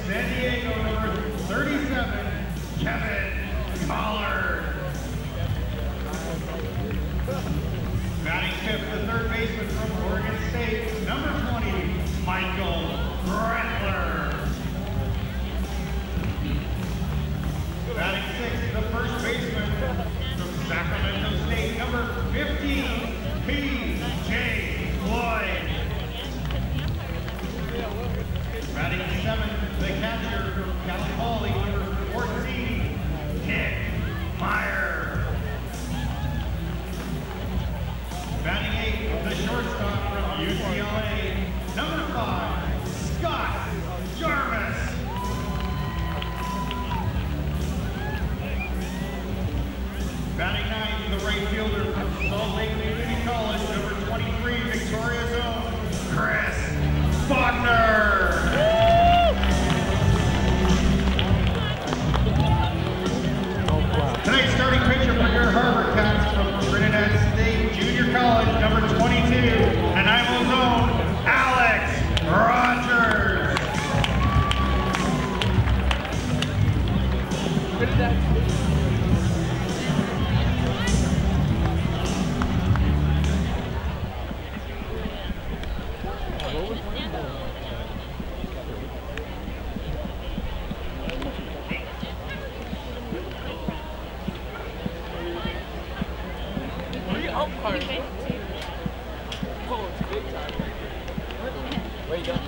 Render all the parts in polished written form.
San Diego, number 37, Kevin Collard. Batting fifth, the third baseman from Oregon State, number 20, Michael Brettler. Batting sixth, the first baseman from Sacramento State, number 15, P.J. Floyd. Batting seventh, the catcher from Cal Poly, number 14, Nick Meyer. Batting eighth, the shortstop from UCLA, number 5, Scott Jarvis. Batting ninth, the right fielder from Salt Lake Community College, number 23, Victoria's own, Chris Faulkner. Tonight's starting pitcher for your HarbourCats from Trinidad State Junior College, number 22, Nanaimo's own, Alex Rogers. Where you going?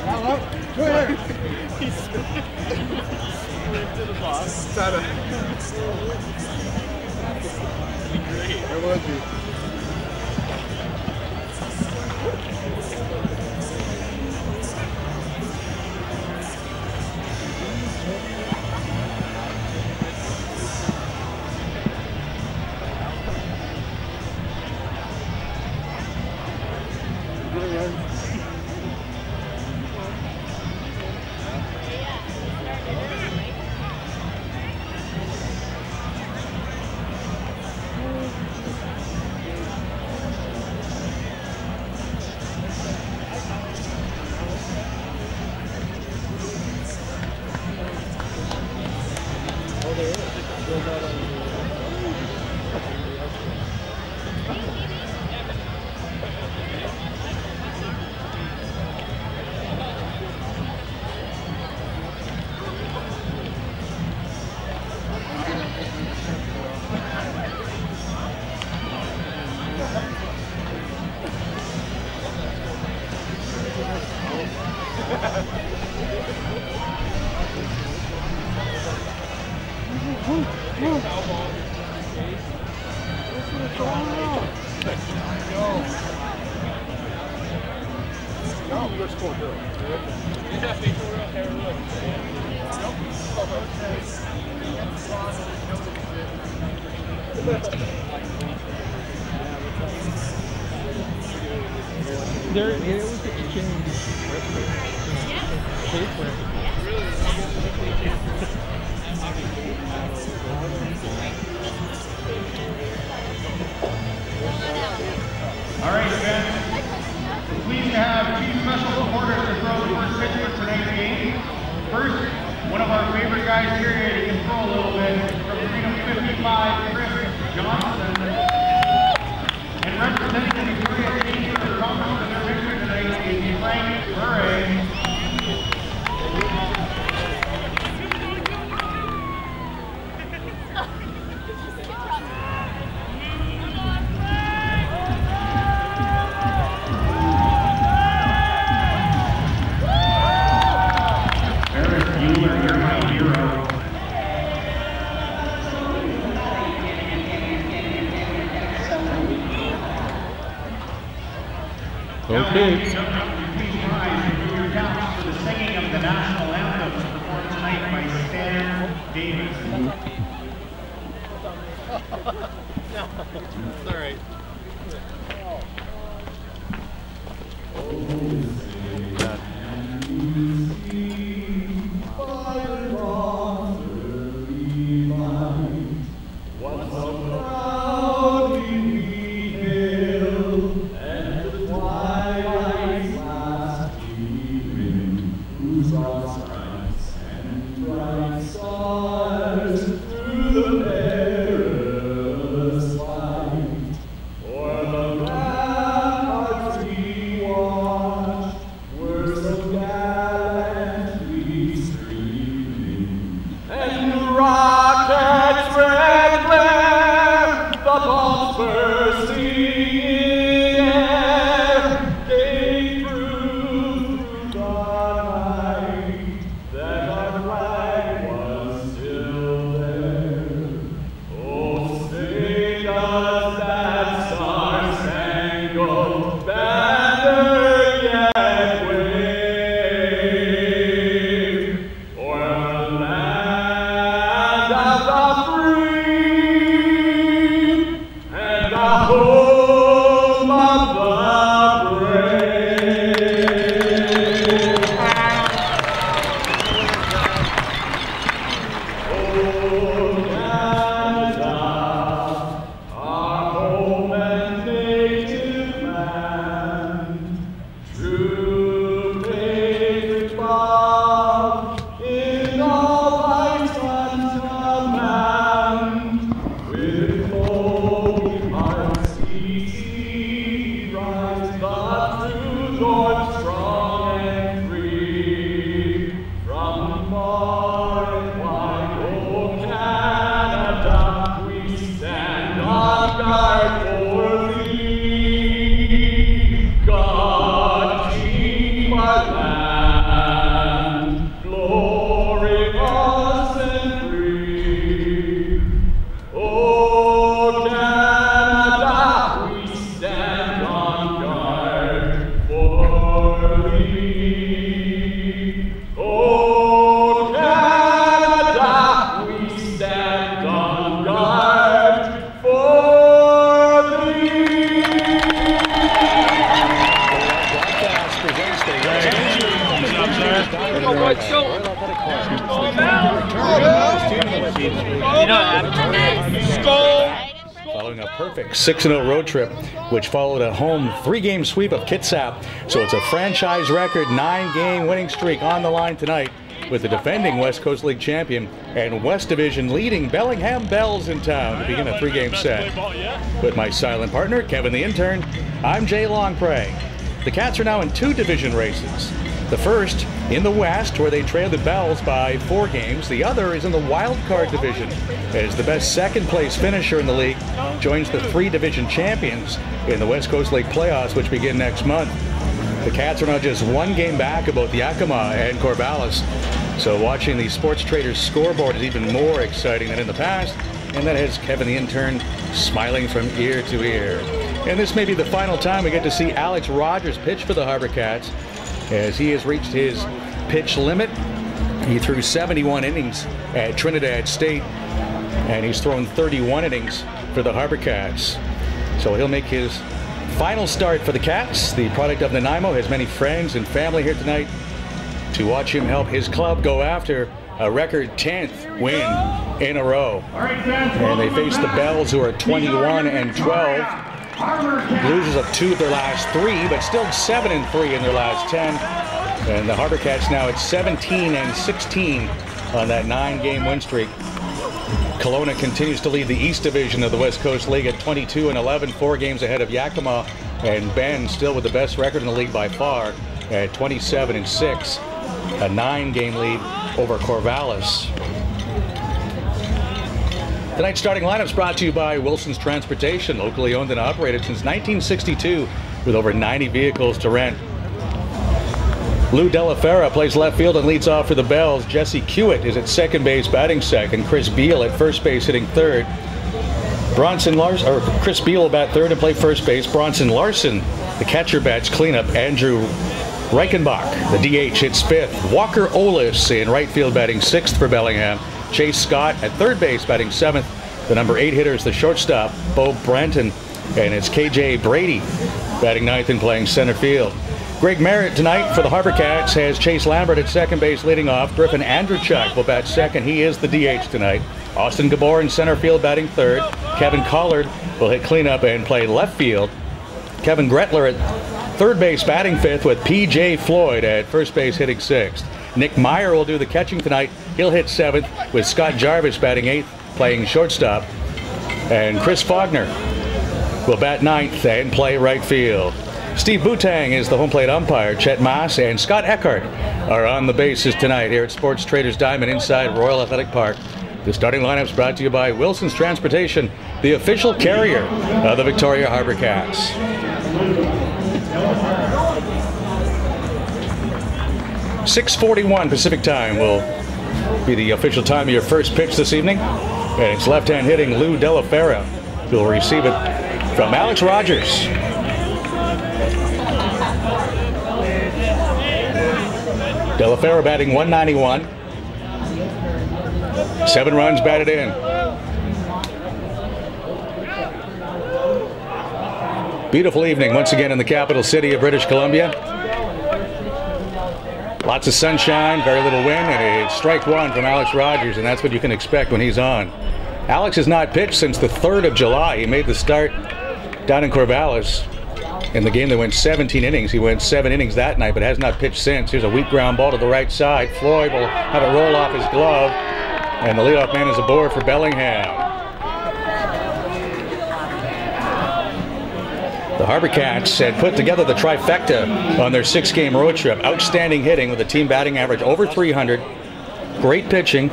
Hello? Where? He's to the boss. That'd be great. Where was he? There was the exchange. Really? Johnson. And representing the Victoria team for the Conference of their victory tonight is Frank Murray. Okay. Please rise and do your caps for the singing of the national anthems performed tonight by Stan Davis. It's all right. Following a perfect 6-0 road trip, which followed a home 3-game sweep of Kitsap. So it's a franchise record 9-game winning streak on the line tonight with the defending West Coast League champion and West Division leading Bellingham Bells in town to begin a 3-game set. With my silent partner, Kevin the Intern, I'm Jay Longpray. The Cats are now in 2 division races. The first in the West, where they trailed the Bells by 4 games. The other is in the wild card division, as the best second-place finisher in the league joins the 3 division champions in the West Coast League playoffs, which begin next month. The Cats are now just 1 game back of both Yakima and Corvallis. So watching the Sports Traders scoreboard is even more exciting than in the past, and that has Kevin the Intern smiling from ear to ear. And this may be the final time we get to see Alex Rogers pitch for the HarbourCats, as he has reached his pitch limit. He threw 71 innings at Trinidad State, and he's thrown 31 innings for the HarbourCats. So he'll make his final start for the Cats. The product of Nanaimo has many friends and family here tonight to watch him help his club go after a record 10th win in a row. And they face the Bells, who are 21 and 12. Losers of 2 of their last 3, but still 7 and 3 in their last 10. And the HarbourCats now at 17 and 16 on that 9-game win streak. Kelowna continues to lead the East Division of the West Coast League at 22-11, 4 games ahead of Yakima, and Bend still with the best record in the league by far at 27-6, a 9-game lead over Corvallis. Tonight's starting lineups brought to you by Wilson's Transportation, locally owned and operated since 1962 with over 90 vehicles to rent. Lou Delafera plays left field and leads off for the Bells. Jesse Kewitt is at second base batting second. Chris Beal at first base hitting third. Chris Beal will bat third and play first base. Bronson Larson, the catcher, bats cleanup. Andrew Reichenbach, the DH, hits fifth. Walker Olis in right field batting sixth for Bellingham. Chase Scott at third base batting seventh. The number 8 hitter is the shortstop, Bo Branton, and it's KJ Brady batting ninth and playing center field. Greg Merritt tonight for the HarbourCats has Chase Lambert at second base leading off. Griffin Andrechuk will bat second. He is the DH tonight. Austin Gabor in center field batting third. Kevin Collard will hit cleanup and play left field. Kevin Gretler at third base batting fifth with P.J. Floyd at first base hitting sixth. Nick Meyer will do the catching tonight. He'll hit seventh with Scott Jarvis batting eighth, playing shortstop. And Chris Faulkner will bat ninth and play right field. Steve Boutang is the home plate umpire. Chet Maas and Scott Eckhart are on the bases tonight here at Sports Traders Diamond inside Royal Athletic Park. The starting lineups brought to you by Wilson's Transportation, the official carrier of the Victoria HarbourCats. .6:41 Pacific Time will be the official time of your first pitch this evening. And it's left-hand hitting Lou Delafera who will receive it from Alex Rogers. Delafera batting .191. 7 runs batted in. Beautiful evening once again in the capital city of British Columbia. Lots of sunshine, very little wind, and it's strike one from Alex Rogers, and that's what you can expect when he's on. Alex has not pitched since the 3rd of July. He made the start down in Corvallis. In the game that went 17 innings, he went 7 innings that night, but has not pitched since. Here's a weak ground ball to the right side. Floyd will have it roll off his glove, and the leadoff man is aboard for Bellingham. The HarbourCats had put together the trifecta on their 6-game road trip. Outstanding hitting with a team batting average over 300. Great pitching.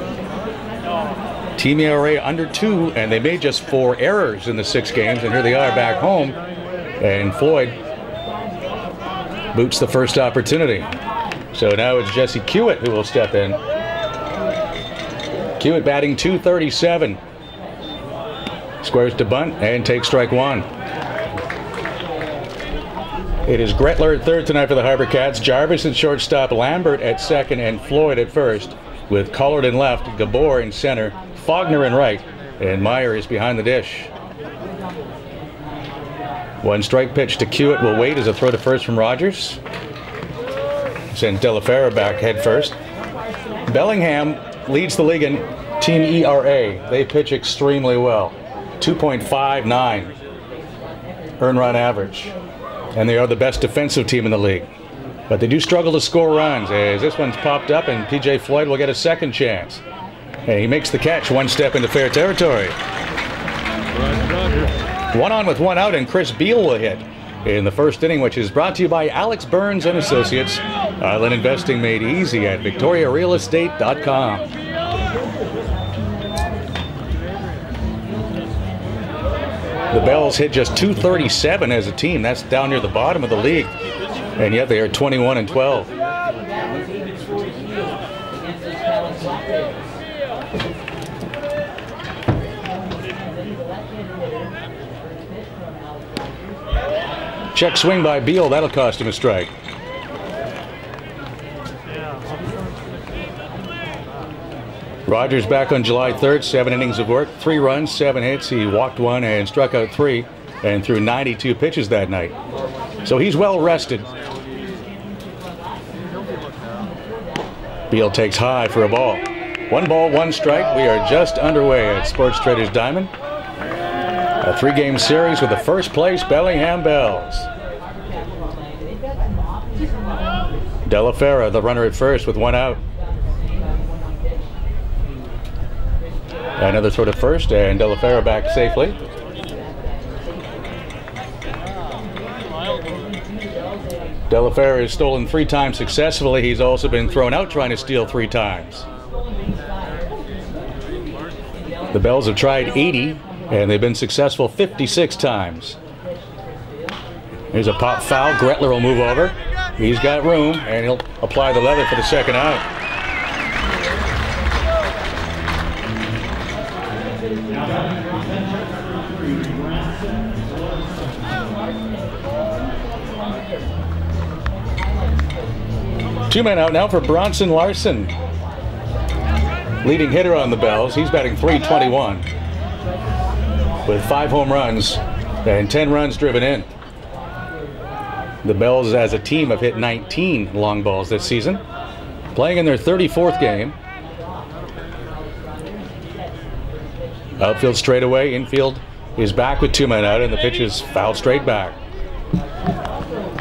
Team ERA under 2, and they made just 4 errors in the 6 games, and here they are back home. And Floyd boots the first opportunity. So now it's Jesse Kewitt who will step in. Kewitt batting .237. Squares to bunt and takes strike one. It is Gretler at third tonight for the HarbourCats. Jarvis at shortstop, Lambert at second, and Floyd at first, with Collard in left, Gabor in center, Faulkner in right, and Meyer is behind the dish. 1 strike pitch to Kewitt will wait as a throw to first from Rogers. Sends Delafera back head first. Bellingham leads the league in team ERA. They pitch extremely well. 2.59 earned run average. And they are the best defensive team in the league. But they do struggle to score runs as this one's popped up and P.J. Floyd will get a second chance. And he makes the catch 1 step into fair territory. 1 on with 1 out, and Chris Beal will hit in the first inning, which is brought to you by Alex Burns and Associates. Island investing made easy at victoriarealestate.com. The Bells hit just .237 as a team. That's down near the bottom of the league, and yet they are 21-12. Check swing by Beal. That'll cost him a strike. Rogers back on July 3rd, 7 innings of work, 3 runs, 7 hits. He walked 1 and struck out 3 and threw 92 pitches that night. So he's well rested. Beal takes high for a ball. 1 ball, 1 strike. We are just underway at Sports Traders Diamond. A 3-game series with the first place Bellingham Bells. Delafera, the runner at first with 1 out. Another throw to first, and De La Fera back safely. De La Fera has stolen 3 times successfully. He's also been thrown out trying to steal 3 times. The Bells have tried 80, and they've been successful 56 times. Here's a pop foul. Gretler will move over. He's got room, and he'll apply the leather for the second out. Two men out now for Bronson Larson. Leading hitter on the Bells. He's batting .321 with 5 home runs and 10 runs driven in. The Bells as a team have hit 19 long balls this season, playing in their 34th game. Outfield straight away. Infield is back with 2 men out, and the pitch is fouled straight back.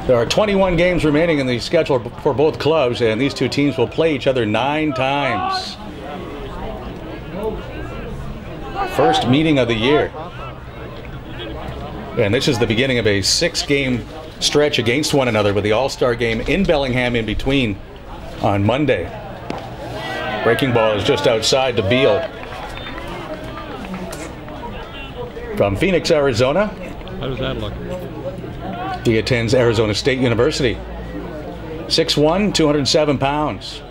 There are 21 games remaining in the schedule for both clubs, and these 2 teams will play each other 9 times. First meeting of the year. And this is the beginning of a 6-game stretch against one another, with the All-Star game in Bellingham in between on Monday. Breaking ball is just outside to Beal. From Phoenix, Arizona. How does that look? He attends Arizona State University. 6'1", 207 pounds.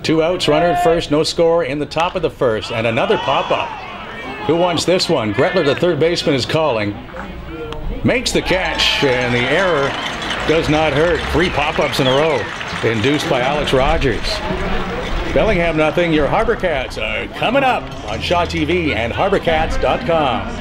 2 outs, runner at first, no score in the top of the first, and another pop-up. Who wants this one? Gretler, the third baseman, is calling. Makes the catch, and the error does not hurt. 3 pop-ups in a row, induced by Alex Rogers. Bellingham nothing. Your HarbourCats are coming up on Shaw TV and HarbourCats.com.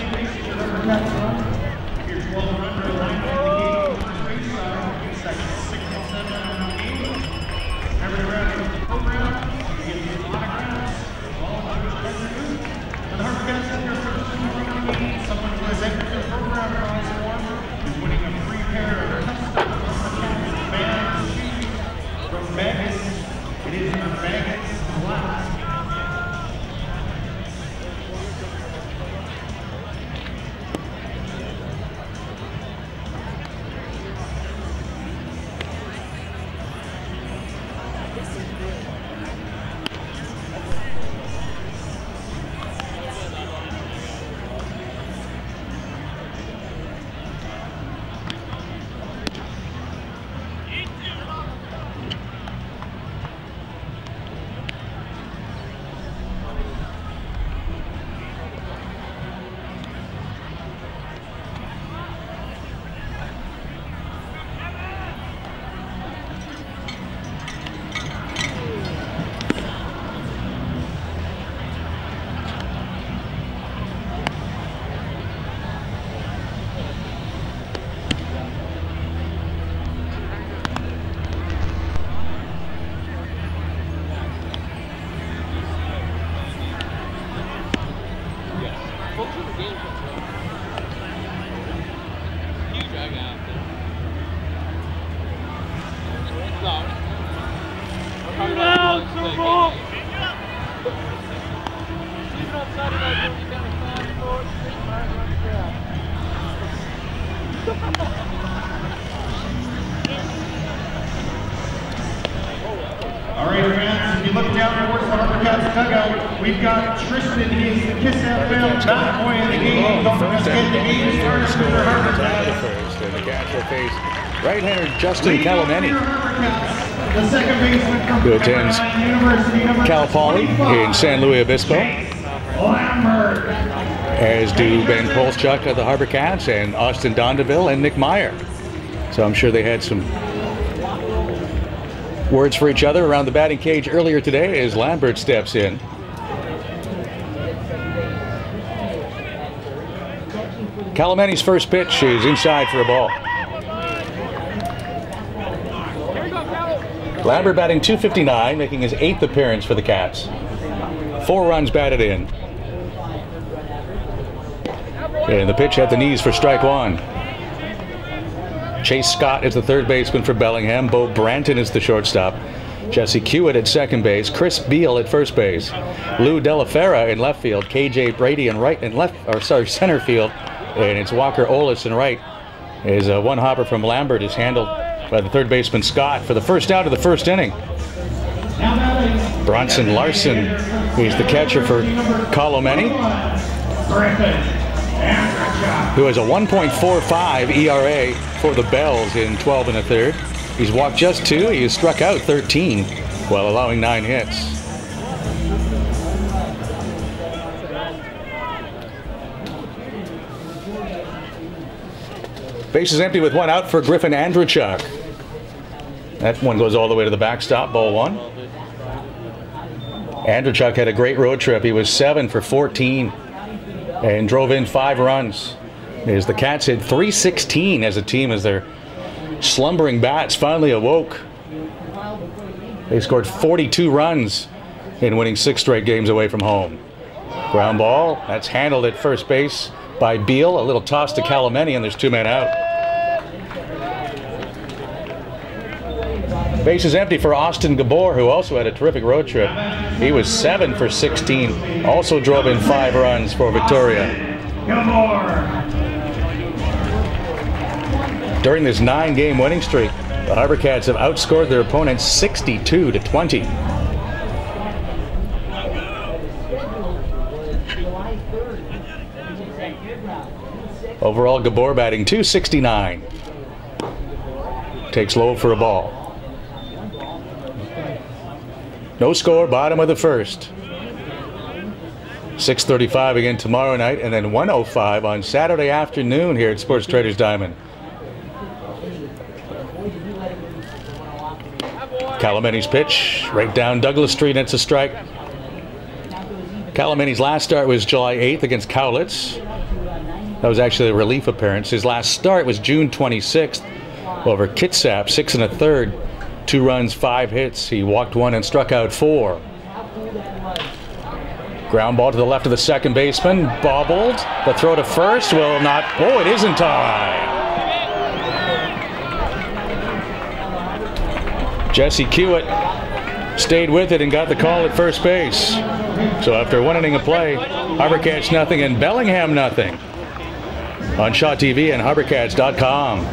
All right, fans, if you look down towards the HarbourCats dugout, we've got Tristan. He's the Kiss FM bat boy in the game. Don't forget to get the game started for the HarbourCats. And the catch will face right-hander Justin Calameni, The second baseman from who attends Cal Poly in San Luis Obispo, as do Ben Polchuk of the HarbourCats and Austin Dondeville and Nick Meyer. So I'm sure they had some words for each other around the batting cage earlier today as Lambert steps in. Calameni's first pitch is inside for a ball. Lambert batting .259, making his 8th appearance for the Cats. 4 runs batted in. And the pitch at the knees for strike 1. Chase Scott is the third baseman for Bellingham. Bo Branton is the shortstop. Jesse Kiewit at second base, Chris Beal at first base, Lou Delafera in left field, KJ Brady in center field, and it's Walker Olis in right. Is one hopper from Lambert is handled by the third baseman Scott for the first out of the first inning. Bronson Larson, he's the catcher for Colomeni, who has a 1.45 ERA for the Bells in 12 1/3. He's walked just 2. He has struck out 13 while allowing 9 hits. Base is empty with 1 out for Griffin Andrechuk. That one goes all the way to the backstop, ball 1. Andrechuk had a great road trip. He was 7 for 14 and drove in 5 runs. As the Cats hit .316 as a team as their slumbering bats finally awoke. They scored 42 runs in winning 6 straight games away from home. Ground ball, that's handled at first base by Beal. A little toss to Calameni, and there's 2 men out. Base is empty for Austin Gabor, who also had a terrific road trip. He was 7 for 16, also drove in 5 runs for Victoria. During this 9-game winning streak, the HarbourCats have outscored their opponents 62-20. Overall, Gabor batting .269. Takes low for a ball. No score, bottom of the first. 6:35 again tomorrow night, and then 1:05 on Saturday afternoon here at Sports Traders Diamond. Calameni's pitch right down Douglas Street, and it's a strike. Calameni's last start was July 8th against Cowlitz. That was actually a relief appearance. His last start was June 26th over Kitsap, 6 1/3. 2 runs, 5 hits. He walked 1 and struck out 4. Ground ball to the left of the second baseman. Bobbled. The throw to first will not. Oh, it is in time. Jesse Kiewit stayed with it and got the call at first base. So after 1 inning of play, HarbourCats nothing and Bellingham nothing. On Shaw TV and HarbourCats.com.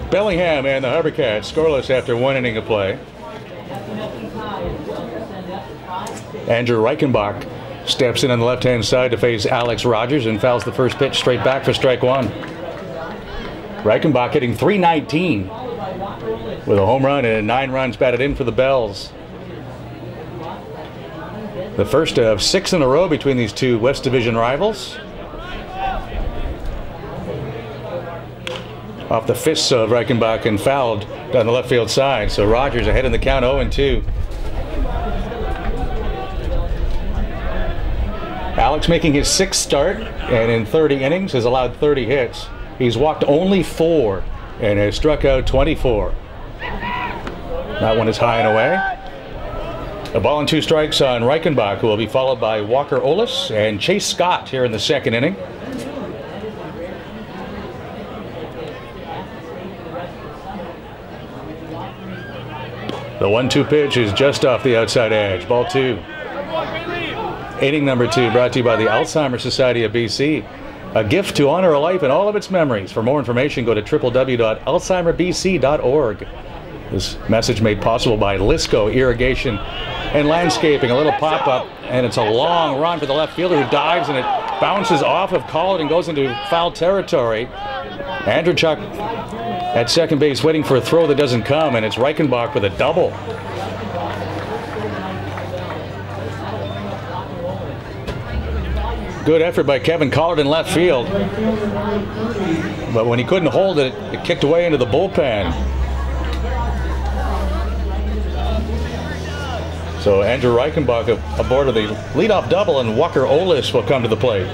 Bellingham and the HarbourCats scoreless after 1 inning of play. Andrew Reichenbach steps in on the left-hand side to face Alex Rogers and fouls the first pitch straight back for strike 1. Reichenbach hitting .319 with a home run and 9 runs batted in for the Bells. The first of 6 in a row between these two West Division rivals. Off the fists of Reichenbach and fouled down the left field side. So Rogers ahead in the count 0-2. Alex making his 6th start and in 30 innings has allowed 30 hits. He's walked only 4 and has struck out 24. That one is high and away. A ball and 2 strikes on Reichenbach, who will be followed by Walker Olis and Chase Scott here in the 2nd inning. The 1-2 pitch is just off the outside edge. Ball 2. Inning number 2 brought to you by the Alzheimer's Society of BC. A gift to honor a life and all of its memories. For more information, go to www.alzheimerbc.org. This message made possible by Lisco Irrigation and Landscaping. A little pop-up, and it's a long run for the left fielder who dives, and it bounces off of Collard and goes into foul territory. Andrechuk at second base waiting for a throw that doesn't come, and it's Reichenbach with a double. Good effort by Kevin Collard in left field. But when he couldn't hold it, it kicked away into the bullpen. So Andrew Reichenbach aboard of the leadoff double, and Walker Olis will come to the plate.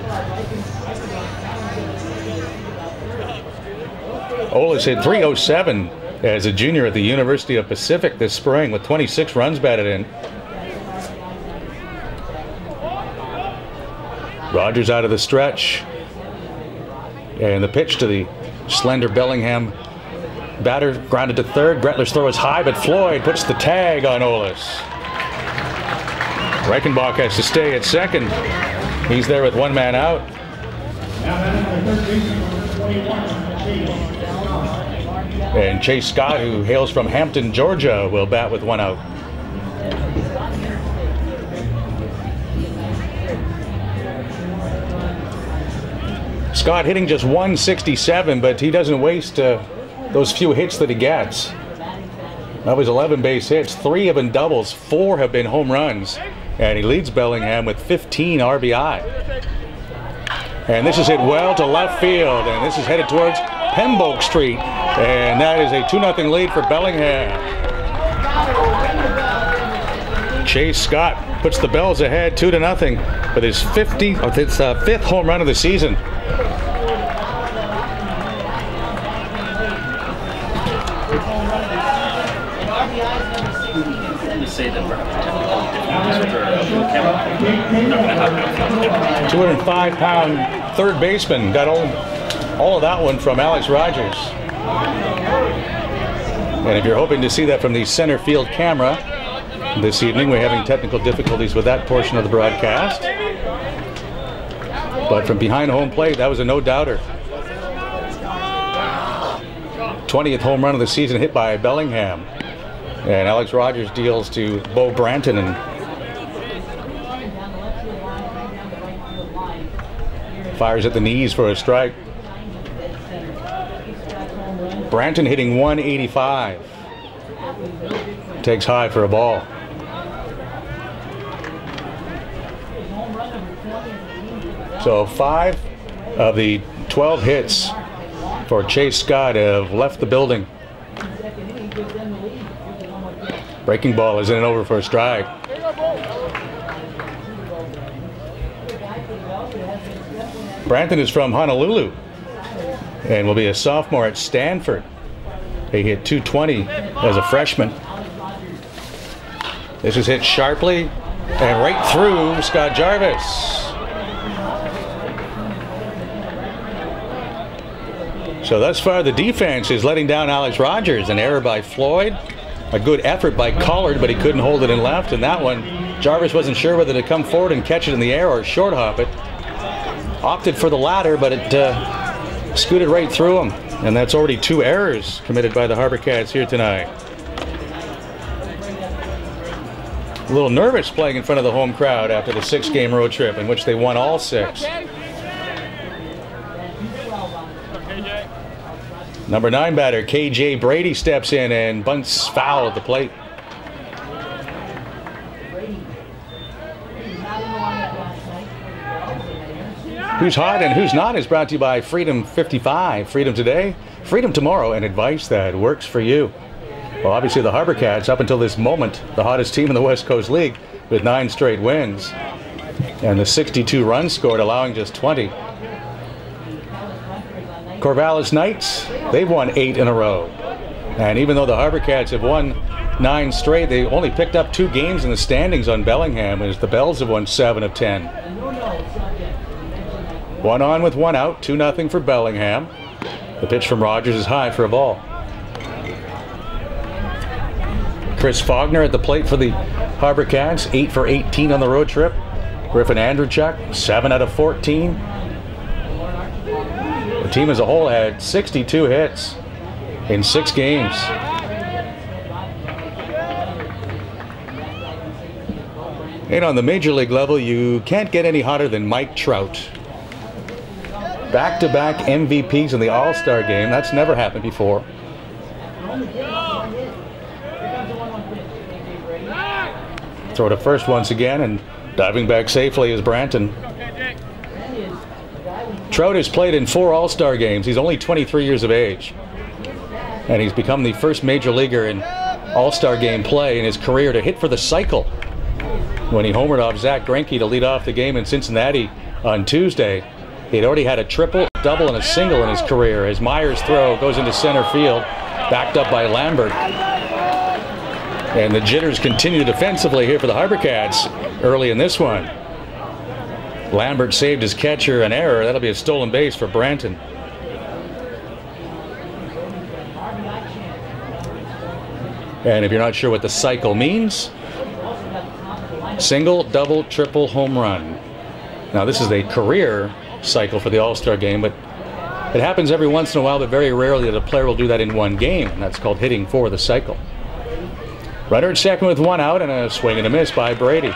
Olis hit .307 as a junior at the University of Pacific this spring with 26 runs batted in. Rogers out of the stretch. And the pitch to the slender Bellingham batter, grounded to third. Gretler's throw is high, but Floyd puts the tag on Olis. Reichenbach has to stay at second. He's there with one man out. And Chase Scott, who hails from Hampton, Georgia, will bat with one out. Scott hitting just .167, but he doesn't waste those few hits that he gets. Of his 11 base hits, 3 have been doubles, 4 have been home runs, and he leads Bellingham with 15 RBI. And this is hit well to left field, and this is headed towards Pembroke Street, and that is a 2-0 lead for Bellingham. Chase Scott puts the Bells ahead 2-0 with his 5th home run of the season. Say that we're technical difficulties with our camera. We're not going to have 205-pound third baseman got all of that one from Alex Rogers. And if you're hoping to see that from the center field camera this evening, we're having technical difficulties with that portion of the broadcast. But from behind home plate, that was a no-doubter. 20th home run of the season hit by Bellingham. And Alex Rogers deals to Bo Branton, and fires at the knees for a strike. Branton hitting .185. Takes high for a ball. So 5 of the 12 hits for Chase Scott have left the building. Breaking ball is in and over for a strike. Branton is from Honolulu and will be a sophomore at Stanford. He hit .220 as a freshman. This is hit sharply and right through Scott Jarvis. So thus far the defense is letting down Alex Rogers. An error by Floyd. A good effort by Collard, but he couldn't hold it in left. And that one, Jarvis wasn't sure whether to come forward and catch it in the air or short hop it. Opted for the latter, but it scooted right through him. And that's already 2 errors committed by the HarbourCats here tonight. A little nervous playing in front of the home crowd after the 6-game road trip in which they won all 6. Number 9 batter, KJ Brady, steps in and bunts foul at the plate. Who's hot and who's not is brought to you by Freedom 55. Freedom today, freedom tomorrow, and advice that works for you. Well, obviously the HarbourCats, up until this moment, the hottest team in the West Coast League with 9 straight wins. And the 62 runs scored, allowing just 20. Corvallis Knights, they've won 8 in a row. And even though the HarbourCats have won 9 straight, they only picked up 2 games in the standings on Bellingham, as the Bells have won 7 of 10. 1 on with 1 out, 2-0 for Bellingham. The pitch from Rogers is high for a ball. Chris Faulkner at the plate for the HarbourCats, 8 for 18 on the road trip. Griffin Andrechuk, 7 out of 14. The team as a whole had 62 hits in 6 games. And on the major league level, you can't get any hotter than Mike Trout. Back-to-back MVPs in the All-Star game. That's never happened before. Throw to first once again, and diving back safely is Branton. Trout has played in 4 All-Star games. He's only 23 years of age. And he's become the first major leaguer in All-Star game play in his career to hit for the cycle, when he homered off Zach Greinke to lead off the game in Cincinnati on Tuesday. He'd already had a triple, double, and a single in his career as Myers' throw goes into center field, backed up by Lambert. And the jitters continue defensively here for the HarbourCats early in this one. Lambert saved his catcher an error. That'll be a stolen base for Branton. And if you're not sure what the cycle means, single, double, triple, home run. Now this is a career cycle for the All-Star game, but it happens every once in a while, but very rarely that a player will do that in one game, and that's called hitting for the cycle. Runner at second with 1 out, and a swing and a miss by Brady.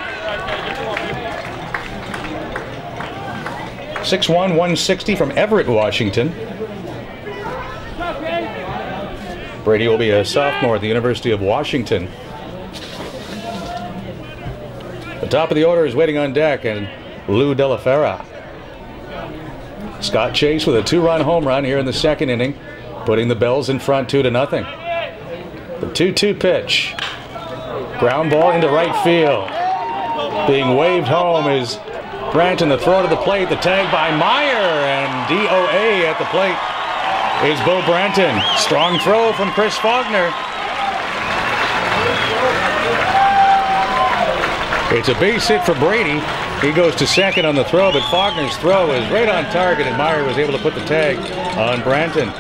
6'1", 160 from Everett, Washington. Brady will be a sophomore at the University of Washington. The top of the order is waiting on deck, and Lou De La Fera. Scott Chase with a 2-run home run here in the second inning, putting the Bells in front 2-0. The 2-2 pitch. Ground ball into right field. Being waved home is Branton. The throw to the plate, the tag by Meyer, and DOA at the plate is Bo Branton. Strong throw from Chris Faulkner. It's a base hit for Brady. He goes to second on the throw, but Faulkner's throw is right on target, and Meyer was able to put the tag on Branton.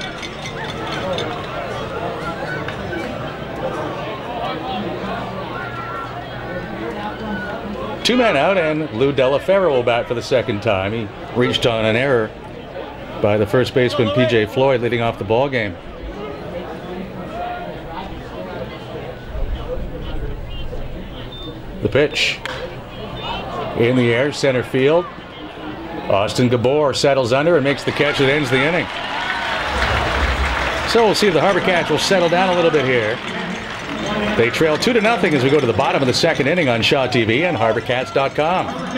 Two men out, and Lou De La Fera will bat for the second time. He reached on an error by the first baseman P.J. Floyd, leading off the ball game. The pitch in the air, center field. Austin Gabor settles under and makes the catch that ends the inning. So we'll see if the HarbourCats will settle down a little bit here. They trail 2-0 as we go to the bottom of the second inning on Shaw TV and HarbourCats.com.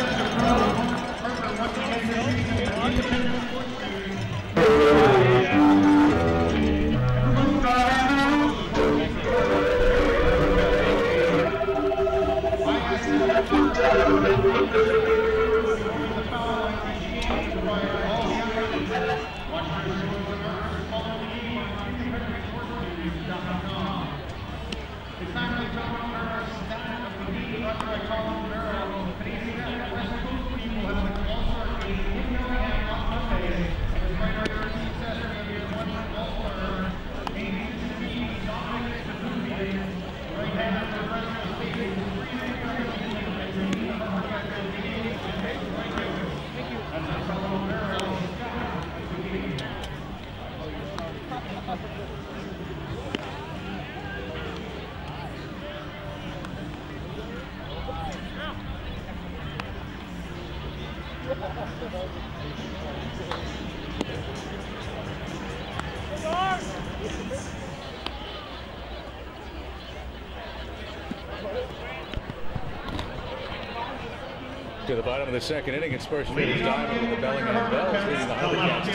To the bottom of the second inning, it's first field diamond with the Bellingham Bells, leading the HarbourCats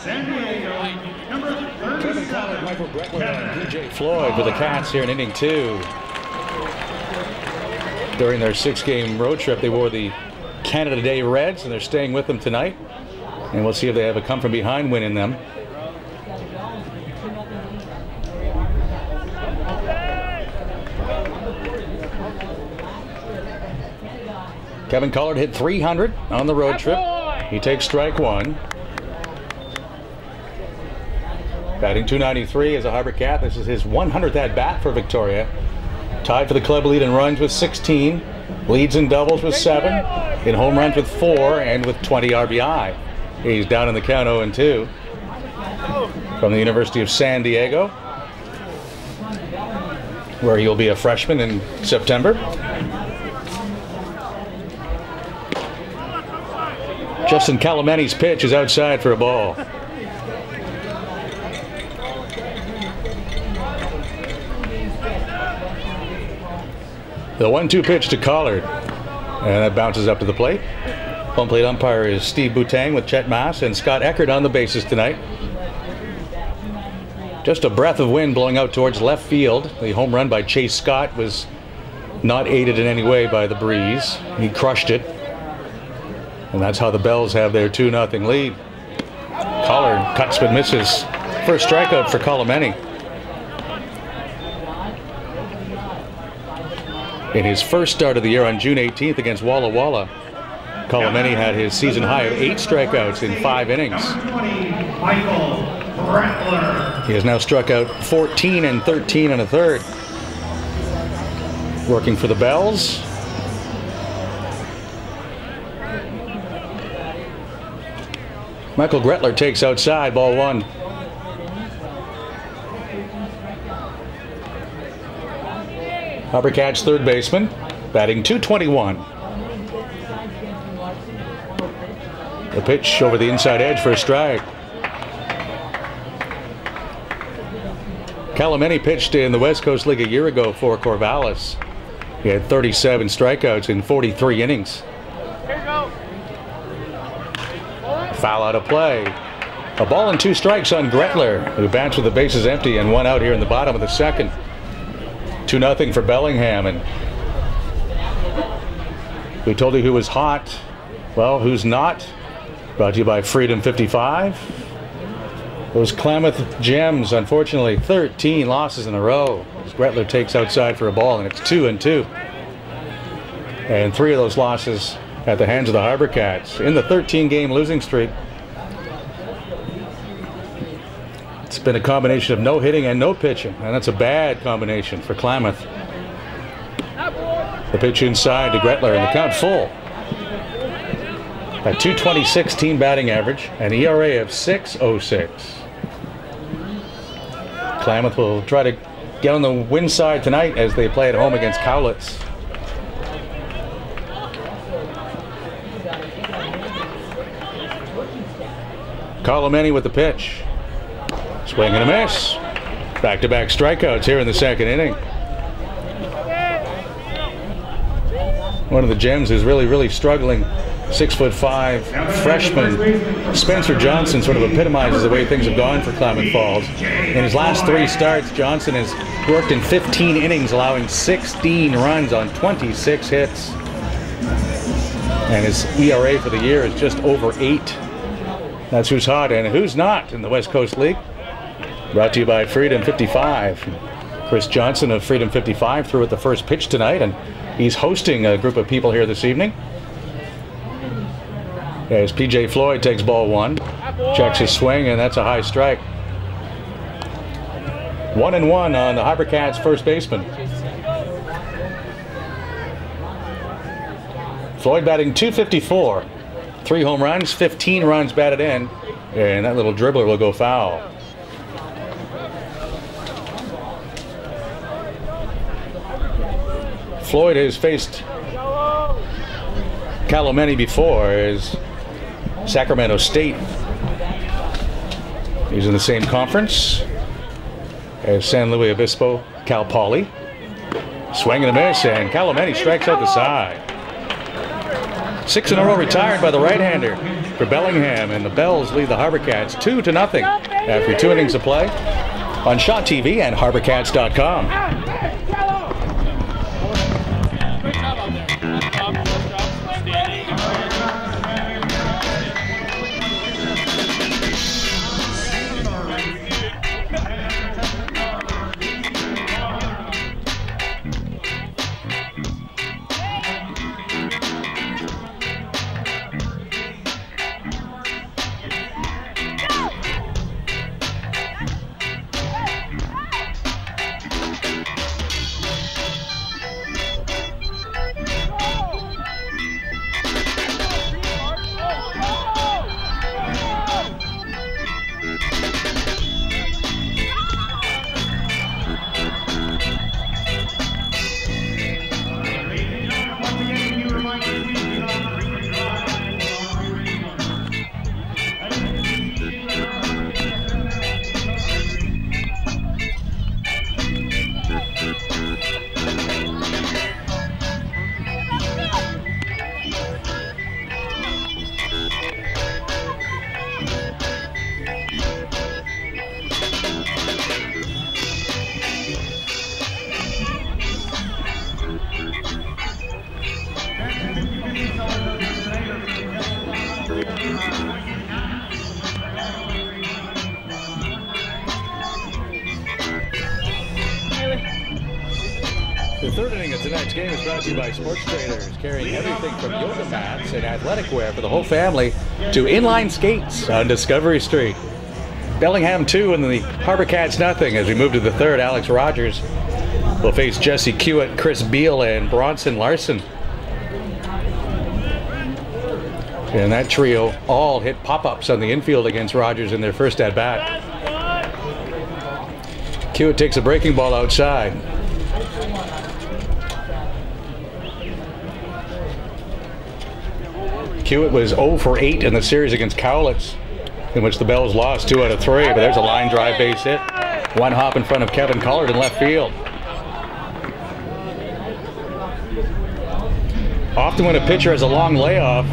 2-0. Kevin Collard, Michael Breckler, and P.J. Floyd for the Cats here in inning 2. During their 6-game road trip, they wore the Canada Day Reds, and they're staying with them tonight. And we'll see if they have a come-from-behind win in them. Kevin Collard hit 300 on the road trip. He takes strike 1. Batting .293 as a HarbourCat. This is his 100th at-bat for Victoria. Tied for the club lead in runs with 16. Leads in doubles with 7. In home runs with 4 and with 20 RBI. He's down in the count 0-2. From the University of San Diego, where he'll be a freshman in September. Justin Calameni's pitch is outside for a ball. The 1-2 pitch to Collard, and that bounces up to the plate. Home plate umpire is Steve Boutang with Chet Mass and Scott Eckert on the bases tonight. Just a breath of wind blowing out towards left field. The home run by Chase Scott was not aided in any way by the breeze. He crushed it. And that's how the Bells have their 2-0 lead. Collard cuts but misses. First strikeout for Calameni. In his first start of the year on June 18th against Walla Walla, Calameni had his season high of 8 strikeouts in 5 innings. He has now struck out 14 and 13 and a third. Working for the Bells. Michael Gretler takes outside, ball 1. HarbourCats third baseman, batting .221. The pitch over the inside edge for a strike. Calameni pitched in the West Coast League a year ago for Corvallis. He had 37 strikeouts in 43 innings. Foul out of play. A ball and 2 strikes on Gretler, who bats with the bases empty and 1 out here in the bottom of the second. 2-0 for Bellingham. And we told you who was hot. Well, who's not? Brought to you by Freedom 55. Those Klamath Gems, unfortunately, 13 losses in a row. As Gretler takes outside for a ball, and it's 2-2. And 3 of those losses at the hands of the HarbourCats in the 13-game losing streak. It's been a combination of no hitting and no pitching, and that's a bad combination for Klamath. The pitch inside to Gretler, and the count full. A .226 team batting average, an ERA of 6.06. Klamath will try to get on the win side tonight as they play at home against Cowlitz. Calameni with the pitch. Swing and a miss. Back-to-back strikeouts here in the second inning. One of the Gems is really struggling. 6'5" freshman Spencer Johnson sort of epitomizes the way things have gone for Klamath Falls. In his last 3 starts, Johnson has worked in 15 innings, allowing 16 runs on 26 hits. And his ERA for the year is just over 8. That's who's hot and who's not in the West Coast League. Brought to you by Freedom 55. Chris Johnson of Freedom 55 threw at the first pitch tonight, and he's hosting a group of people here this evening. As PJ Floyd takes ball 1, checks his swing, and that's a high strike. 1-1 on the HarbourCats first baseman. Floyd batting .254. 3 home runs, 15 runs batted in, and that little dribbler will go foul. Floyd has faced Calameni before as Sacramento State. He's in the same conference as San Luis Obispo, Cal Poly. Swing and a miss, and Calameni strikes out the side. 6 in a row retired by the right-hander for Bellingham, and the Bells lead the HarbourCats 2-0 after 2 innings of play on Shot TV and HarbourCats.com. The third inning of tonight's game is brought to you by Sports Traders, carrying everything from yoga mats and athletic wear for the whole family to inline skates on Discovery Street. Bellingham 2 and the HarbourCats nothing. As we move to the third, Alex Rogers will face Jesse Kiewit, Chris Beal, and Bronson Larson. And that trio all hit pop-ups on the infield against Rogers in their first at-bat. Kiewit takes a breaking ball outside. Kiewit was 0 for 8 in the series against Cowlitz, in which the Bells lost 2 out of 3, but there's a line drive base hit. One hop in front of Kevin Collard in left field. Often when a pitcher has a long layoff,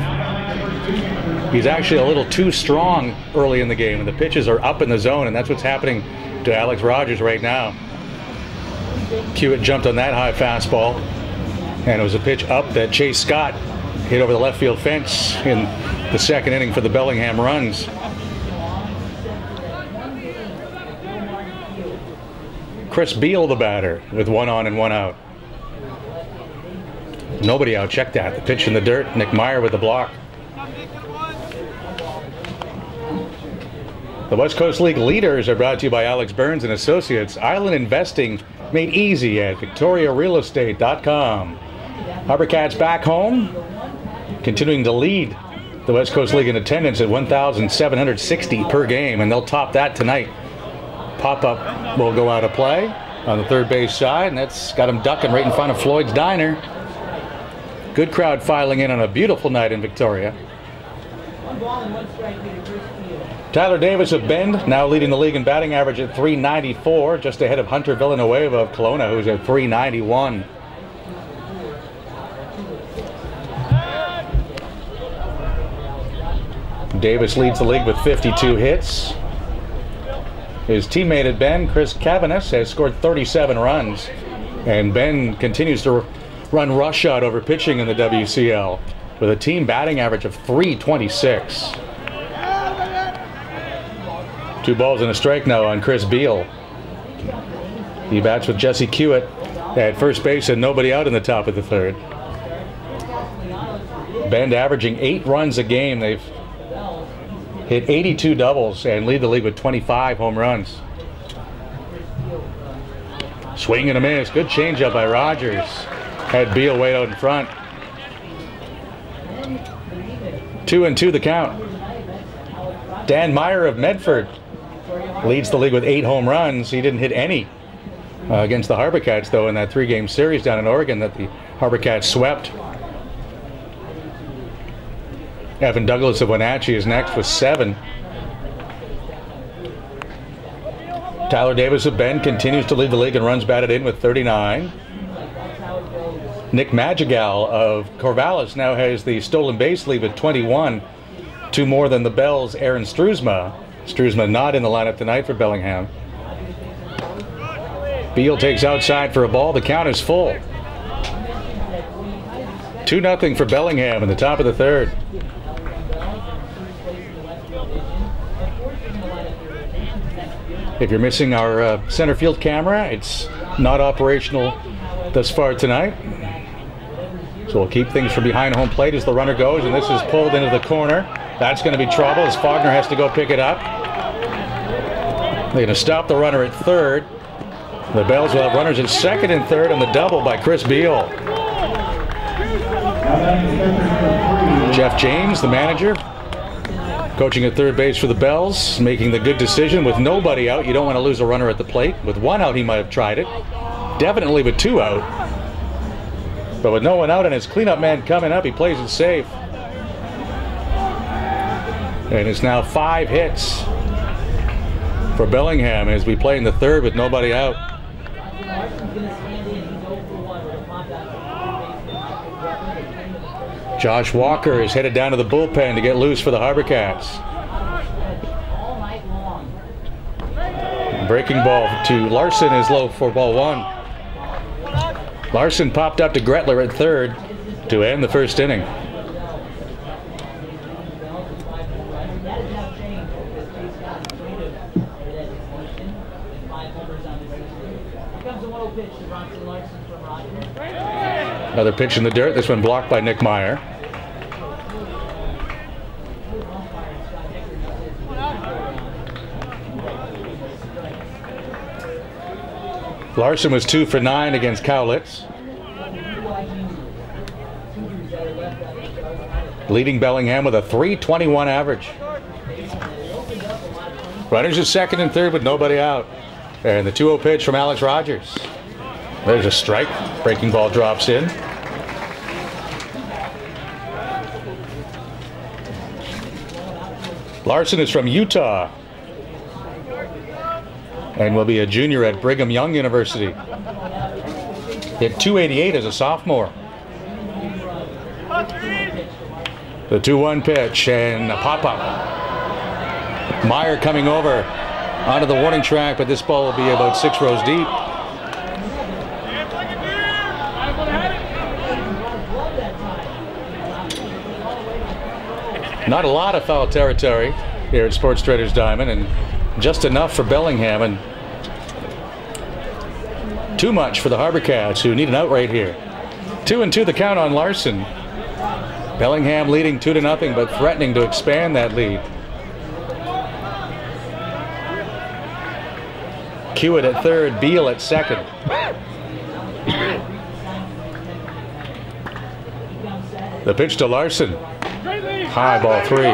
he's actually a little too strong early in the game, and the pitches are up in the zone, and that's what's happening to Alex Rogers right now. Kiewit jumped on that high fastball, and it was a pitch up that Chase Scott hit over the left field fence in the second inning for the Bellingham runs. Chris Beal, the batter, with 1 on and 1 out. Nobody out. Check that. The pitch in the dirt. Nick Meyer with the block. The West Coast League leaders are brought to you by Alex Burns and Associates. Island investing made easy at victoriarealestate.com. HarbourCats back home, continuing to lead the West Coast League in attendance at 1,760 per game, and they'll top that tonight. Pop-up will go out of play on the third base side, and that's got him ducking right in front of Floyd's Diner. Good crowd filing in on a beautiful night in Victoria. Tyler Davis of Bend now leading the league in batting average at .394, just ahead of Hunter Villanueva of Kelowna, who's at .391. Davis leads the league with 52 hits. His teammate at Bend, Chris Cavanis, has scored 37 runs. And Bend continues to run roughshod over pitching in the WCL with a team batting average of .326. 2 balls and a strike now on Chris Beal. He bats with Jesse Kiewit at first base and nobody out in the top of the third. Bend averaging 8 runs a game. They've hit 82 doubles and lead the league with 25 home runs. Swing and a miss. Good changeup by Rogers. Had Beal way out in front. 2-2 the count. Dan Meyer of Medford leads the league with 8 home runs. He didn't hit any against the HarbourCats, though, in that 3-game series down in Oregon that the HarbourCats swept. Evan Douglas of Wenatchee is next with 7. Tyler Davis of Bend continues to lead the league in runs batted in with 39. Nick Madrigal of Corvallis now has the stolen base lead with 21. 2 more than the Bells' Aaron Struzma. Struzma not in the lineup tonight for Bellingham. Beal takes outside for a ball. The count is full. 2-0 for Bellingham in the top of the third. If you're missing our center field camera, it's not operational thus far tonight. So we'll keep things from behind home plate as the runner goes, and this is pulled into the corner. That's going to be trouble as Faulkner has to go pick it up. They're going to stop the runner at third. The Bells will have runners at second and third on the double by Chris Beal. Jeff James, the manager, coaching at third base for the Bells, making the good decision with nobody out. You don't want to lose a runner at the plate. With 1 out, he might have tried it. Definitely with 2 out. But with no one out and his cleanup man coming up, he plays it safe. And it's now 5 hits for Bellingham as we play in the third with nobody out. Josh Walker is headed down to the bullpen to get loose for the HarbourCats. Breaking ball to Larson is low for ball 1. Larson popped up to Gretler at third to end the first inning. Another pitch in the dirt. This one blocked by Nick Meyer. Larson was 2 for 9 against Cowlitz. Leading Bellingham with a .321 average. Runners at second and third with nobody out. And the 2-0 pitch from Alex Rogers. There's a strike. Breaking ball drops in. Larson is from Utah and will be a junior at Brigham Young University. Hit .288 as a sophomore. The 2-1 pitch and a pop-up. Meyer coming over onto the warning track, but this ball will be about 6 rows deep. Not a lot of foul territory here at Sports Traders Diamond, and just enough for Bellingham, and too much for the HarbourCats, who need an out right here. 2-2 the count on Larson. Bellingham leading 2-0, but threatening to expand that lead. Hewitt at third, Beal at second. The pitch to Larson. High ball 3.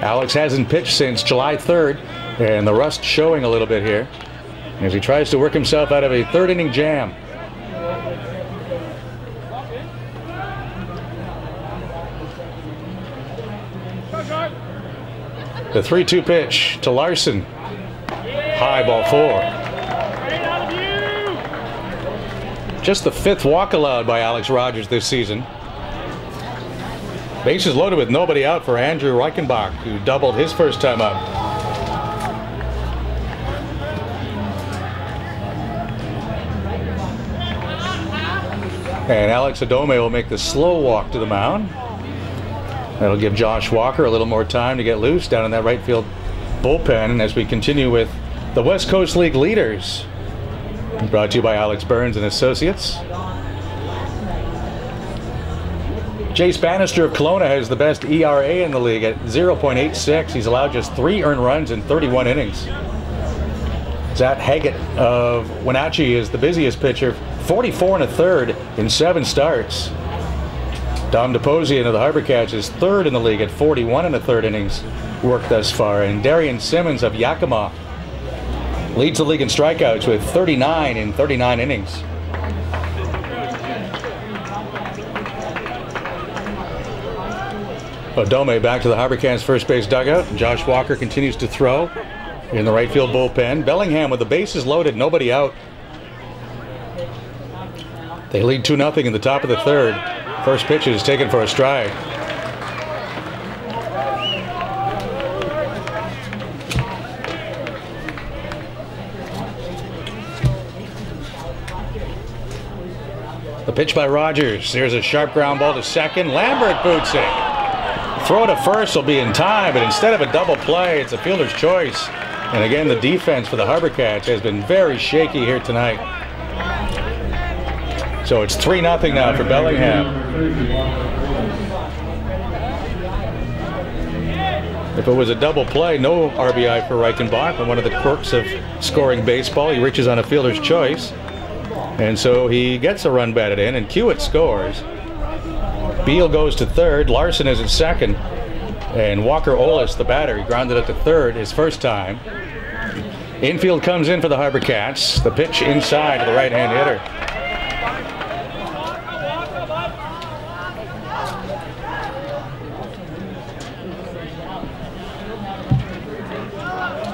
Alex hasn't pitched since July 3rd, and the rust showing a little bit here as he tries to work himself out of a third inning jam. The 3-2 pitch to Larson. High ball 4. Just the 5th walk allowed by Alex Rogers this season. Bases loaded with nobody out for Andrew Reichenbach, who doubled his first time up. And Alex Adome will make the slow walk to the mound. That'll give Josh Walker a little more time to get loose down in that right field bullpen as we continue with the West Coast League leaders. Brought to you by Alex Burns and Associates. Jace Bannister of Kelowna has the best ERA in the league at 0.86. He's allowed just 3 earned runs in 31 innings. Zach Haggett of Wenatchee is the busiest pitcher, 44 1/3 in 7 starts. Dom DePosian of the HarbourCats is 3rd in the league at 41 1/3 innings worked thus far. And Darian Simmons of Yakima leads the league in strikeouts with 39 in 39 innings. Adome back to the HarbourCats first base dugout. Josh Walker continues to throw in the right field bullpen. Bellingham with the bases loaded, nobody out. They lead 2-0 in the top of the 3rd. First pitch is taken for a strike. The pitch by Rogers. There's a sharp ground ball to second. Lambert boots it. Throw to first will be in time, but instead of a double play, it's a fielder's choice. And again, the defense for the HarbourCats has been very shaky here tonight. So it's 3-0 now for Bellingham. If it was a double play, no RBI for Reichenbach, but one of the quirks of scoring baseball, he reaches on a fielder's choice. And so he gets a run batted in, and Hewitt scores. Beal goes to 3rd, Larson is at 2nd, and Walker Olis, the batter, he grounded it to 3rd his first time. Infield comes in for the HarbourCats. The pitch inside to the right-hand hitter.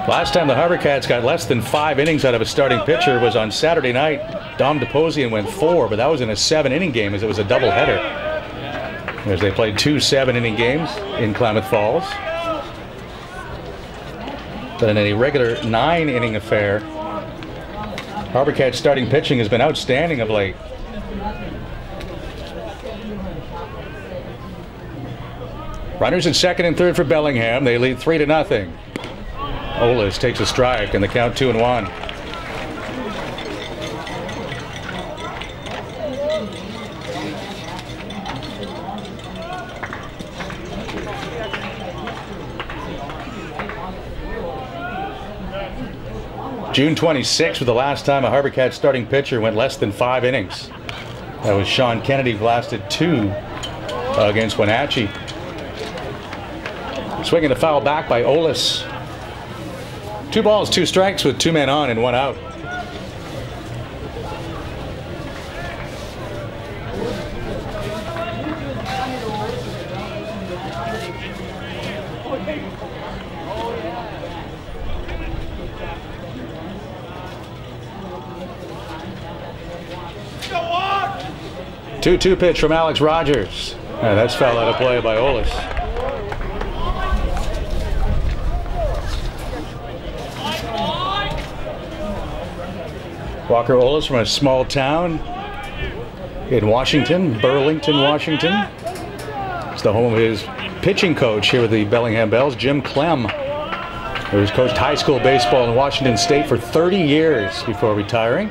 Last time the HarbourCats got less than 5 innings out of a starting pitcher was on Saturday night. Dom DePosian went 4, but that was in a 7-inning game as it was a doubleheader. As they played 2 7-inning games in Klamath Falls. But in a regular 9-inning affair, HarbourCats starting pitching has been outstanding of late. Runners at 2nd and 3rd for Bellingham. They lead 3-0. Olis takes a strike and the count 2-1. June 26th was the last time a HarbourCats starting pitcher went less than 5 innings. That was Sean Kennedy, who lasted 2 against Wenatchee. Swinging the foul back by Olis. 2 balls, 2 strikes with 2 men on and 1 out. Two-two pitch from Alex Rogers. That's foul out of play by Olis. Walker Olis from a small town in Washington, Burlington, Washington. It's the home of his pitching coach here with the Bellingham Bells, Jim Clem, who's coached high school baseball in Washington State for 30 years before retiring.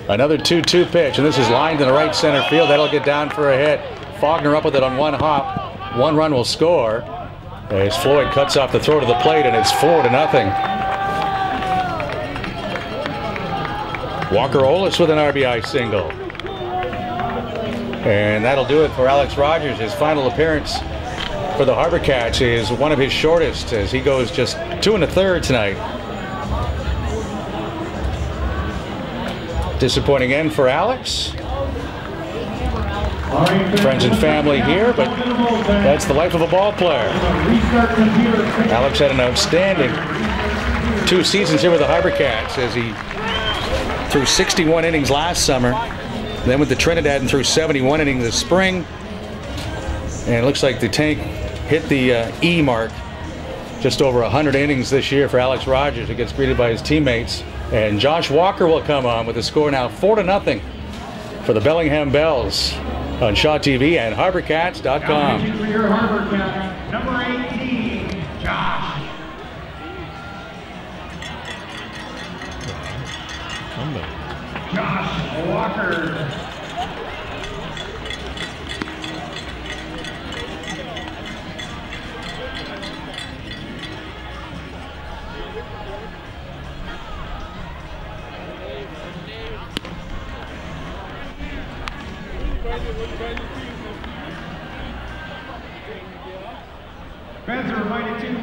Another 2-2 pitch, and this is lined in the right center field. That'll get down for a hit. Faulkner up with it on 1 hop. 1 run will score as Floyd cuts off the throw to the plate, and it's 4-0. Walker Olis with an RBI single. And that'll do it for Alex Rogers. His final appearance for the HarbourCats is one of his shortest, as he goes just 2 1/3 tonight. Disappointing end for Alex. Friends and family here, but that's the life of a ball player. Alex had an outstanding 2 seasons here with the HarbourCats, as he threw 61 innings last summer, then went to Trinidad and threw 71 innings this spring. And it looks like the tank hit the E mark. Just over 100 innings this year for Alex Rogers, who gets greeted by his teammates. And Josh Walker will come on with the score now 4-0 for the Bellingham Bells on Shaw TV and HarbourCats.com. For your HarbourCats, number 18, Josh. Josh Walker. Fans are reminded too,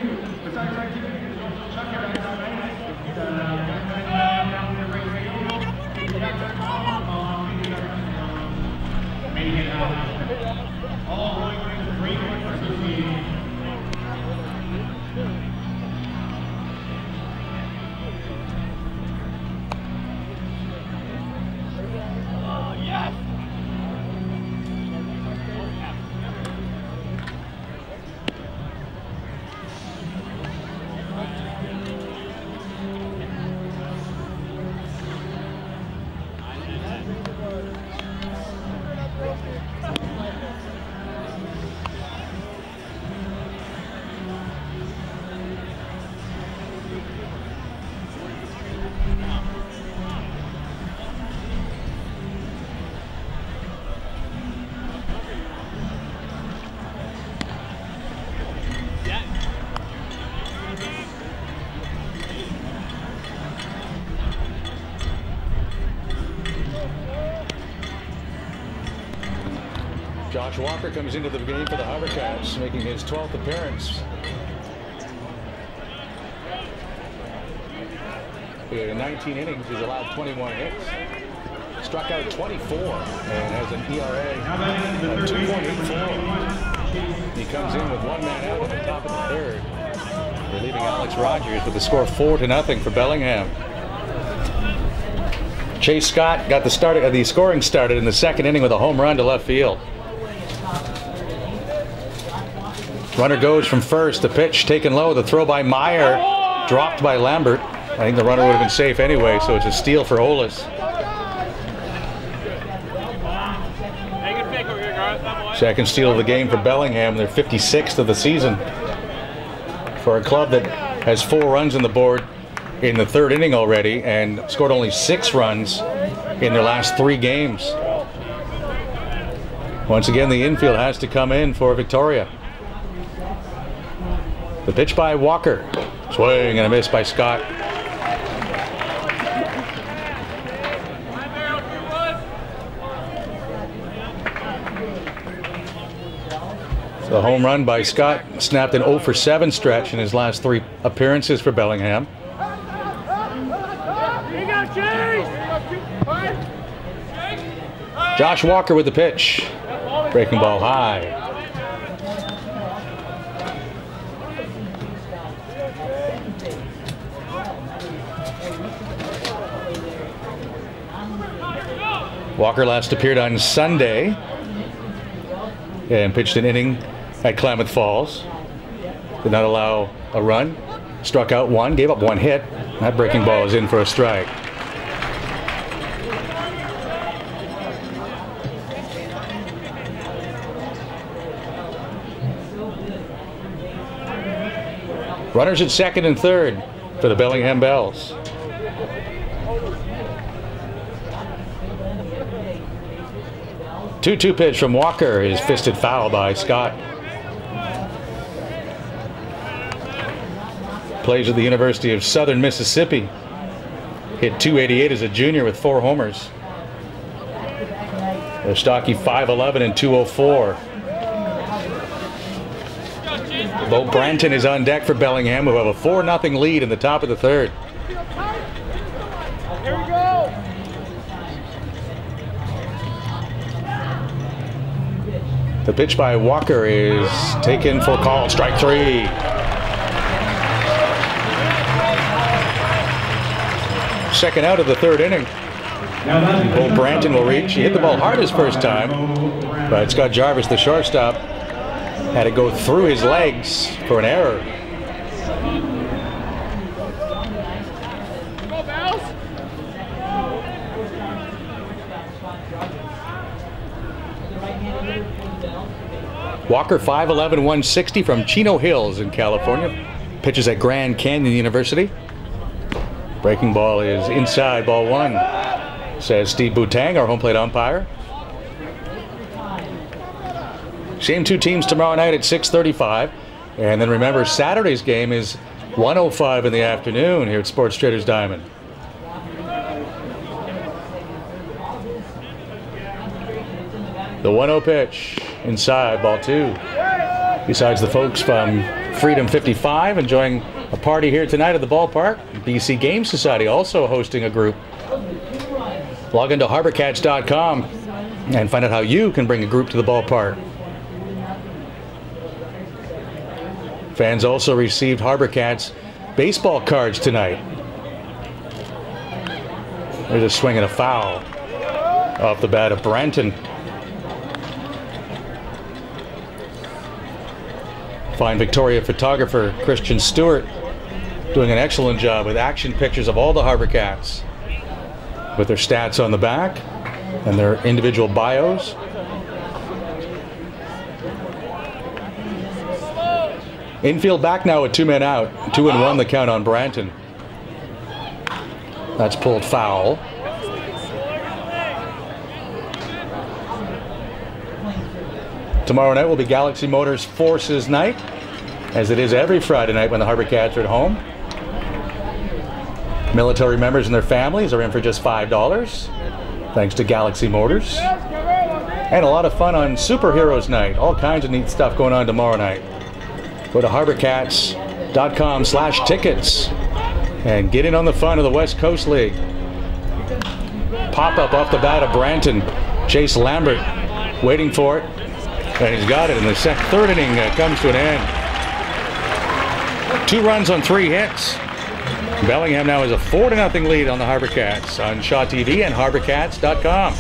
besides activities, check out make it out. All going to the great association. Josh Walker comes into the game for the HarbourCats, making his 12th appearance. In 19 innings, he's allowed 21 hits. Struck out 24 and has an ERA of 2.84. He comes in with 1 man out at the top of the 3rd, relieving Alex Rogers with the score 4-0 for Bellingham. Chase Scott got the scoring started in the 2nd inning with a home run to left field. Runner goes from first. The pitch taken low. The throw by Meyer, dropped by Lambert. I think the runner would have been safe anyway, so it's a steal for Olis. Second steal of the game for Bellingham. They're 56th of the season. For a club that has 4 runs on the board in the 3rd inning already and scored only 6 runs in their last 3 games. Once again, the infield has to come in for Victoria. The pitch by Walker. Swing and a miss by Scott. The home run by Scott snapped an 0 for 7 stretch in his last 3 appearances for Bellingham. Josh Walker with the pitch. Breaking ball high. Walker last appeared on Sunday and pitched an inning at Klamath Falls. Did not allow a run. Struck out 1, gave up 1 hit. That breaking ball is in for a strike. Runners at second and third for the Bellingham Bells. Two-two pitch from Walker is fisted foul by Scott. Plays at the University of Southern Mississippi. Hit .288 as a junior with 4 homers. A stocky 5'11" and 204. Bo Branton is on deck for Bellingham, who have a 4-0 lead in the top of the third. Here we go. The pitch by Walker is taken for call. Strike 3. Second out of the third inning. Bo Branton will reach. He hit the ball hard his first time, but Scott Jarvis, the shortstop, had to go through his legs for an error. Walker 5'11", 160 from Chino Hills in California. Pitches at Grand Canyon University. Breaking ball is inside, ball 1, says Steve Boutang, our home plate umpire. Same 2 teams tomorrow night at 6:35. And then remember, Saturday's game is 1:05 in the afternoon here at Sports Traders Diamond. The 1-0 pitch, inside, ball 2. Besides the folks from Freedom 55 enjoying a party here tonight at the ballpark, BC Game Society also hosting a group. Log into HarbourCats.com and find out how you can bring a group to the ballpark. Fans also received HarbourCats baseball cards tonight. There's a swing and a foul off the bat of Branton. Fine Victoria photographer Christian Stewart doing an excellent job with action pictures of all the HarbourCats with their stats on the back and their individual bios. Infield back now with 2 men out. 2-1 the count on Branton. That's pulled foul. Tomorrow night will be Galaxy Motors Forces night, as it is every Friday night when the HarbourCats are at home. Military members and their families are in for just $5, thanks to Galaxy Motors. And a lot of fun on Superheroes night. All kinds of neat stuff going on tomorrow night. Go to HarbourCats.com/tickets and get in on the fun of the West Coast League. Pop up off the bat of Branton. Chase Lambert waiting for it. And he's got it, and the third inning comes to an end. 2 runs on 3 hits. Bellingham now has a 4-0 lead on the HarbourCats on Shaw TV and HarbourCats.com.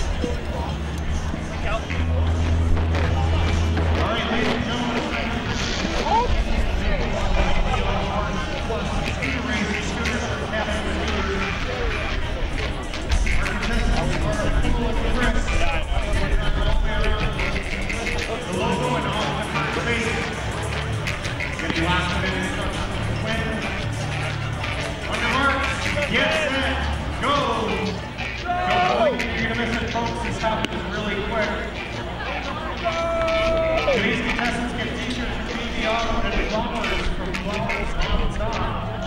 Get set, go! Go, boy. You're gonna miss it, folks. This happens really quick. Today's contestants get t-shirts from BB Auto and flowers from Flowers on Top.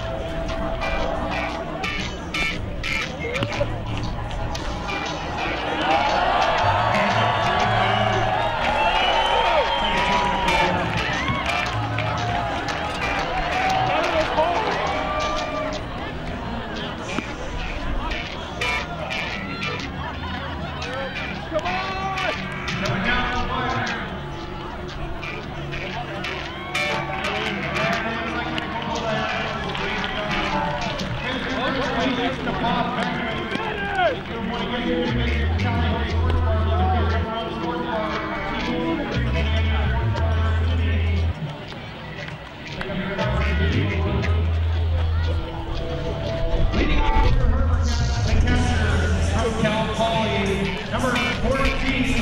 Number 14,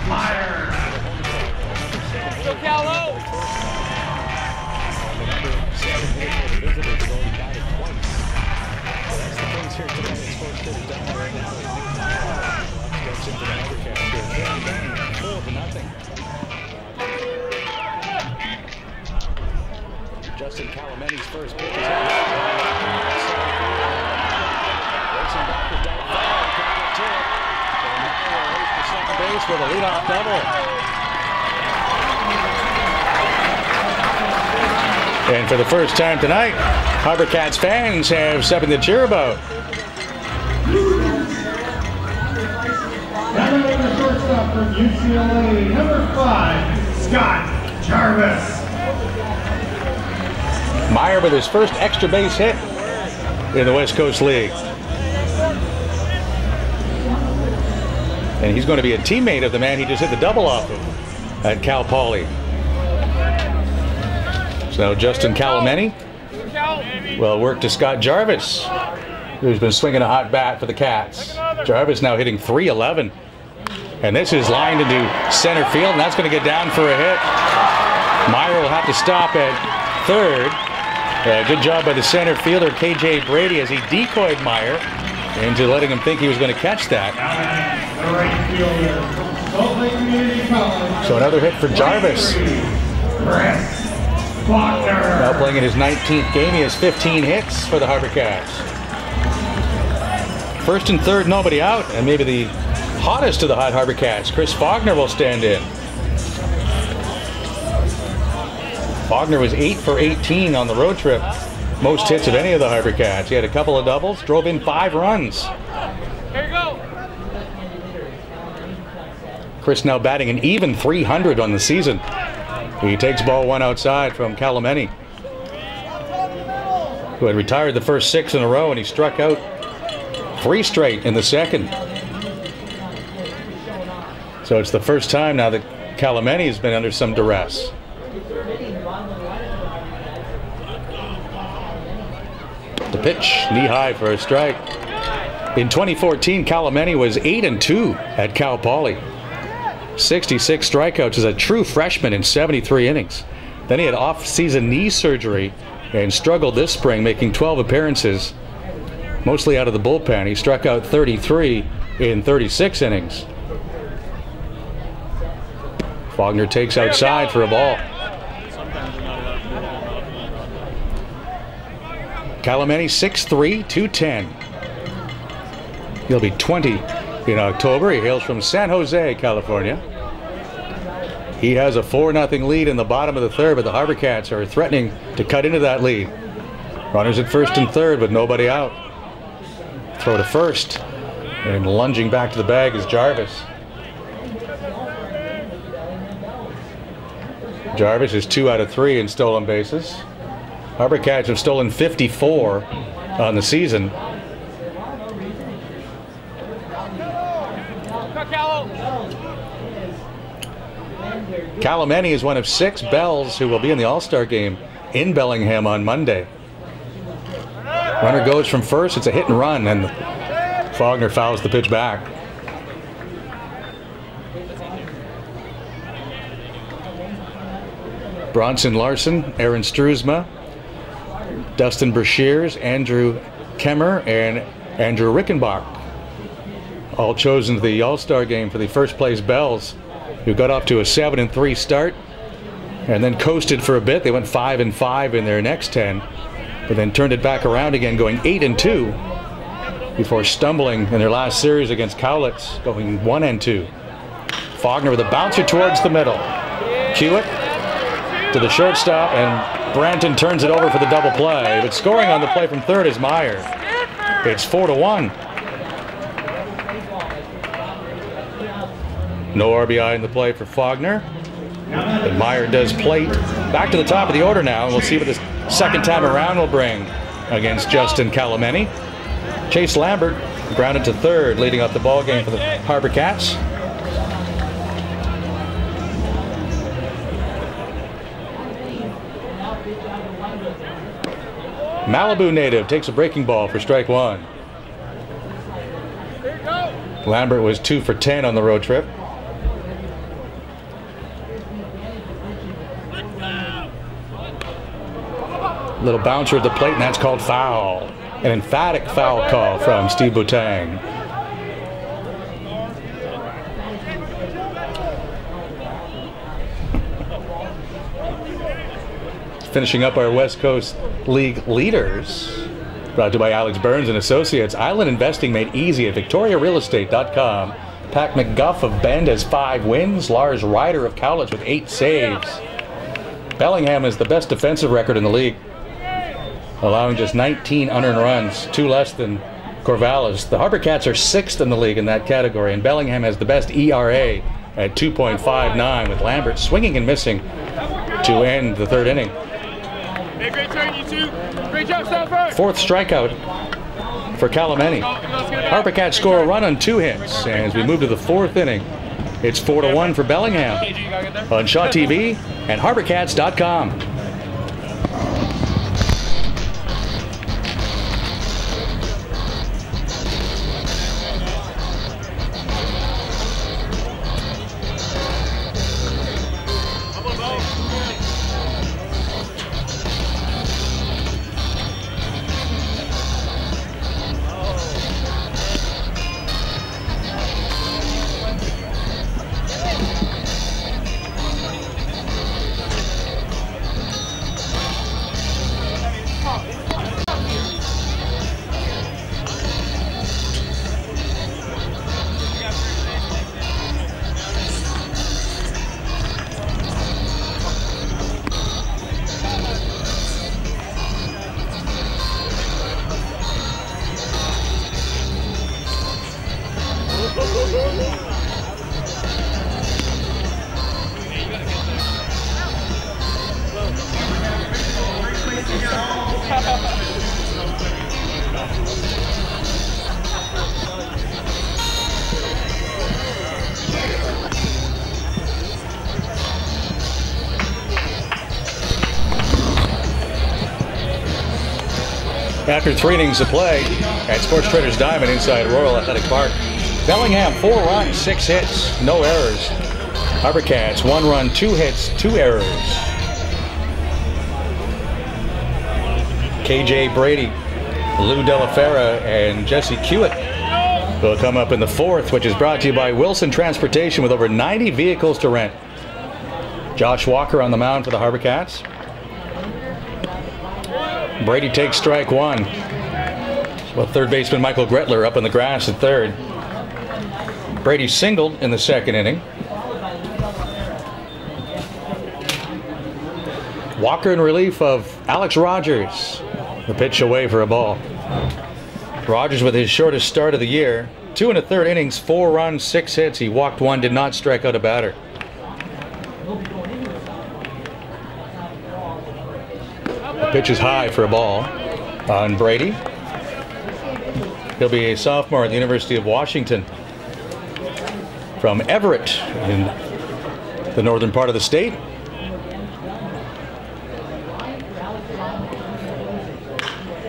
Meyer. Go Callo! Justin Calameni's first pitch is racing back to Del Valle, can't get to it. And Meyer raised to second base with a leadoff double. And for the first time tonight, HarbourCats fans have something to cheer about. Batting the shortstop from UCLA, number 5, Scott Jarvis. Meyer with his first extra base hit in the West Coast League. And he's going to be a teammate of the man he just hit the double off of at Cal Poly. So Justin Calameni will work to Scott Jarvis, who's been swinging a hot bat for the Cats. Jarvis now hitting .311. And this is lined into center field, and that's going to get down for a hit. Meyer will have to stop at third. Good job by the center fielder, KJ Brady, as he decoyed Meyer into letting him think he was going to catch that. So another hit for Jarvis. Now playing in his 19th game, he has 15 hits for the HarbourCats. First and third, nobody out, and maybe the hottest of the hot HarbourCats, Chris Faulkner, will stand in. Faulkner was 8 for 18 on the road trip, most hits of any of the HarbourCats. He had a couple of doubles, drove in 5 runs. Here you go. Chris now batting an even .300 on the season. He takes ball 1 outside from Calameni, who had retired the first 6 in a row, and he struck out 3 straight in the second. So it's the first time now that Calameni has been under some duress. The pitch, knee high for a strike. In 2014, Calameni was 8-2 at Cal Poly. 66 strikeouts as a true freshman in 73 innings. Then he had off-season knee surgery and struggled this spring, making 12 appearances, mostly out of the bullpen. He struck out 33 in 36 innings. Faulkner takes outside for a ball. Calameni 6'3", 210. He'll be 20 in October. He hails from San Jose, California. He has a 4-0 lead in the bottom of the third, but the HarbourCats are threatening to cut into that lead. Runners at first and third, but nobody out. Throw to first, and lunging back to the bag is Jarvis. Jarvis is 2 out of 3 in stolen bases. HarbourCats have stolen 54 on the season. Calameni is one of 6 Bells who will be in the All-Star game in Bellingham on Monday. Runner goes from first. It's a hit and run, and Faulkner fouls the pitch back. Bronson Larson, Aaron Struzma, Dustin Brashears, Andrew Kemmer, and Andrew Rickenbach, all chosen to the All-Star game for the first place Bells, who got off to a 7-3 start and then coasted for a bit. They went 5-5 in their next 10, but then turned it back around again, going 8-2 before stumbling in their last series against Cowlitz, going 1-2. Faulkner with a bouncer towards the middle. Hewitt to the shortstop, and Branton turns it over for the double play, but scoring on the play from third is Meyer. It's 4-1. No RBI in the play for Faulkner. And Meyer does plate. Back to the top of the order now, and we'll see what this second time around will bring against Justin Calameni. Chase Lambert grounded to third, leading up the ball game for the HarbourCats. Malibu native takes a breaking ball for strike one. Lambert was 2 for 10 on the road trip. Little bouncer at the plate, and that's called foul. An emphatic foul call from Steve Boutang. Finishing up our West Coast League leaders, brought to you by Alex Burns and Associates. Island Investing made easy at VictoriaRealEstate.com. Pat McGuff of Bend has 5 wins. Lars Ryder of Cowlitz with 8 saves. Bellingham has the best defensive record in the league, allowing just 19 unearned runs, 2 less than Corvallis. The HarbourCats are 6th in the league in that category, and Bellingham has the best ERA at 2.59, with Lambert swinging and missing to end the third inning. Hey, great turn, you two. Great job, Stanford. 4th strikeout for Calameni. HarbourCats score a run on 2 hits, and as we move to the 4th inning, it's 4-1 for Bellingham on Shaw TV and HarbourCats.com. After 3 innings of play at Sports Traders Diamond inside Royal Athletic Park, Bellingham 4 runs, 6 hits, no errors. HarbourCats 1 run, 2 hits, 2 errors. KJ Brady, Lou Delafera, and Jesse Hewitt will come up in the 4th, which is brought to you by Wilson Transportation with over 90 vehicles to rent. Josh Walker on the mound for the HarbourCats. Brady takes strike one. Well, third baseman Michael Gretler up in the grass at third. Brady singled in the 2nd inning. Walker in relief of Alex Rogers. The pitch away for a ball. Rogers with his shortest start of the year. 2 1/3 innings, 4 runs, 6 hits. He walked 1, did not strike out a batter. The pitch is high for a ball on Brady. He'll be a sophomore at the University of Washington from Everett in the northern part of the state.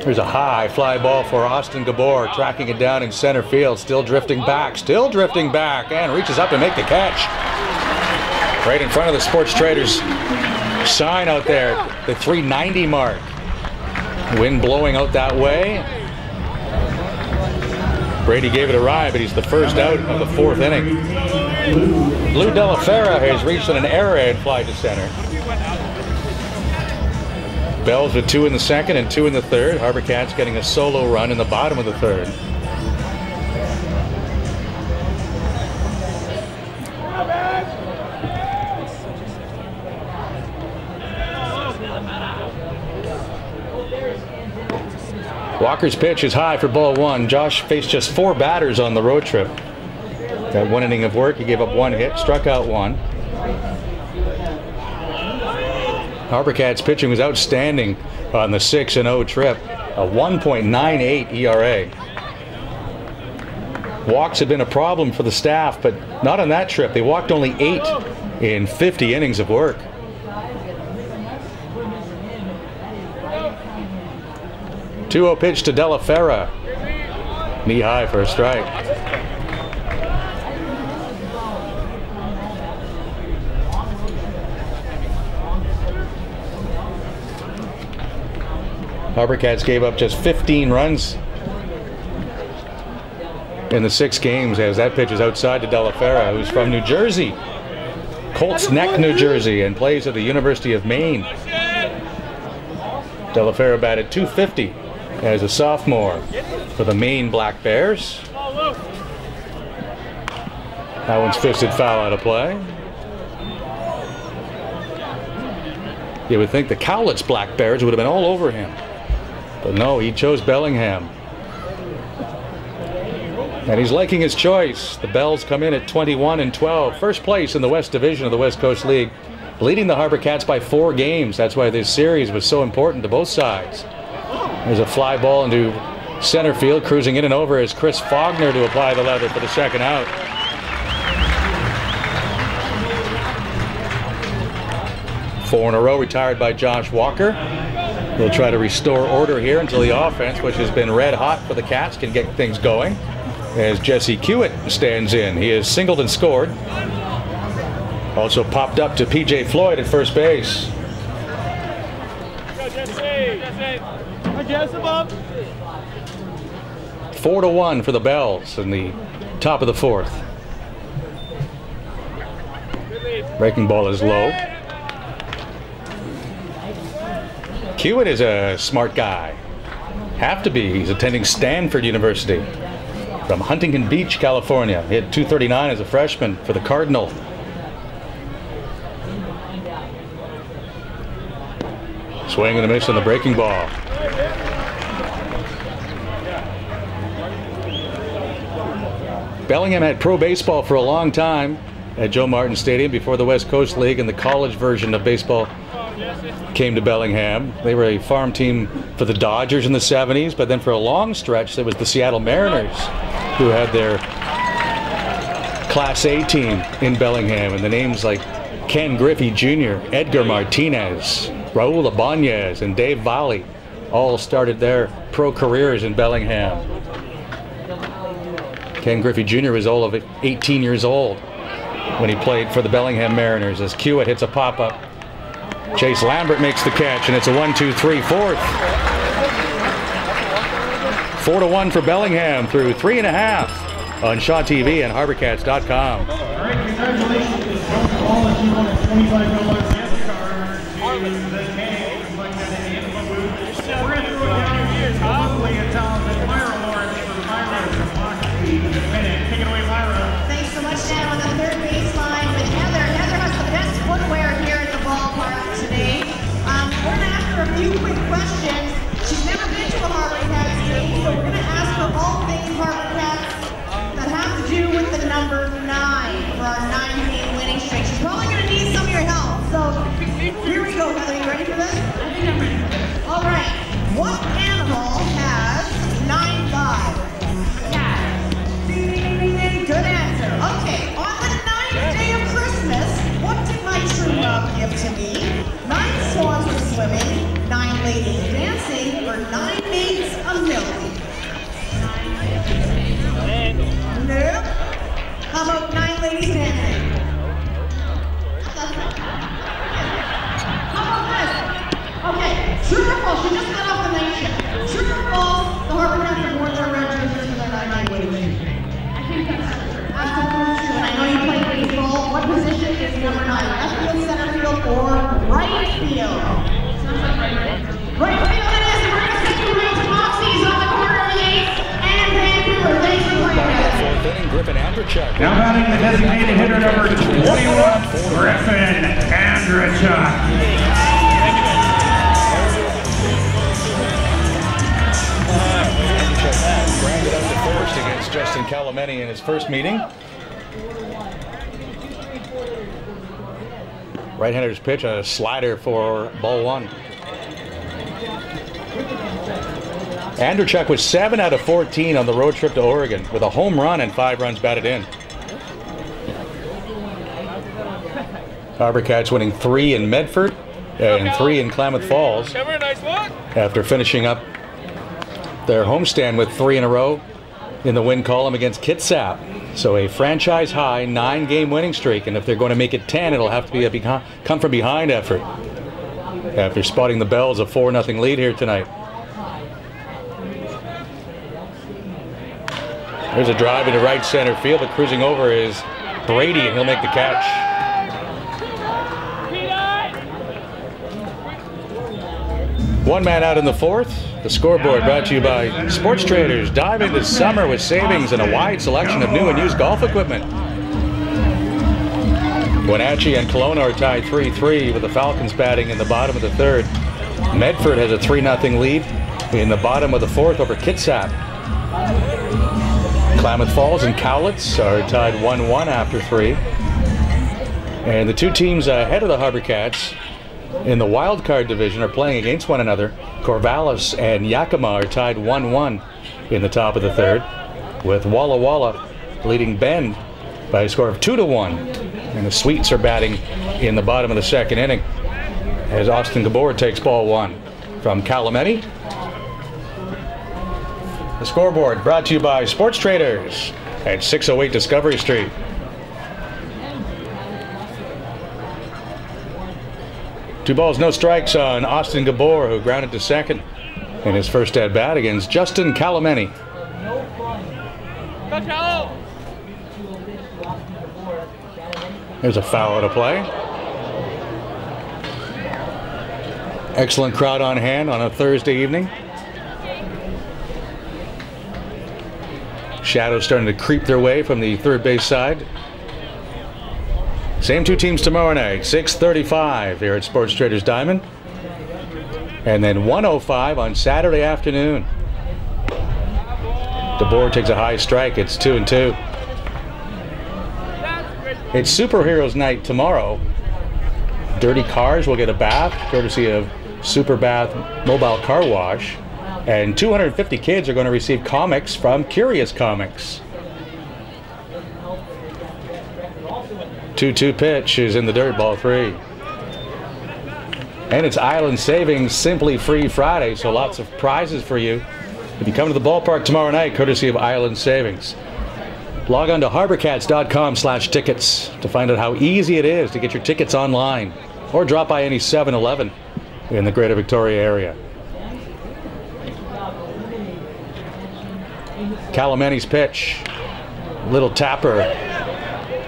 There's a high fly ball for Austin Gabor, tracking it down in center field, still drifting back, and reaches up to make the catch. Right in front of the Sports Traders sign out there, the 390 mark. Wind blowing out that way. Brady gave it a ride, but he's the first out of the 4th inning. Lou Delafera has reached an error and fly to center. Bells with 2 in the 2nd and 2 in the 3rd. HarbourCats getting a solo run in the bottom of the 3rd. Walker's pitch is high for ball 1. Josh faced just 4 batters on the road trip. That one inning of work, he gave up 1 hit, struck out 1. HarbourCats pitching was outstanding on the 6-0 trip, a 1.98 ERA. Walks have been a problem for the staff, but not on that trip. They walked only 8 in 50 innings of work. Two-0 pitch to De La Fera. Knee high for a strike. HarbourCats gave up just 15 runs in the 6 games, as that pitch is outside to De La Fera, who's from New Jersey, Colts Neck, New Jersey, and plays at the University of Maine. De La Fera batted .250 as a sophomore for the Maine Black Bears. That one's fisted foul out of play. You would think the Cowlitz Black Bears would have been all over him, but no, he chose Bellingham. And he's liking his choice. The Bells come in at 21-12, first place in the West Division of the West Coast League, leading the HarbourCats by 4 games. That's why this series was so important to both sides. There's a fly ball into center field. Cruising in and over is Chris Faulkner to apply the leather for the second out. Four in a row retired by Josh Walker. He'll try to restore order here until the offense, which has been red hot for the Cats, can get things going. As Jesse Hewitt stands in. He has singled and scored. Also popped up to PJ Floyd at first base. 4-1 for the Bells in the top of the 4th. Breaking ball is low. Hewitt is a smart guy. Have to be. He's attending Stanford University from Huntington Beach, California. He had .239 as a freshman for the Cardinal. Swing and a miss on the breaking ball. Bellingham had pro baseball for a long time at Joe Martin Stadium before the West Coast League and the college version of baseball came to Bellingham. They were a farm team for the Dodgers in the 70s, but then for a long stretch, there was the Seattle Mariners who had their Class A team in Bellingham, and the names like Ken Griffey Jr., Edgar Martinez, Raul Ibanez, and Dave Valley all started their pro careers in Bellingham. Ken Griffey Jr. was all of 18 years old when he played for the Bellingham Mariners. As Hewitt hits a pop-up, Chase Lambert makes the catch, and it's a 1-2-3 fourth. 4-1 for Bellingham through 3.5 on Shaw TV and HarbourCats.com. All right, congratulations. All of you won a $25 gift card to the Canes, like that in the info booth. We're going to throw it down here to locally and talented Myra Lawrence from Myra from Hockey in a minute. Take it away, Myra. Thanks so much, Dan. On the third baseline with Heather. Heather has the best footwear here at the ballpark today. We're going to ask her a few quick questions. She's never been to a HarbourCats game, so we're going to ask her all things HarbourCats that have to do with the number 9 for our 9-game winning streak. She's probably going to need some of your help. So here we go, Heather. You ready for this? All right. What animal has 9 lives? Cat. Good answer. Okay. On the 9th day of Christmas, what did my true love give to me? 9 swans were swimming, 9 ladies dancing, or 9 maids a milking? Nope. How about 9 ladies dancing? How about this? Okay, true or false? She just got off the night shift. True or false? The HarbourCats have worn their red jerseys for their 9-night winning streak. I think that's true. Absolutely true. And I know you play baseball. What position is number 9? Left field, center field, or right field? Right field it is. We're going to take you away to Moxie's on the corner of Yates and Vancouver. Thanks for playing with us. Fourth inning, Griffin Andrechuk. Now batting the designated hitter number 21, Griffin Andrechuk. Grounded out to first against Justin Calameni in his first meeting. Right-hander's pitch, a slider for ball 1. Andrechuk was 7 out of 14 on the road trip to Oregon with a home run and 5 runs batted in. HarbourCats winning 3 in Medford and 3 in Klamath Falls after finishing up their homestand with 3 in a row in the win column against Kitsap. So a franchise-high 9-game winning streak, and if they're going to make it 10, it'll have to be a come-from-behind effort after spotting the Bells a 4-0 lead here tonight. There's a drive into right center field, but cruising over is Brady, and he'll make the catch. One man out in the 4th. The scoreboard brought to you by Sports Traders. Dive into summer with savings and a wide selection of new and used golf equipment. Wenatchee and Kelowna are tied 3-3 with the Falcons batting in the bottom of the 3rd. Medford has a 3-0 lead in the bottom of the 4th over Kitsap. Klamath Falls and Cowlitz are tied 1-1 after 3. And the two teams ahead of the HarbourCats in the wild card division are playing against one another. Corvallis and Yakima are tied 1-1 in the top of the 3rd, with Walla Walla leading Bend by a score of 2-1. And the Sweets are batting in the bottom of the 2nd inning as Austin Gabor takes ball 1 from Calamity. The scoreboard brought to you by Sports Traders at 608 Discovery Street. Two balls, no strikes on Austin Gabor, who grounded to second in his first at bat against Justin Calameni. There's a foul to play. Excellent crowd on hand on a Thursday evening. Shadows starting to creep their way from the third base side. Same two teams tomorrow night, 6:35 here at Sports Traders Diamond. And then 1:05 on Saturday afternoon. DeBoer takes a high strike. It's 2-2. It's Superheroes Night tomorrow. Dirty Cars will get a bath, courtesy of Super Bath Mobile Car Wash. And 250 kids are going to receive comics from Curious Comics. 2-2 pitch is in the dirt, ball 3. And it's Island Savings Simply Free Friday, so lots of prizes for you if you come to the ballpark tomorrow night, courtesy of Island Savings. Log on to HarbourCats.com/tickets to find out how easy it is to get your tickets online, or drop by any 7-Eleven in the Greater Victoria area. Calameni's pitch, little tapper,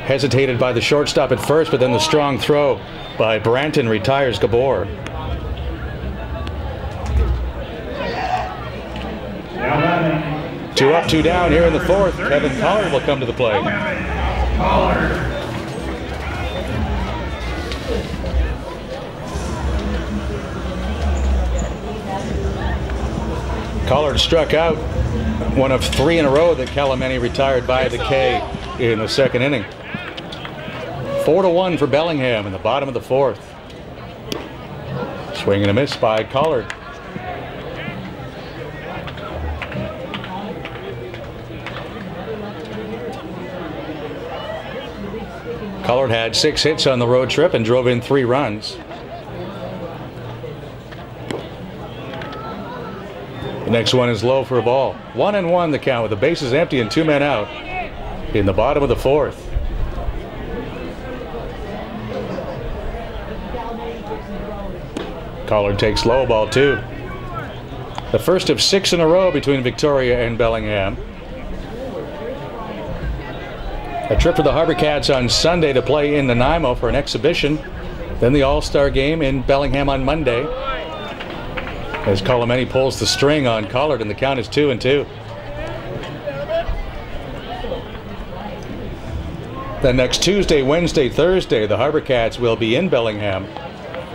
hesitated by the shortstop at first, but then the strong throw by Branton retires Gabor. Two up, two down here in the 4th. Kevin Collard will come to the plate. Collard struck out, one of 3 in a row that Calameni retired by the K in the 2nd inning. 4-1 for Bellingham in the bottom of the 4th. Swing and a miss by Collard. Collard had 6 hits on the road trip and drove in 3 runs. The next one is low for a ball. 1-1 the count with the bases empty and 2 men out in the bottom of the 4th. Collard takes low, ball 2. The first of 6 in a row between Victoria and Bellingham. A trip for the HarbourCats on Sunday to play in Nanaimo for an exhibition. Then the All-Star game in Bellingham on Monday. As Calameni pulls the string on Collard, and the count is 2-2. Then next Tuesday, Wednesday, Thursday, the HarbourCats will be in Bellingham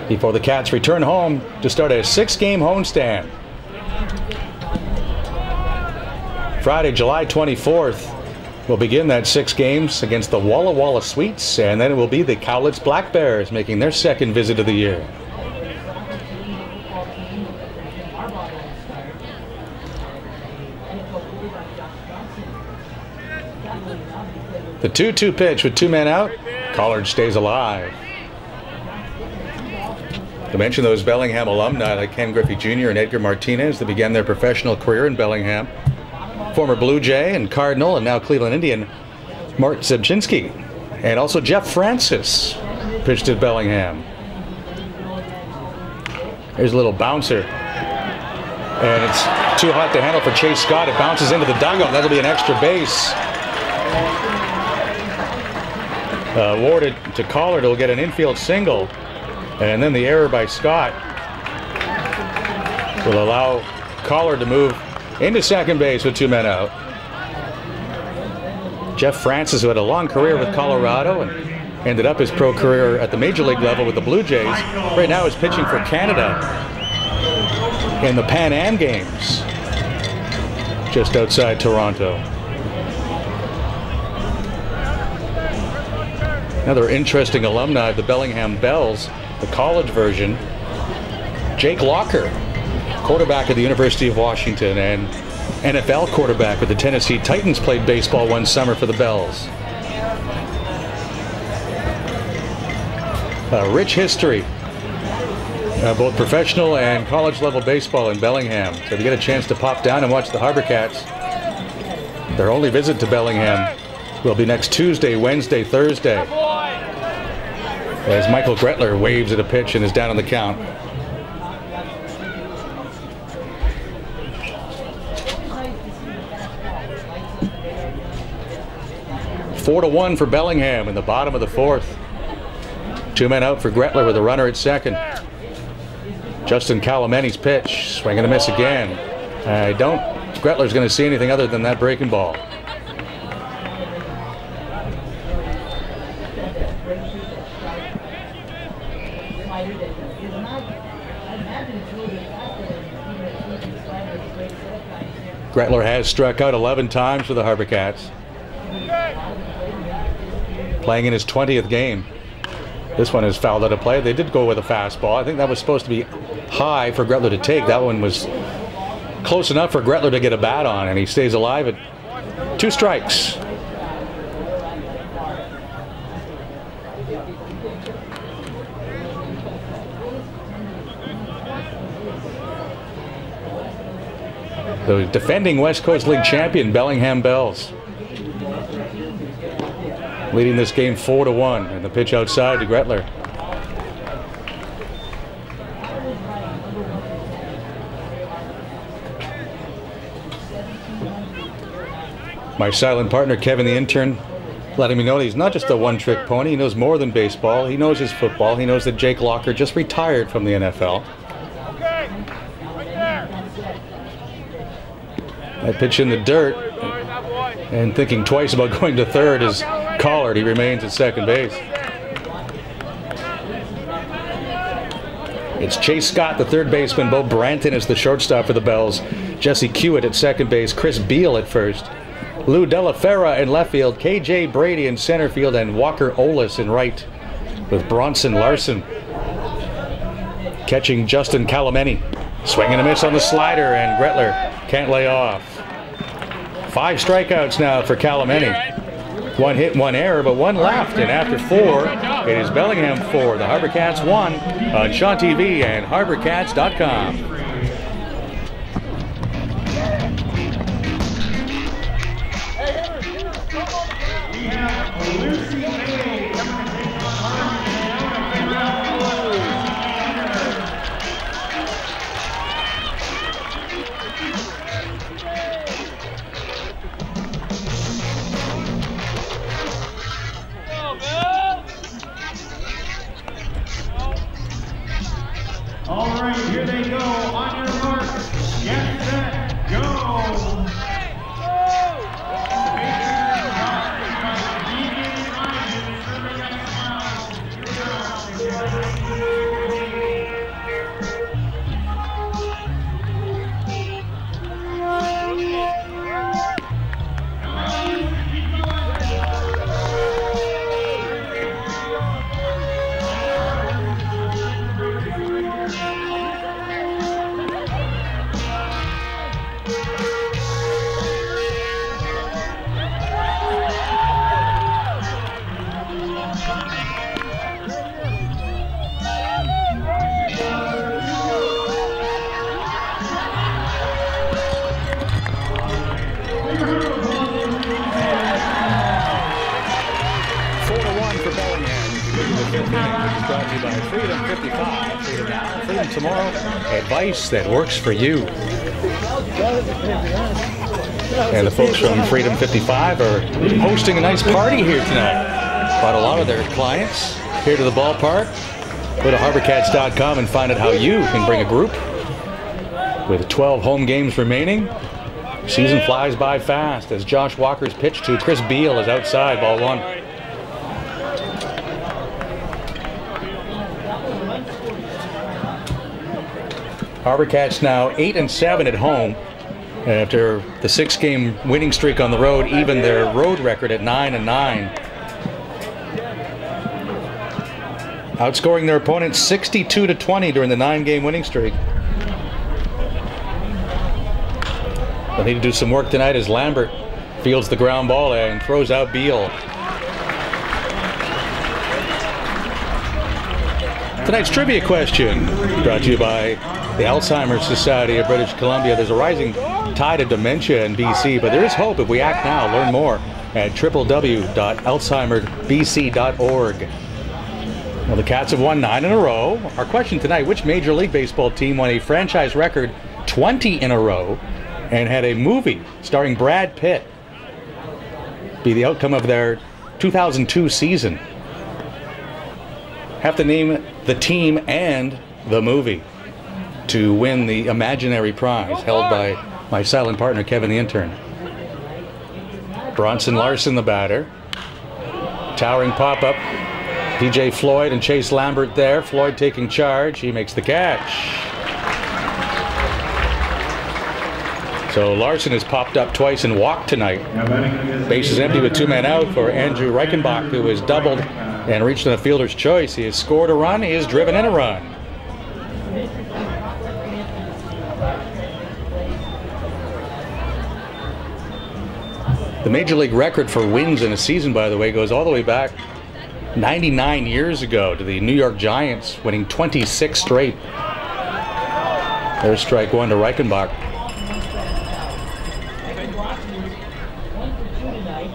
before the Cats return home to start a 6-game homestand. Friday, July 24th, will begin that 6 games against the Walla Walla Sweets, and then it will be the Cowlitz Black Bears making their 2nd visit of the year. The 2-2 pitch with 2 men out. Collard stays alive. To mention those Bellingham alumni like Ken Griffey Jr. and Edgar Martinez that began their professional career in Bellingham. Former Blue Jay and Cardinal and now Cleveland Indian Mart Zebczynski. And also Jeff Francis pitched at Bellingham. Here's a little bouncer. And it's too hot to handle for Chase Scott. It bounces into the dugout. That'll be an extra base. Awarded to Collard, who'll get an infield single. And then the error by Scott will allow Collard to move into 2nd base with 2 men out. Jeff Francis, who had a long career with Colorado and ended up his pro career at the major league level with the Blue Jays, right now is pitching for Canada in the Pan Am Games just outside Toronto. Another interesting alumni of the Bellingham Bells, the college version, Jake Locker, quarterback at the University of Washington and NFL quarterback with the Tennessee Titans, played baseball one summer for the Bells. A rich history, both professional and college level baseball in Bellingham. So if you get a chance to pop down and watch the HarbourCats, their only visit to Bellingham will be next Tuesday, Wednesday, Thursday, as Michael Gretler waves at a pitch and is down on the count. Four to 1 for Bellingham in the bottom of the 4th. 2 men out for Gretler with a runner at 2nd. Justin Calameni's pitch, swing and a miss again. Gretler's going to see anything other than that breaking ball. Gretler has struck out 11 times for the HarbourCats. Playing in his 20th game. This one is fouled out of play. They did go with a fastball. I think that was supposed to be high for Gretler to take. That one was close enough for Gretler to get a bat on, and he stays alive at 2 strikes. The defending West Coast League champion Bellingham Bells leading this game 4 to 1, and the pitch outside to Gretler. My silent partner Kevin the intern letting me know that he's not just a one-trick pony. He knows more than baseball. He knows his football. He knows that Jake Locker just retired from the NFL. That pitch in the dirt, and thinking twice about going to 3rd is Collard. He remains at 2nd base. It's Chase Scott, the 3rd baseman. Bo Branton is the shortstop for the Bells. Jesse Kiewit at 2nd base. Chris Beal at 1st. Lou Delaferra in left field. KJ Brady in center field, and Walker Olis in right with Bronson Larson catching Justin Calameni. Swing and a miss on the slider, and Gretler can't lay off. 5 strikeouts now for Calameni. 1 hit, 1 error, but 1 left. And after 4, it is Bellingham 4, the HarbourCats 1 on Shaw TV and HarbourCats.com. All right, here they go. On your marks, get set, go. for Bellingham. The fifth inning, which is brought to you by Freedom 55. Freedom now, Freedom tomorrow. Advice that works for you. And the folks from Freedom 55 are hosting a nice party here tonight. Brought a lot of their clients here to the ballpark. Go to HarbourCats.com and find out how you can bring a group. With 12 home games remaining, season flies by fast as Josh Walker's pitch to Chris Beal is outside, ball one. HarbourCats now 8-7 at home after the 6-game winning streak on the road, even their road record at 9-9. Outscoring their opponents 62-20 during the 9-game winning streak. They'll need to do some work tonight as Lambert fields the ground ball and throws out Beal. Tonight's trivia question brought to you by the Alzheimer's Society of British Columbia. There's a rising tide of dementia in BC, but there is hope if we act now. Learn more at www.alzheimerbc.org. Well, the Cats have won 9 in a row. Our question tonight, which Major League Baseball team won a franchise record 20 in a row and had a movie starring Brad Pitt be the outcome of their 2002 season? Have to name the team and the movie to win the imaginary prize held by my silent partner, Kevin the intern. Bronson Larson, the batter. Towering pop-up. PJ Floyd and Chase Lambert there. Floyd taking charge. He makes the catch. So Larson has popped up twice and walked tonight. Base is empty with 2 men out for Andrew Reichenbach, who has doubled and reached on a fielder's choice. He has scored a run. He has driven in a run. The Major League record for wins in a season, by the way, goes all the way back 99 years ago to the New York Giants, winning 26 straight. There's strike one to Reichenbach.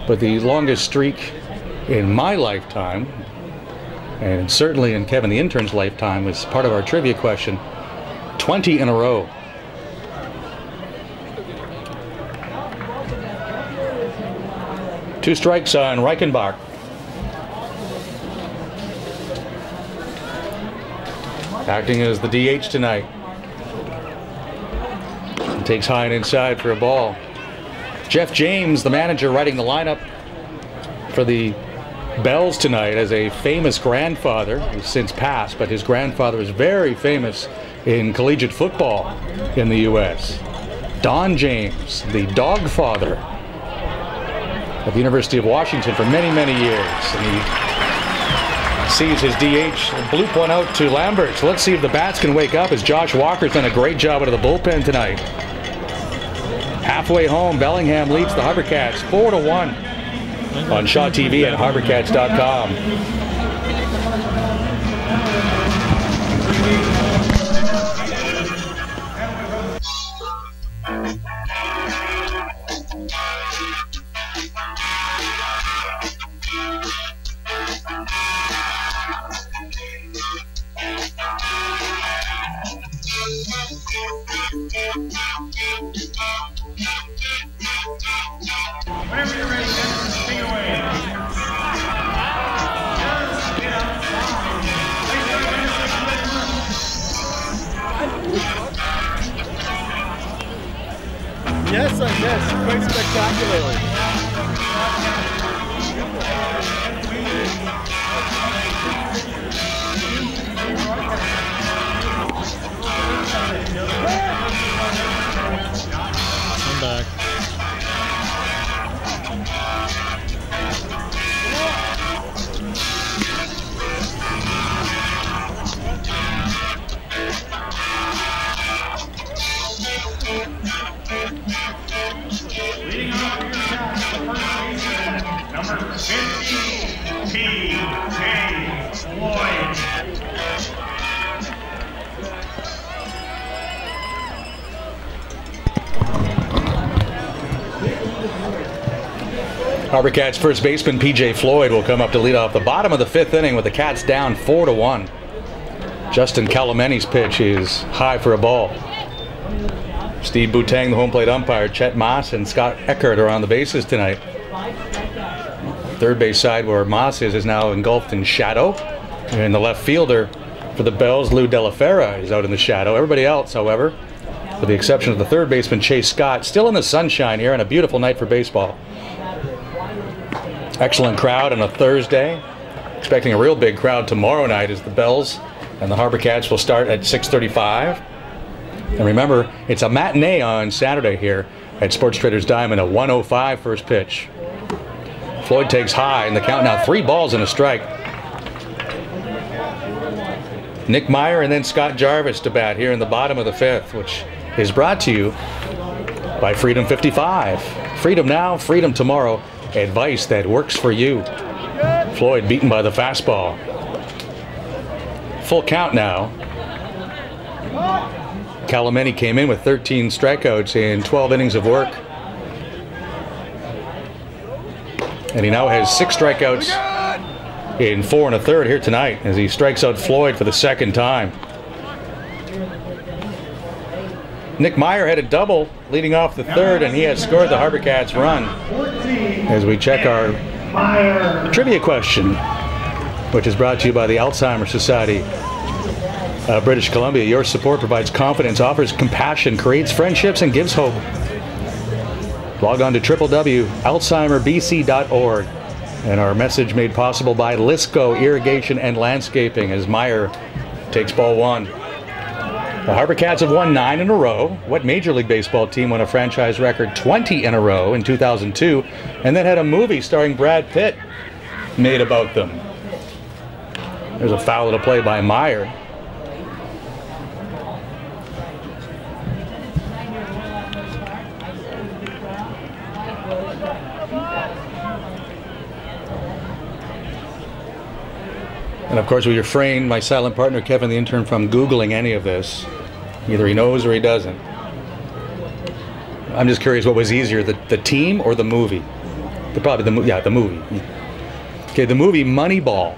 But the longest streak in my lifetime, and certainly in Kevin the intern's lifetime, was part of our trivia question, 20 in a row. Two strikes on Reichenbach. Acting as the DH tonight. And takes high and inside for a ball. Jeff James, the manager, writing the lineup for the Bells tonight as a famous grandfather, who's since passed, but his grandfather was very famous in collegiate football in the U.S. Don James, the dog father at the University of Washington for many, many years. And he sees his DH bloop one out to Lambert. So let's see if the bats can wake up, as Josh Walker's done a great job out of the bullpen tonight. Halfway home, Bellingham leads the HarbourCats 4-1 on Shaw TV at HarbourCats.com. Whenever you're ready, guys, take it away. Yes, quite spectacularly. Come back. Leading off your shot, the first baseman, number 15, P.J. Floyd. HarbourCats first baseman P.J. Floyd will come up to lead off the bottom of the 5th inning with the Cats down 4-1. Justin Calameni's pitch is high for a ball. Steve Boutang, the home plate umpire, Chet Moss and Scott Eckert are on the bases tonight. Third base side where Moss is now engulfed in shadow. And the left fielder for the Bells, Lou Delafera, is out in the shadow. Everybody else, however, with the exception of the third baseman Chase Scott, still in the sunshine here on a beautiful night for baseball. Excellent crowd on a Thursday. Expecting a real big crowd tomorrow night as the Bells and the HarbourCats will start at 6:35. And remember, it's a matinee on Saturday here at Sports Traders Diamond, a 1:05 first pitch. Floyd takes high in the count now, 3 balls and a strike. Nick Meyer and then Scott Jarvis to bat here in the bottom of the 5th, which is brought to you by Freedom 55. Freedom now, freedom tomorrow. Advice that works for you. Floyd beaten by the fastball. Full count now. Calameni came in with 13 strikeouts in 12 innings of work. And he now has 6 strikeouts in 4 1/3 here tonight as he strikes out Floyd for the 2nd time. Nick Meyer had a double leading off the 3rd, and he has scored the HarbourCats run. As we check our trivia question, which is brought to you by the Alzheimer's Society of British Columbia. Your support provides confidence, offers compassion, creates friendships, and gives hope. Log on to www.alzheimerbc.org. And our message made possible by Lisco Irrigation and Landscaping as Meyer takes ball 1. The HarbourCats have won 9 in a row. What Major League Baseball team won a franchise record 20 in a row in 2002 and then had a movie starring Brad Pitt made about them? There's a foul to play by Meyer. And of course, we refrain my silent partner Kevin, the intern, from Googling any of this. Either he knows or he doesn't. I'm just curious, what was easier, the team or the movie? Probably the movie. Okay, the movie Moneyball,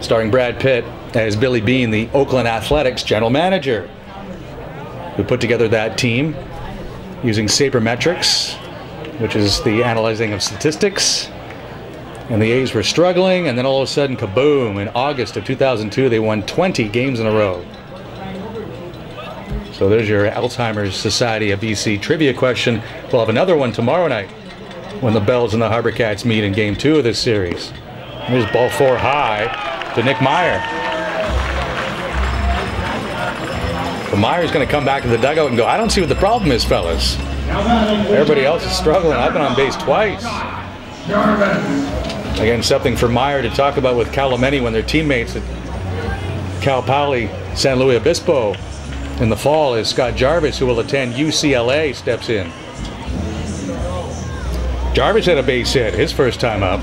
starring Brad Pitt as Billy Beane, the Oakland Athletics general manager, who put together that team using sabermetrics, which is the analyzing of statistics. And the A's were struggling, and then all of a sudden, kaboom, in August of 2002, they won 20 games in a row. So there's your Alzheimer's Society of BC trivia question. We'll have another one tomorrow night when the Bells and the HarbourCats meet in Game 2 of this series. Here's ball 4 high to Nick Meyer. So Meyer's going to come back to the dugout and go, I don't see what the problem is, fellas. Everybody else is struggling. I've been on base twice. Again, something for Meyer to talk about with Calameni when their teammates at Cal Poly San Luis Obispo in the fall as Scott Jarvis, who will attend UCLA, steps in. Jarvis had a base hit his first time up.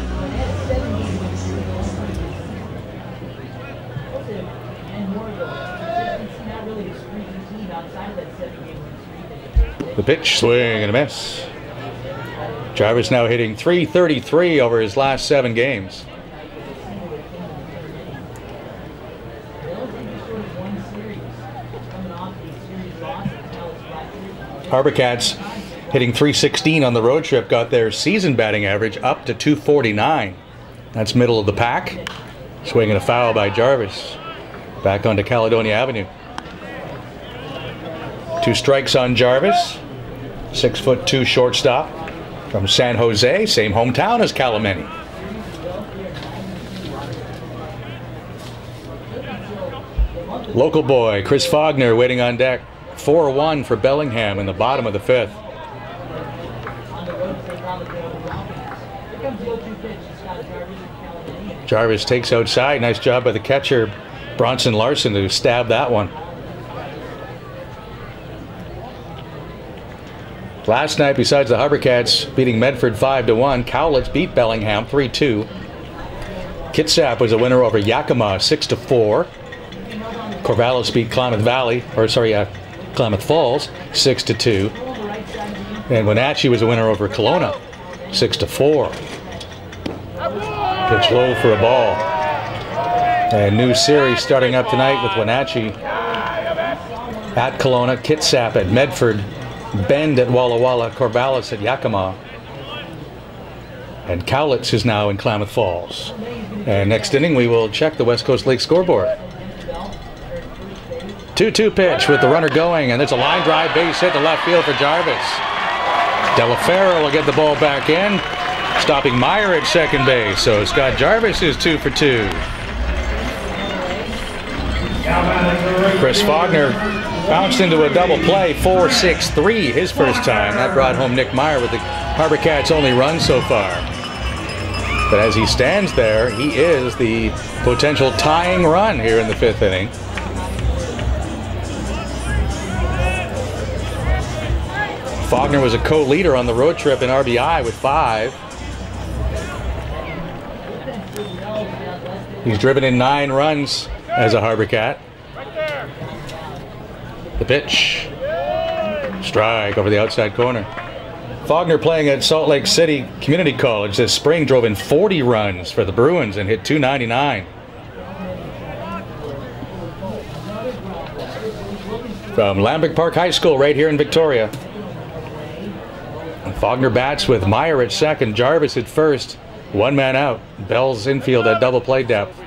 The pitch, swing and a miss. Jarvis now hitting .333 over his last 7 games. HarbourCats hitting .316 on the road trip got their season batting average up to .249. That's middle of the pack. Swing and a foul by Jarvis. Back onto Caledonia Avenue. 2 strikes on Jarvis. 6'2" shortstop from San Jose, same hometown as Calameni. Local boy Chris Fogner waiting on deck. 4-1 for Bellingham in the bottom of the 5th. Jarvis takes outside. Nice job by the catcher Bronson Larson to stab that one. Last night, besides the HarbourCats beating Medford 5-1, Cowlitz beat Bellingham 3-2. Kitsap was a winner over Yakima 6-4. Corvallis beat Klamath Falls 6-2. And Wenatchee was a winner over Kelowna 6-4. Pitch low for a ball. And new series starting up tonight with Wenatchee at Kelowna, Kitsap at Medford, Bend at Walla Walla, Corvallis at Yakima, and Cowlitz is now in Klamath Falls. And next inning we will check the West Coast League scoreboard. 2-2 pitch with the runner going, and there's a line drive base hit to left field for Jarvis. Delafero will get the ball back in, stopping Meyer at second base. So Scott Jarvis is 2 for 2. Chris Faulkner bounced into a double play, 4-6-3 his first time. That brought home Nick Meyer with the HarbourCats' only run so far. But as he stands there, he is the potential tying run here in the 5th inning. Faulkner was a co-leader on the road trip in RBI with 5. He's driven in 9 runs as a HarbourCat. The pitch. Strike over the outside corner. Faulkner playing at Salt Lake City Community College this spring drove in 40 runs for the Bruins and hit .299. From Lambic Park High School right here in Victoria. Faulkner bats with Meyer at second, Jarvis at first. 1 man out. Bell's infield at double play depth.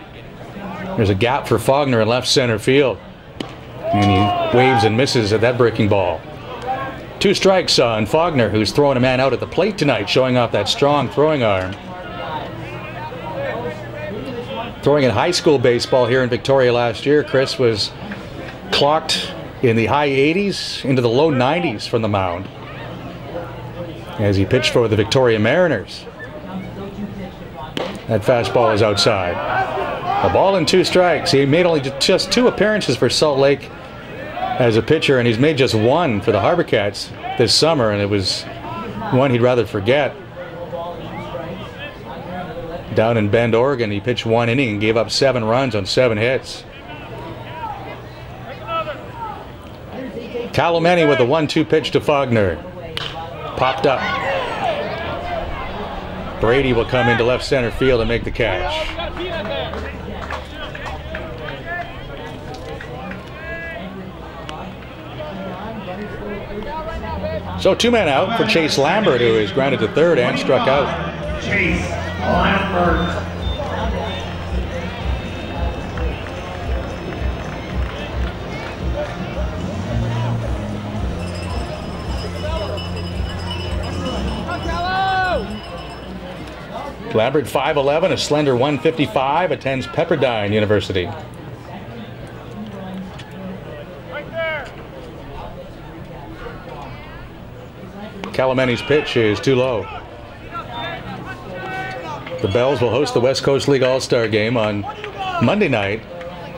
There's a gap for Faulkner in left center field. And he waves and misses at that breaking ball. 2 strikes on Faulkner, who's throwing a man out at the plate tonight, showing off that strong throwing arm. Throwing in high school baseball here in Victoria last year, Chris was clocked in the high 80s into the low 90s from the mound as he pitched for the Victoria Mariners. That fastball is outside. A ball and 2 strikes. He made only just 2 appearances for Salt Lake as a pitcher, and he's made just 1 for the HarbourCats this summer, and it was one he'd rather forget. Down in Bend, Oregon, he pitched 1 inning and gave up 7 runs on 7 hits. Calomeni with a 1-2 pitch to Faulkner. Popped up. Brady will come into left center field and make the catch. So 2 men out for Chase Lambert, who is grounded to third and struck out. Chase Lambert. Lambert, 5'11", a slender 155, attends Pepperdine University. Calomeni's pitch is too low. The Bells will host the West Coast League All-Star Game on Monday night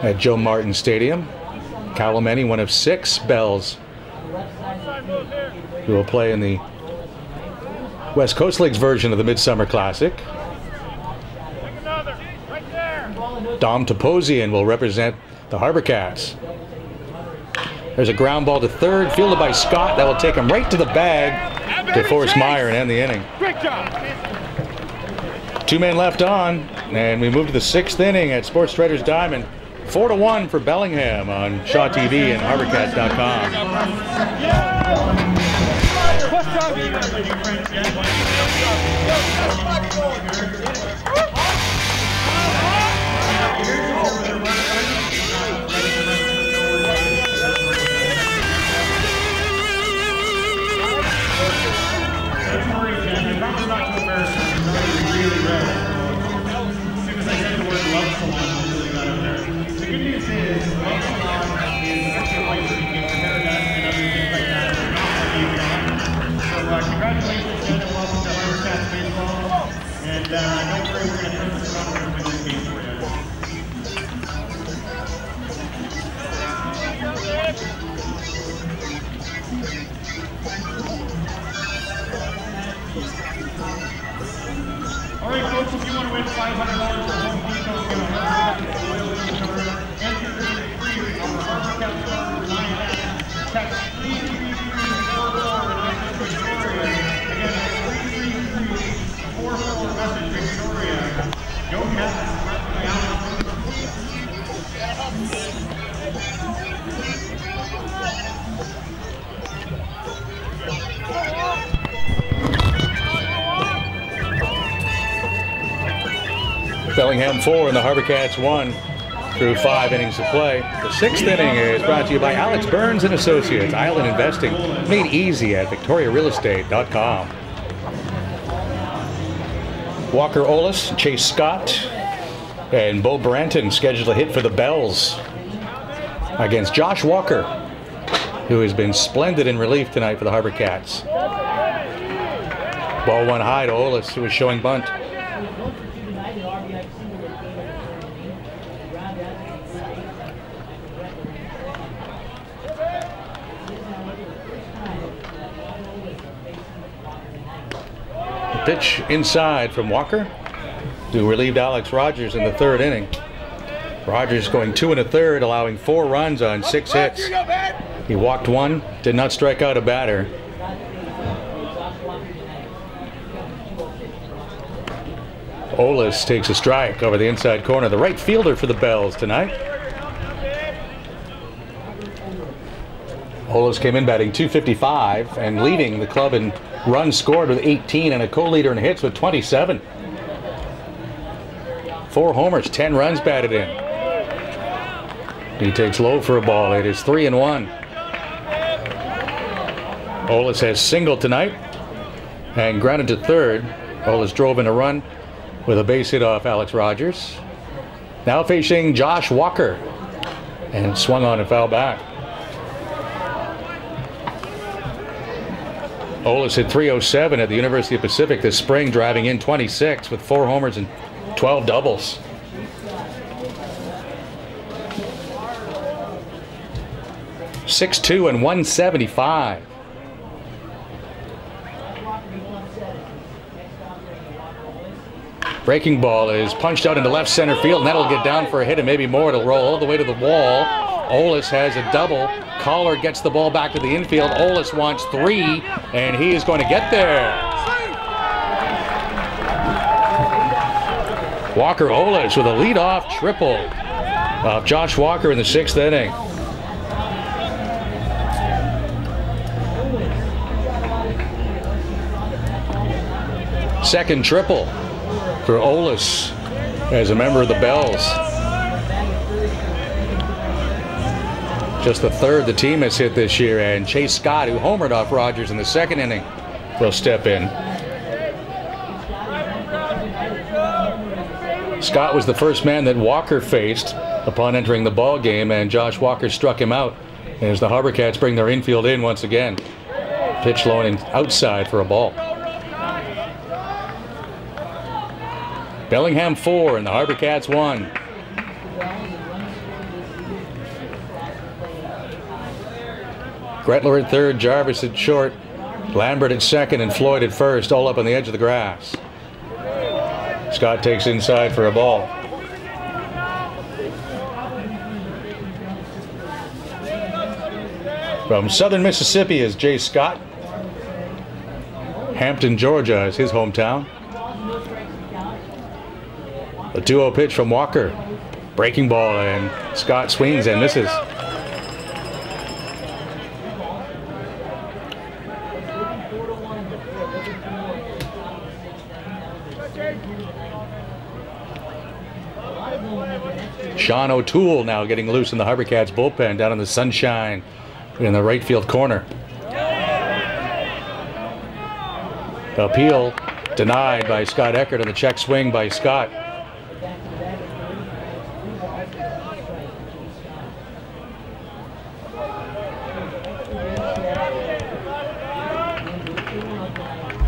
at Joe Martin Stadium. Calomeni, one of 6 Bells who will play in the West Coast League's version of the Midsummer Classic. Dom Toposian will represent the HarbourCats. There's a ground ball to third, fielded by Scott. That will take him right to the bag to force Meyer and end the inning. Great job. 2 men left on, and we move to the 6th inning at Sports Traders Diamond. 4-1 for Bellingham on Shaw TV and HarbourCats.com. The good news is, love salon is actually a place where you can compare that and other things like that. So congratulations, Jen, and welcome to HarbourCats Baseball. And don't worry, we're going to turn this around and win this game for you. All right, folks, if you want to win $500 for Home Depot, go to HarbourCats Oil and Cover. Enter free on the HarbourCats Cover 9 apps. Text 33344 and message Victoria. Again, that's 33344. Bellingham 4 and the HarbourCats 1 through 5 innings of play. The 6th inning is brought to you by Alex Burns and Associates, Island Investing, made easy at victoriarealestate.com. Walker Olis, Chase Scott, and Bo Branton scheduled to hit for the Bells against Josh Walker, who has been splendid in relief tonight for the HarbourCats. Ball one high to Olis, who is showing bunt. The pitch inside from Walker, who relieved Alex Rogers in the 3rd inning. Rogers going 2 1/3, allowing 4 runs on 6 hits. He walked 1, did not strike out a batter. Olis takes a strike over the inside corner, the right fielder for the Bells tonight. Olis came in batting .255 and leading the club in runs scored with 18 and a co-leader in hits with 27. 4 homers, 10 runs batted in. He takes low for a ball. It is 3-1. Olis has singled tonight and grounded to 3rd. Olis drove in a run with a base hit off Alex Rogers. Now facing Josh Walker, and swung on and foul back. Olis hit .307 at the University of Pacific this spring, driving in 26 with 4 homers and 12 doubles. .6'2" and 175. Breaking ball is punched out into left center field, and that'll get down for a hit and maybe more. It'll roll all the way to the wall. Olis has a double. Collar gets the ball back to the infield. Olis wants 3, and he is going to get there. Walker Olis with a leadoff triple of Josh Walker in the 6th inning. Second triple for Olis as a member of the Bells. Just the 3rd the team has hit this year, and Chase Scott, who homered off Rogers in the 2nd inning, will step in. Scott was the first man that Walker faced upon entering the ball game, and Josh Walker struck him out as the HarbourCats bring their infield in once again. Pitch low and outside for a ball. Bellingham 4 and the HarbourCats 1. Gretler at 3rd, Jarvis at short, Lambert at 2nd, and Floyd at 1st, all up on the edge of the grass. Scott takes inside for a ball. From southern Mississippi is Jay Scott. Hampton, Georgia is his hometown. A 2-0 pitch from Walker. Breaking ball, and Scott swings and misses. Sean O'Toole now getting loose in the HarbourCats bullpen down in the sunshine in the right field corner. Appeal denied by Scott Eckert on the check swing by Scott.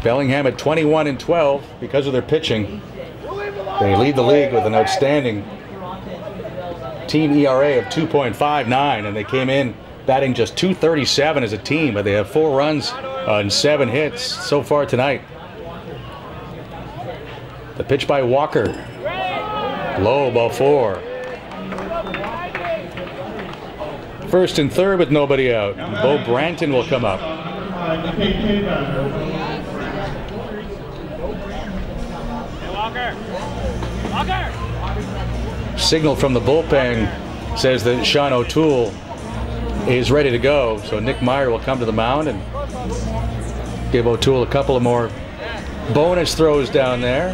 Bellingham at 21-12 because of their pitching. They lead the league with an outstanding team ERA of 2.59, and they came in batting just .237 as a team, but they have 4 runs on 7 hits so far tonight. The pitch by Walker. Low, ball 4. 1st and 3rd with nobody out. Bo Branton will come up. Signal from the bullpen says that Sean O'Toole is ready to go, so Nick Meyer will come to the mound and give O'Toole a couple of more bonus throws down there.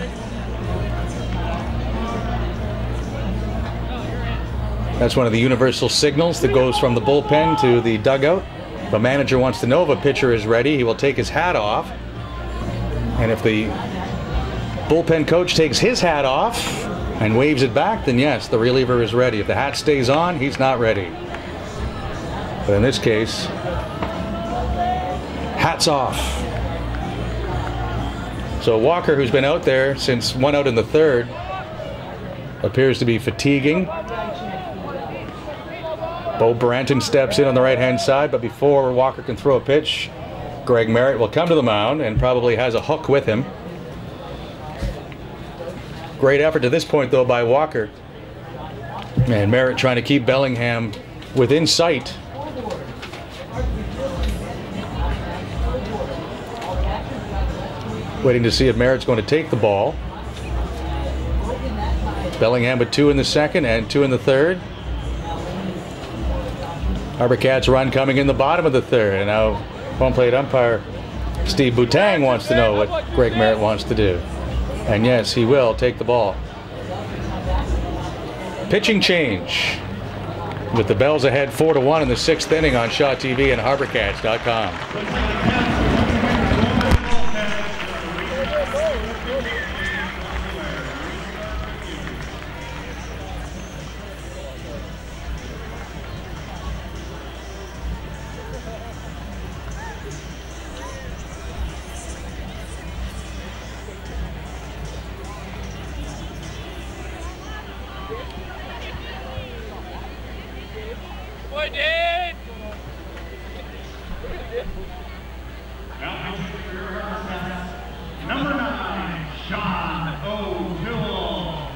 That's one of the universal signals that goes from the bullpen to the dugout. If a manager wants to know if a pitcher is ready, he will take his hat off. And if the bullpen coach takes his hat off and waves it back, then yes, the reliever is ready. If the hat stays on, he's not ready. But in this case, hats off. So Walker, who's been out there since 1 out in the 3rd, appears to be fatiguing. Bo Branton steps in on the right-hand side, but before Walker can throw a pitch, Greg Merritt will come to the mound and probably has a hook with him. Great effort to this point, though, by Walker. And Merritt trying to keep Bellingham within sight. Waiting to see if Merritt's going to take the ball. Bellingham with 2 in the 2nd and 2 in the 3rd. HarbourCats run coming in the bottom of the 3rd, and now home plate umpire Steve Boutang wants to know what Greg Merritt wants to do. And yes, he will take the ball. Pitching change with the Bells ahead 4-1 in the 6th inning on Shaw TV and HarbourCats.com. Number 9, Sean O'Toole.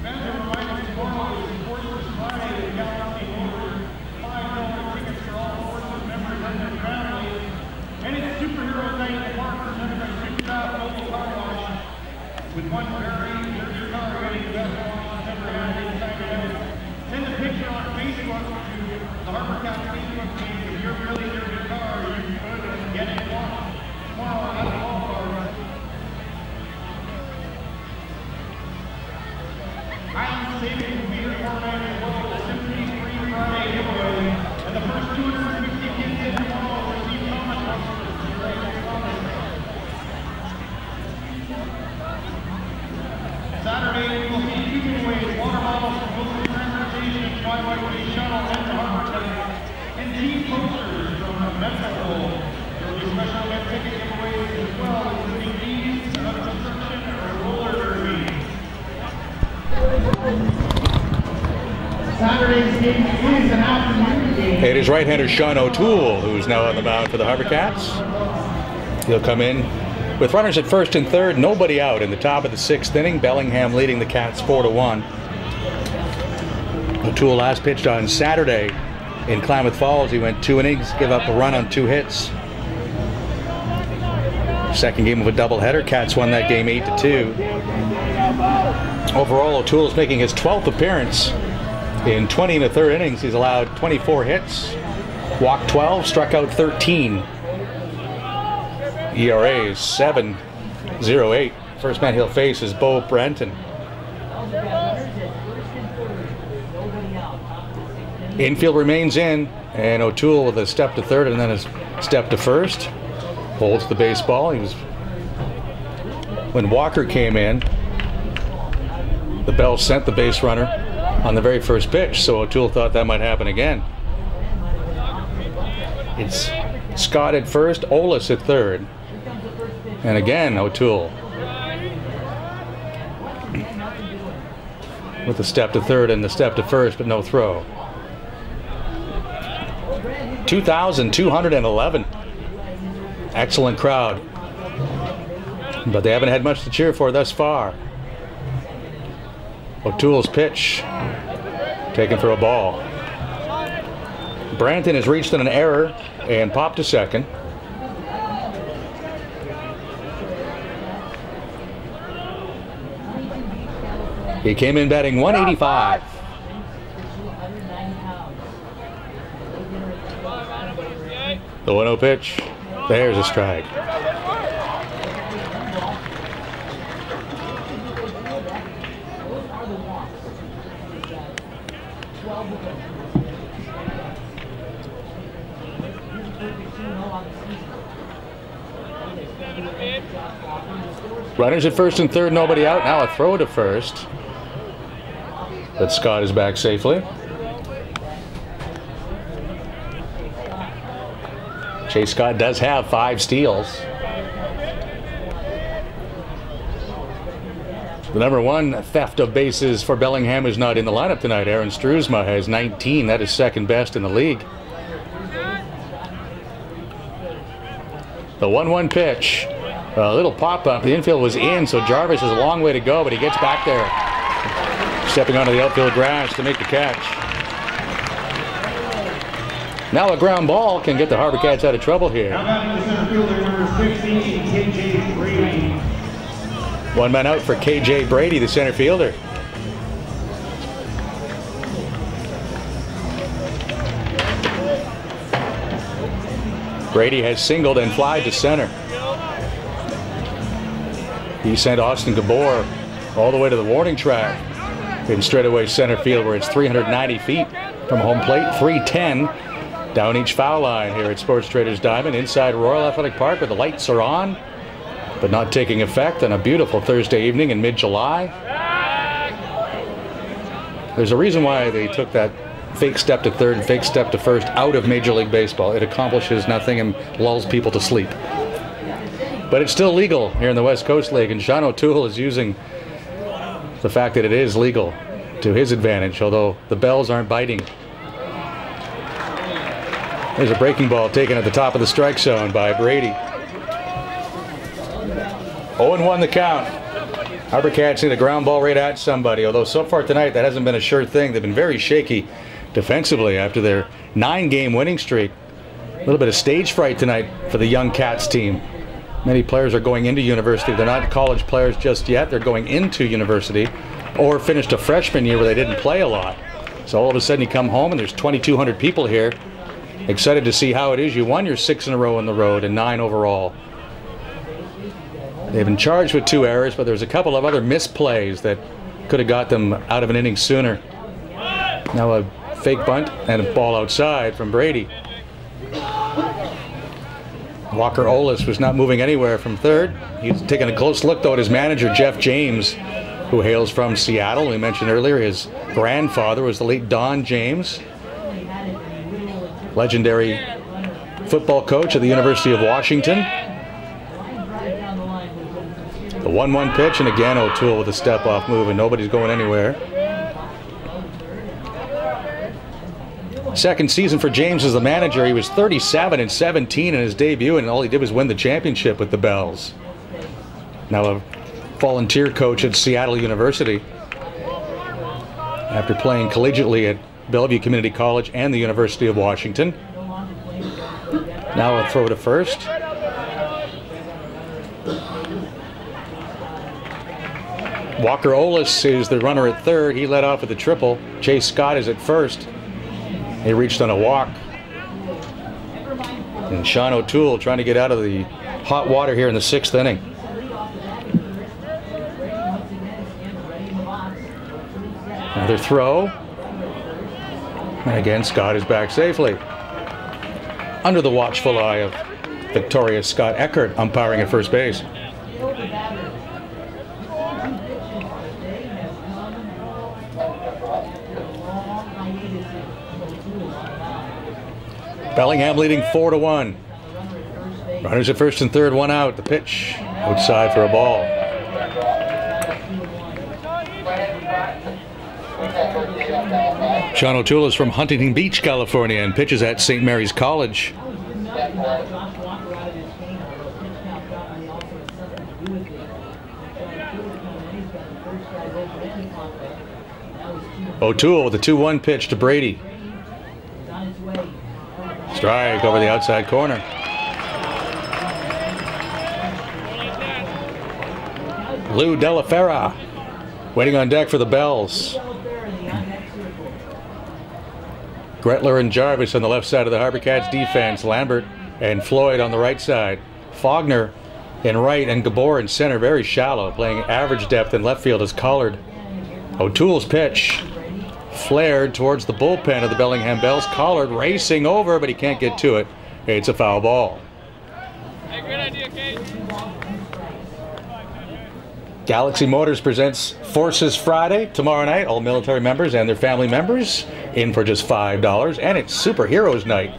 Fans are reminded tomorrow is Sports Friday with Galaxy Motors. $5 tickets for all Forces members and their families. And it's Superhero Night at Park presented by Supercraft Mobile Car Wash. With one very dirty car getting the best wash ever had inside out. Send a picture on Facebook to the HarbourCats Facebook page. If you're really dirty car, you could get it washed tomorrow at the ballpark. Highland Savings will be here tomorrow night as well with the Symphony Free Friday giveaway. And the first 250 kids in tomorrow will receive comic books. Saturday, we will see 2 giveaways, water bottles from Wilson Transportation, Flyway Shuttle, and the HarbourCats, and team posters from Mexico. There will be special event ticket giveaways as well, including these, another construction, or roller derby. Saturday's game is an afternoon game. It is right-hander Sean O'Toole, who's now on the mound for the HarbourCats. He'll come in with runners at 1st and 3rd, nobody out in the top of the 6th inning. Bellingham leading the Cats 4-1. O'Toole last pitched on Saturday in Klamath Falls. He went 2 innings, gave up a run on 2 hits. Second game of a doubleheader. Cats won that game 8-2. Overall, O'Toole is making his 12th appearance. In 20 1/3 innings, he's allowed 24 hits, walked 12, struck out 13. ERA is 7.08. First man he'll face is Bo Branton. Infield remains in, and O'Toole with a step to 3rd and then a step to 1st. Holds the baseball. When Walker came in, the Bells sent the base runner on the very first pitch, so O'Toole thought that might happen again. It's Scott at 1st, Olis at 3rd. And again, O'Toole with the step to 3rd and the step to 1st, but no throw. 2,211. Excellent crowd. But they haven't had much to cheer for thus far. O'Toole's pitch taken for a ball. Branton has reached an error and popped to 2nd. He came in batting 185. The 1-0 pitch. There's a strike. Runners at first and third, nobody out. Now a throw to first. But Scott is back safely. Chase Scott does have 5 steals. The number 1 theft of bases for Bellingham is not in the lineup tonight. Aaron Struzma has 19. That is second best in the league. The 1-1 pitch. A little pop-up. The infield was in, so Jarvis has a long way to go, but he gets back there. Stepping onto the outfield grass to make the catch. Now a ground ball can get the HarbourCats out of trouble here. How about the center fielder, number 16, KJ Brady. 1 man out for KJ Brady, the center fielder. Brady has singled and flied to center. He sent Austin Gabor all the way to the warning track in straightaway center field, where it's 390 feet from home plate, 310 down each foul line here at Sports Traders Diamond inside Royal Athletic Park, where the lights are on but not taking effect on a beautiful Thursday evening in mid-July. There's a reason why they took that fake step to third and fake step to first out of Major League Baseball. It accomplishes nothing and lulls people to sleep. But it's still legal here in the West Coast League, and Sean O'Toole is using the fact that it is legal to his advantage, although the bells aren't biting. There's a breaking ball taken at the top of the strike zone by Brady. 0-1 the count. HarbourCats need a ground ball right at somebody, although so far tonight that hasn't been a sure thing. They've been very shaky defensively after their 9-game winning streak. A little bit of stage fright tonight for the young Cats team. Many players are going into university. They're not college players just yet. They're going into university or finished a freshman year where they didn't play a lot. So all of a sudden you come home and there's 2,200 people here excited to see how it is. You won your 6 in a row on the road and 9 overall. They've been charged with 2 errors, but there's a couple of other misplays that could have got them out of an inning sooner. Now a fake bunt and a ball outside from Brady. Walker Olis was not moving anywhere from third. He's taking a close look, though, at his manager, Jeff James, who hails from Seattle. We mentioned earlier his grandfather was the late Don James, legendary football coach at the University of Washington. The 1-1 pitch, and again O'Toole with a step-off move, and nobody's going anywhere. Second season for James as the manager. He was 37-17 in his debut, and all he did was win the championship with the Bells. Now a volunteer coach at Seattle University after playing collegiately at Bellevue Community College and the University of Washington. Now a throw to first. Walker Olis is the runner at third. He led off with a triple. Chase Scott is at first. He reached on a walk. And Sean O'Toole trying to get out of the hot water here in the 6th inning. Another throw. And again, Scott is back safely. Under the watchful eye of victorious Scott Eckert, umpiring at first base. Bellingham leading 4-1. Runners at first and third, 1 out. The pitch outside for a ball. Sean O'Toole is from Huntington Beach, California, and pitches at St. Mary's College. O'Toole with a 2-1 pitch to Brady. Strike over the outside corner. Lou Della Ferra waiting on deck for the Bells. Gretler and Jarvis on the left side of the HarbourCats defense. Lambert and Floyd on the right side. Faulkner in right and Gabor in center, very shallow, playing average depth in left field as Collard. O'Toole's pitch flared towards the bullpen of the Bellingham Bells. Collard racing over, but he can't get to it. It's a foul ball. Hey, great idea, Kate. Galaxy Motors presents Forces Friday tomorrow night. All military members and their family members in for just $5. And it's Superheroes Night.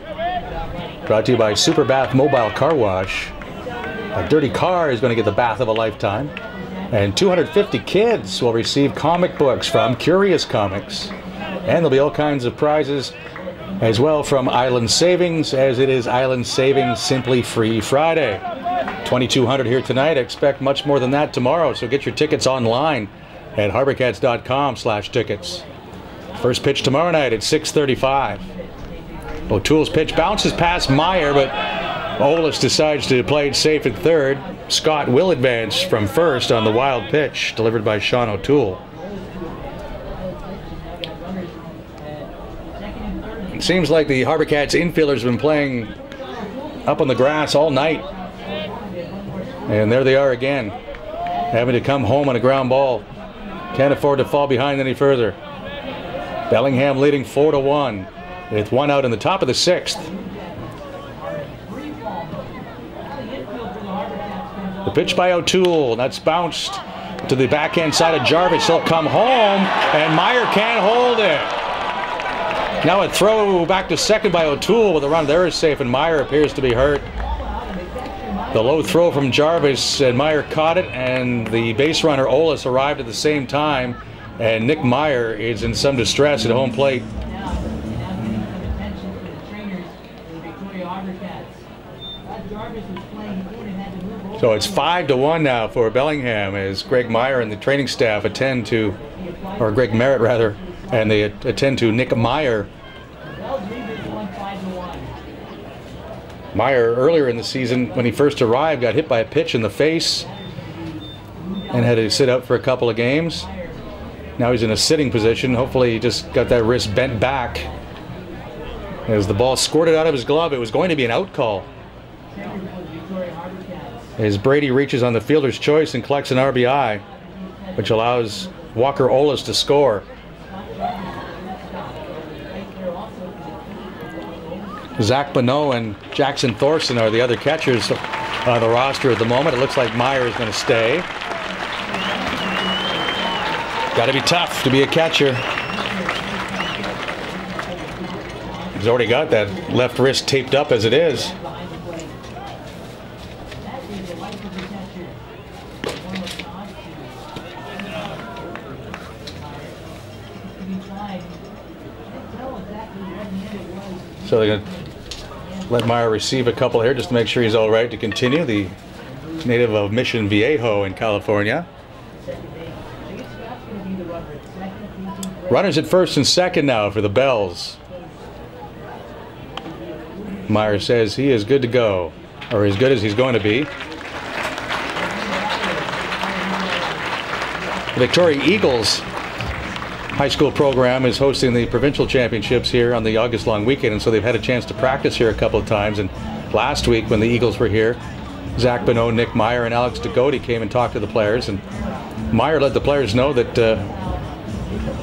Brought to you by Super Bath Mobile Car Wash. A dirty car is going to get the bath of a lifetime. And 250 kids will receive comic books from Curious Comics. And there'll be all kinds of prizes as well from Island Savings, as it is Island Savings Simply Free Friday. 2,200 here tonight. I expect much more than that tomorrow, so get your tickets online at HarbourCats.com/tickets. First pitch tomorrow night at 6:35. O'Toole's pitch bounces past Meyer, but Olis decides to play it safe at third. Scott will advance from first on the wild pitch delivered by Sean O'Toole. It seems like the HarbourCats infielders have been playing up on the grass all night. And there they are again, having to come home on a ground ball. Can't afford to fall behind any further. Bellingham leading 4-1 with one out in the top of the sixth. The pitch by O'Toole, that's bounced to the backhand side of Jarvis. He'll come home, and Meyer can't hold it. Now a throw back to second by O'Toole with a run there is safe, and Meyer appears to be hurt. The low throw from Jarvis, and Meyer caught it, and the base runner Olis arrived at the same time, and Nick Meyer is in some distress at home plate. So it's 5-1 now for Bellingham as Greg Meyer and the training staff attend to, or Greg Merritt rather, and they attend to Nick Meyer. Meyer, earlier in the season, when he first arrived, got hit by a pitch in the face and had to sit out for a couple of games. Now he's in a sitting position. Hopefully he just got that wrist bent back. As the ball squirted out of his glove, it was going to be an out call. As Brady reaches on the fielder's choice and collects an RBI, which allows Walker Olis to score. Zach Bonneau and Jackson Thorson are the other catchers on the roster at the moment. It looks like Meyer is going to stay. Got to be tough to be a catcher. He's already got that left wrist taped up as it is. So they're going to let Meyer receive a couple here just to make sure he's all right to continue. The native of Mission Viejo in California. Runners at first and second now for the Bells. Meyer says he is good to go, or as good as he's going to be. The Victoria Eagles high school program is hosting the provincial championships here on the August long weekend, and so they've had a chance to practice here a couple of times. And last week when the Eagles were here, Zach Bonneau, Nick Meyer, and Alex DeGote came and talked to the players, and Meyer let the players know that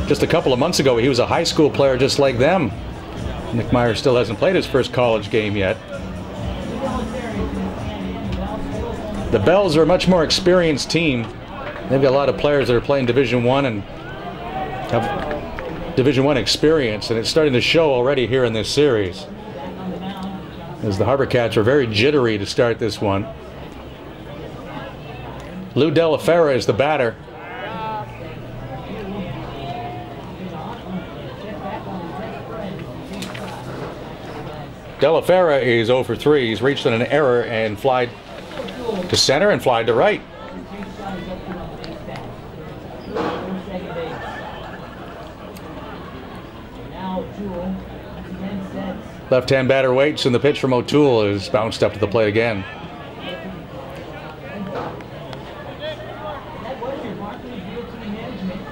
just a couple of months ago he was a high school player just like them. Nick Meyer still hasn't played his first college game yet. The Bells are a much more experienced team. They've got a lot of players that are playing Division I and have Division I experience, and it's starting to show already here in this series, as the HarbourCats are very jittery to start this one. Lou Della Fera is the batter. Della Fera is 0 for 3. He's reached on an error and flied to center and flied to right. Left-hand batter waits, and the pitch from O'Toole is bounced up to the plate again.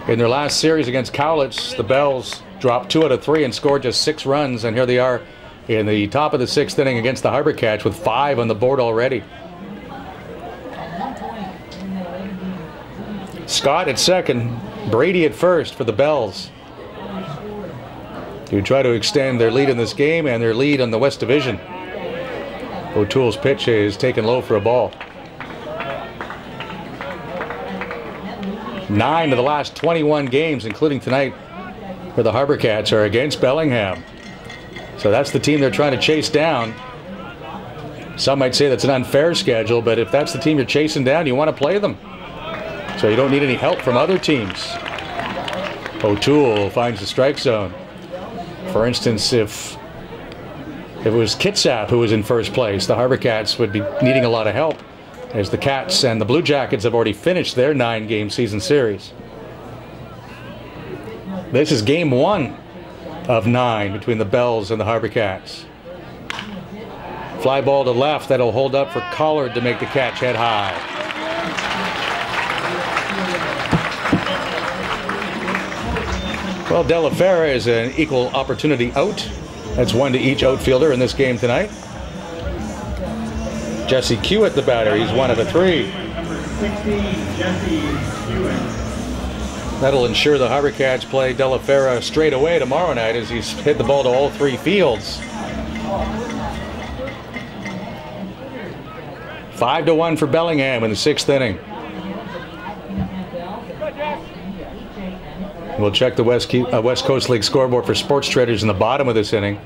In their last series against Cowlitz, the Bells dropped 2 out of 3 and scored just 6 runs, and here they are in the top of the 6th inning against the HarbourCats with 5 on the board already. Scott at second, Brady at first for the Bells, to try to extend their lead in this game and their lead on the West Division. O'Toole's pitch is taken low for a ball. 9 of the last 21 games, including tonight, for the HarbourCats are against Bellingham. So that's the team they're trying to chase down. Some might say that's an unfair schedule, but if that's the team you're chasing down, you want to play them. So you don't need any help from other teams. O'Toole finds the strike zone. For instance, if it was Kitsap who was in first place, the HarbourCats would be needing a lot of help, as the Cats and the Blue Jackets have already finished their 9-game season series. This is game 1 of 9 between the Bells and the HarbourCats. Fly ball to left, that'll hold up for Collard to make the catch head high. Well, De La Fera is an equal opportunity out. That's 1 to each outfielder in this game tonight. Jesse Hewitt, the batter, he's 1 of a 3. Number 16, Jesse Hewitt. That'll ensure the HarbourCats play De La Fera straight away tomorrow night, as he's hit the ball to all 3 fields. 5-1 for Bellingham in the 6th inning. We'll check the West Coast League scoreboard for sports traders in the bottom of this inning.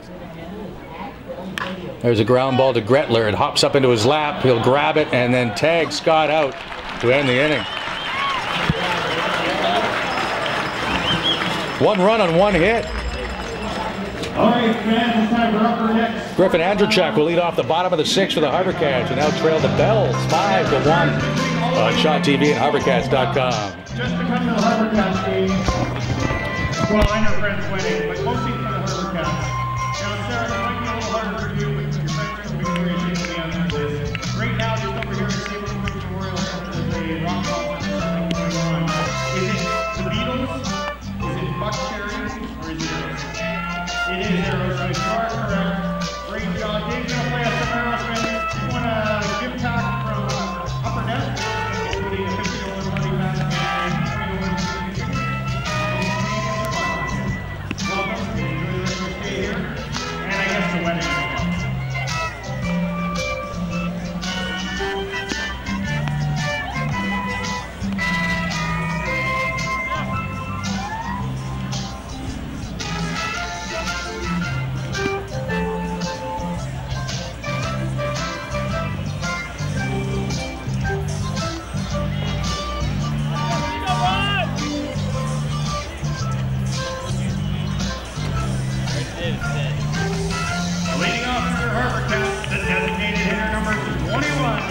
There's a ground ball to Gretler. It hops up into his lap. He'll grab it and then tag Scott out to end the inning. 1 run on 1 hit. All right, fans, it's time for Upper Decks. Griffin Andrzejczyk will lead off the bottom of the 6th for the HarbourCats, and now trail the Bells 5-1 on Shot TV and HarbourCats.com. Just to come to the HarbourCats game. Well, I know friends winning, but mostly for the HarbourCats. Now, Sarah, it might be a little harder for you, but your friends will be very ashamed of the answer to this. Right now, just over here at Stable Creek Memorial Center, there's a rock concert going on. Is it the Beatles? Is it Buck Cherry? Or is it Arrows? It is Arrows, so you are correct. Great job. Dave's going to play us some Arrows, man. You want to give back from Upper Deck, including a $50 money back and $20 welcome. Enjoy the rest of your stay here. And I guess the wedding. Leading off for HarbourCats, the designated hitter number 21,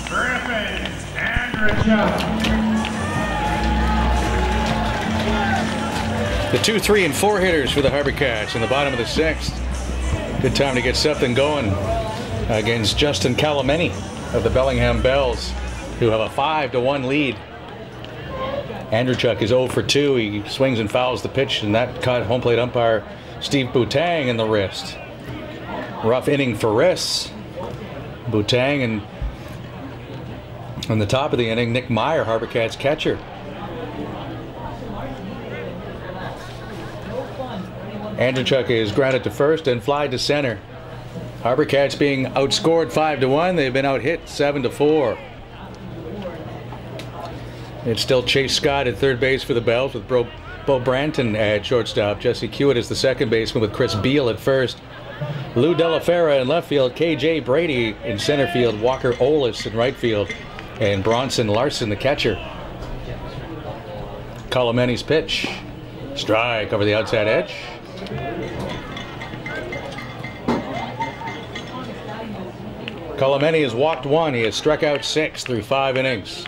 Griffin Andrzejczyk. The 2, 3, and 4 hitters for the HarbourCats in the bottom of the 6th. Good time to get something going against Justin Calameni of the Bellingham Bells, who have a 5-1 lead. Andrzejczyk is 0 for 2. He swings and fouls the pitch, and that caught home plate umpire Steve Boutang in the wrist. Rough inning for wrists. Boutang, and on the top of the inning, Nick Meyer, HarbourCats catcher. Andrzejczyk is grounded to first and fly to center. HarbourCats being outscored 5-1. They've been out hit 7-4. It's still Chase Scott at third base for the Bells, with Bo Branton at shortstop. Jesse Hewitt is the second baseman, with Chris Beal at first. Lou De La Fera in left field. KJ Brady in center field. Walker Olis in right field. And Bronson Larson, the catcher. Calameni's pitch. Strike over the outside edge. Calameni has walked 1. He has struck out 6 through 5 innings,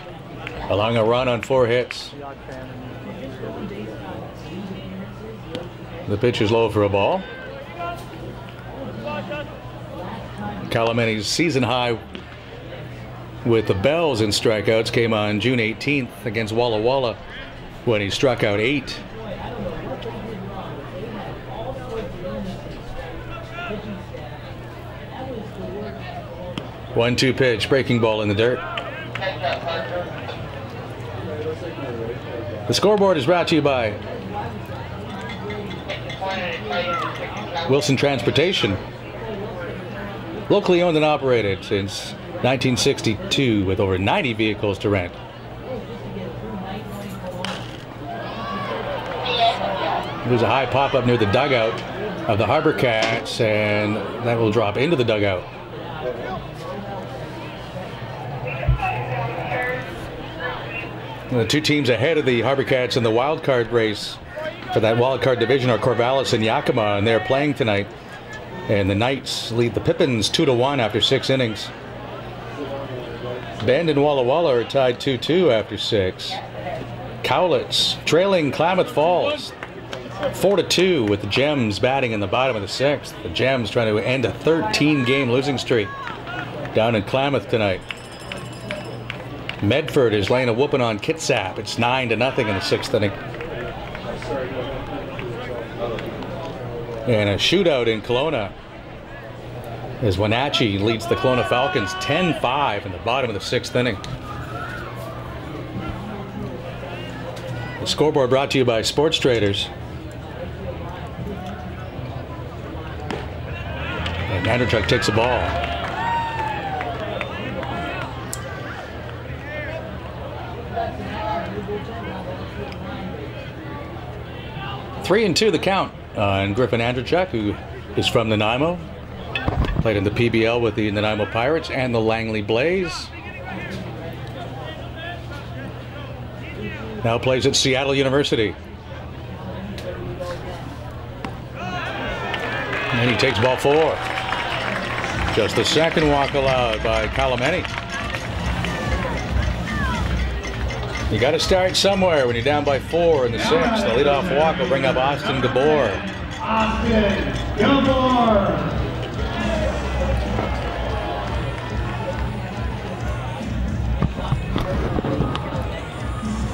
allowing a run on 4 hits. The pitch is low for a ball. Calameni's season high with the Bells in strikeouts came on June 18th against Walla Walla, when he struck out 8. One-two pitch, breaking ball in the dirt. The scoreboard is brought to you by Wilson Transportation. Locally owned and operated since 1962 with over 90 vehicles to rent. There's a high pop-up near the dugout of the HarbourCats, and that will drop into the dugout. And the two teams ahead of the HarbourCats in the wild card race for that wild card division are Corvallis and Yakima, and they're playing tonight. And the Knights lead the Pippins 2-1 after 6 innings. Bend and Walla Walla are tied 2-2 after 6. Cowlitz trailing Klamath Falls 4-2 with the Gems batting in the bottom of the 6th. The Gems trying to end a 13-game losing streak down in Klamath tonight. Medford is laying a whooping on Kitsap. It's 9-0 in the 6th inning. And a shootout in Kelowna as Wenatchee leads the Kelowna Falcons 10-5 in the bottom of the 6th inning. The scoreboard brought to you by Sports Traders. And Andrechuk takes the ball. Three and 2 the count on Griffin Andrechuk, who is from Nanaimo. Played in the PBL with the Nanaimo Pirates and the Langley Blaze. Now plays at Seattle University. And he takes ball 4. Just the second walk allowed by Kalameni. You got to start somewhere when you're down by 4 in the 6th. The leadoff walk will bring up Austin Gabor. Austin Gabor.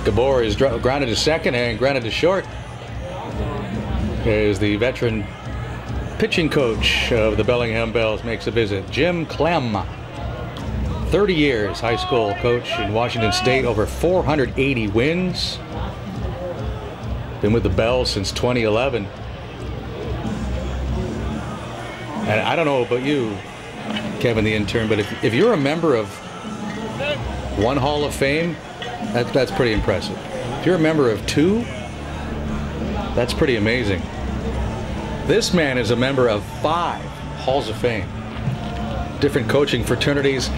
Gabor is grounded to second and grounded to short. As the veteran pitching coach of the Bellingham Bells makes a visit, Jim Clem. 30 years high school coach in Washington State, over 480 wins. Been with the Bells since 2011. And I don't know about you, Kevin the intern, but if you're a member of one Hall of Fame, that's pretty impressive. If you're a member of 2, that's pretty amazing. This man is a member of 5 Halls of Fame. Different coaching fraternities.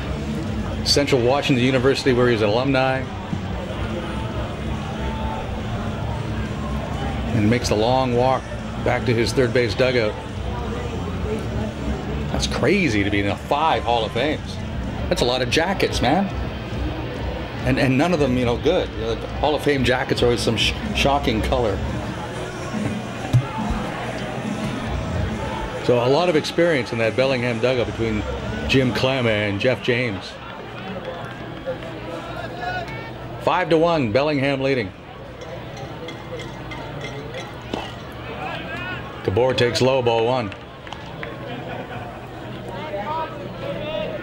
Central Washington University, where he's an alumni. And makes the long walk back to his third base dugout. That's crazy to be in 5 Hall of Fames. That's a lot of jackets, man. And none of them, good. Hall of Fame jackets are always some shocking color. So a lot of experience in that Bellingham dugout between Jim Clem and Jeff James. 5-1, Bellingham leading. Gabor takes low, ball 1.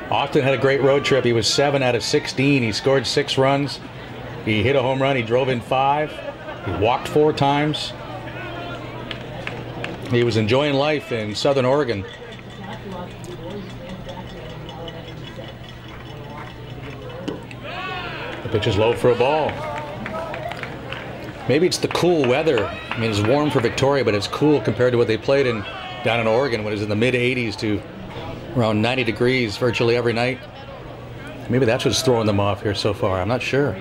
Austin had a great road trip. He was 7 out of 16. He scored 6 runs. He hit a home run. He drove in 5. He walked 4 times. He was enjoying life in Southern Oregon. The pitch is low for a ball. Maybe it's the cool weather. I mean, it's warm for Victoria, but it's cool compared to what they played down in Oregon when it was in the mid-80s to around 90 degrees virtually every night. Maybe that's what's throwing them off here so far. I'm not sure.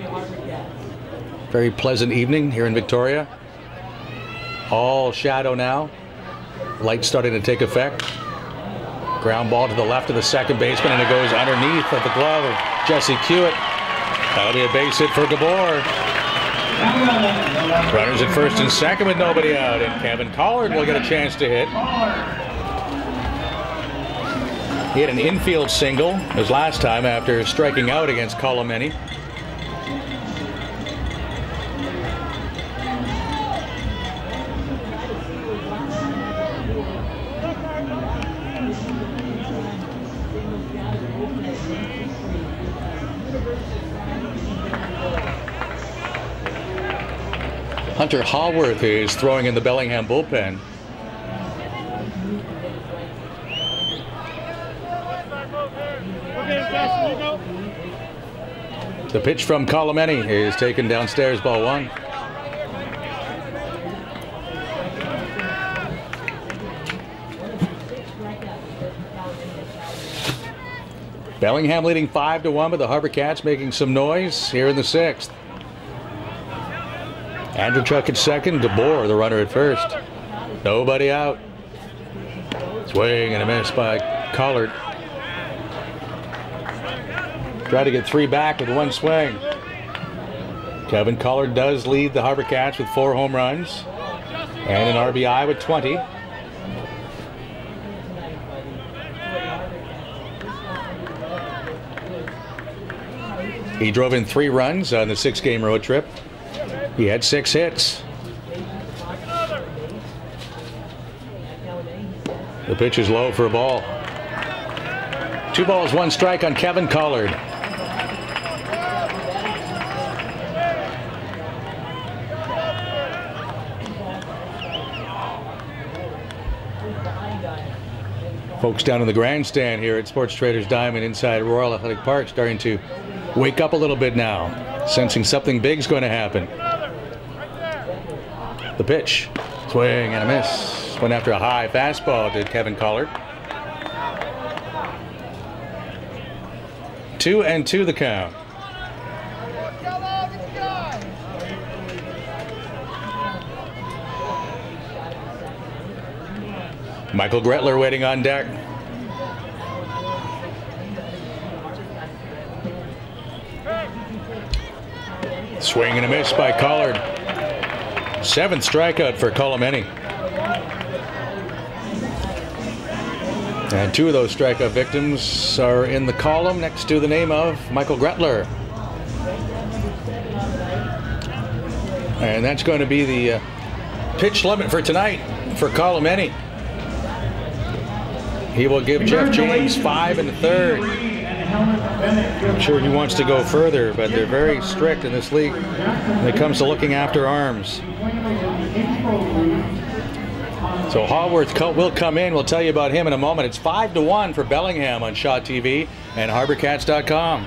Very pleasant evening here in Victoria. All shadow now. Light starting to take effect. Ground ball to the left of the second baseman, and it goes underneath of the glove of Jesse Hewitt. That'll be a base hit for Gabor. Runners at first and second with nobody out, and Kevin Collard will get a chance to hit. He had an infield single his last time after striking out against Kalameni. Hunter Haworth is throwing in the Bellingham bullpen. The pitch from Colomeni is taken downstairs, ball 1. Bellingham leading 5-1, but the HarbourCats making some noise here in the 6th. Andrewchuk at second, DeBoer, the runner at first. Nobody out. Swing and a miss by Collard. Try to get 3 back with 1 swing. Kevin Collard does lead the HarbourCats with 4 home runs and an RBI with 20. He drove in 3 runs on the 6-game road trip. He had 6 hits. The pitch is low for a ball. 2 balls, 1 strike on Kevin Collard. Folks down in the grandstand here at Sports Traders Diamond inside Royal Athletic Park starting to wake up a little bit now, sensing something big's going to happen. The pitch, swing and a miss. Went after a high fastball, did Kevin Collard. 2-2 the count. Michael Gretler waiting on deck. Swing and a miss by Collard. 7th strikeout for Colomeni. And 2 of those strikeout victims are in the column next to the name of Michael Gretler. And that's going to be the pitch limit for tonight for Colomeni. He will give Jeff James 5 1/3. I'm sure he wants to go further, but they're very strict in this league when it comes to looking after arms. So Haworth will come in. We'll tell you about him in a moment. It's 5-1 for Bellingham on Shaw TV and HarbourCats.com.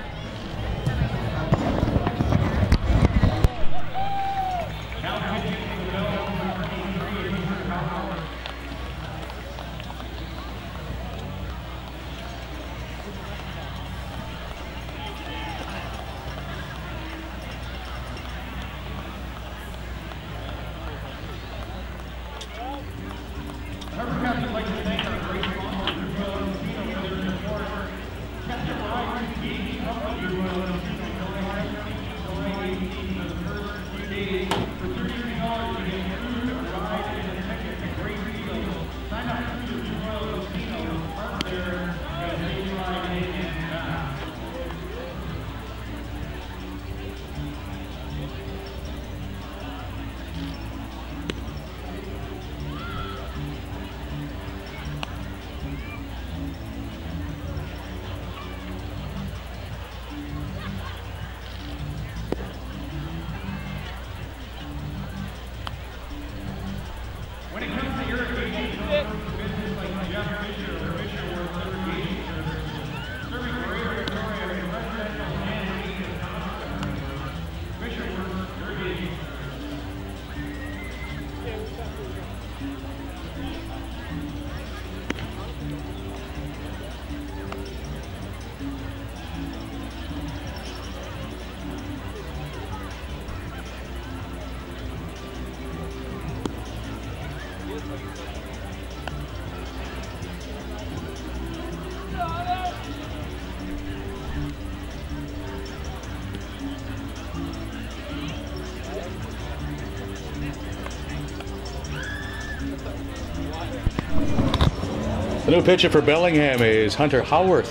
The new pitcher for Bellingham is Hunter Haworth.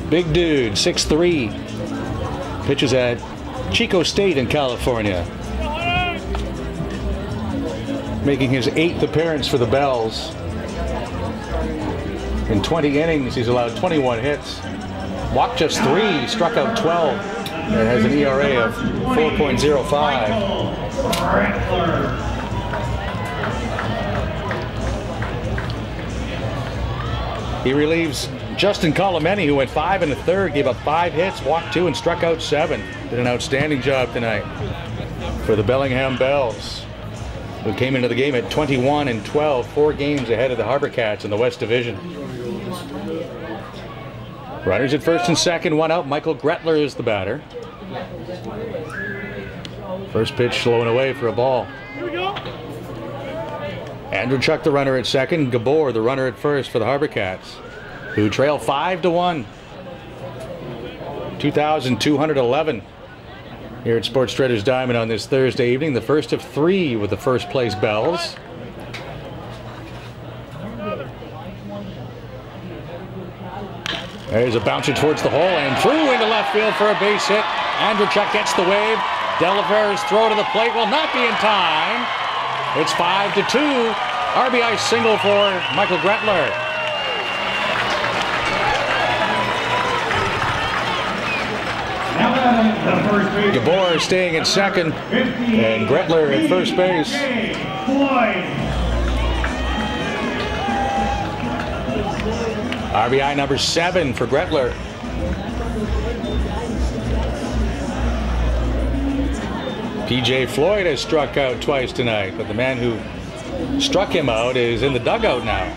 Big dude, 6'3". Pitches at Chico State in California. Making his 8th appearance for the Bells. In 20 innings, he's allowed 21 hits. Walked just 3, struck out 12, and has an ERA of 4.05. He relieves Justin Colomeni, who went 5 1/3, gave up 5 hits, walked 2, and struck out 7. Did an outstanding job tonight for the Bellingham Bells, who came into the game at 21-12, 4 games ahead of the HarbourCats in the West Division. Runners at first and second, 1 out. Michael Gretler is the batter. First pitch slow and away for a ball. Here we go. Andrew Chuck, the runner at second. Gabor, the runner at first for the HarbourCats, who trail 5-1. 2,211 here at Sports Traders Diamond on this Thursday evening. The first of 3 with the first place Bells. There's a bouncer towards the hole and through into left field for a base hit. Andrew Chuck gets the wave. Delafera's throw to the plate will not be in time. It's 5-2. RBI single for Michael Gretler. Gabor staying at second and Gretler at first base. RBI number 7 for Gretler. PJ Floyd has struck out twice tonight, but the man who struck him out is in the dugout now.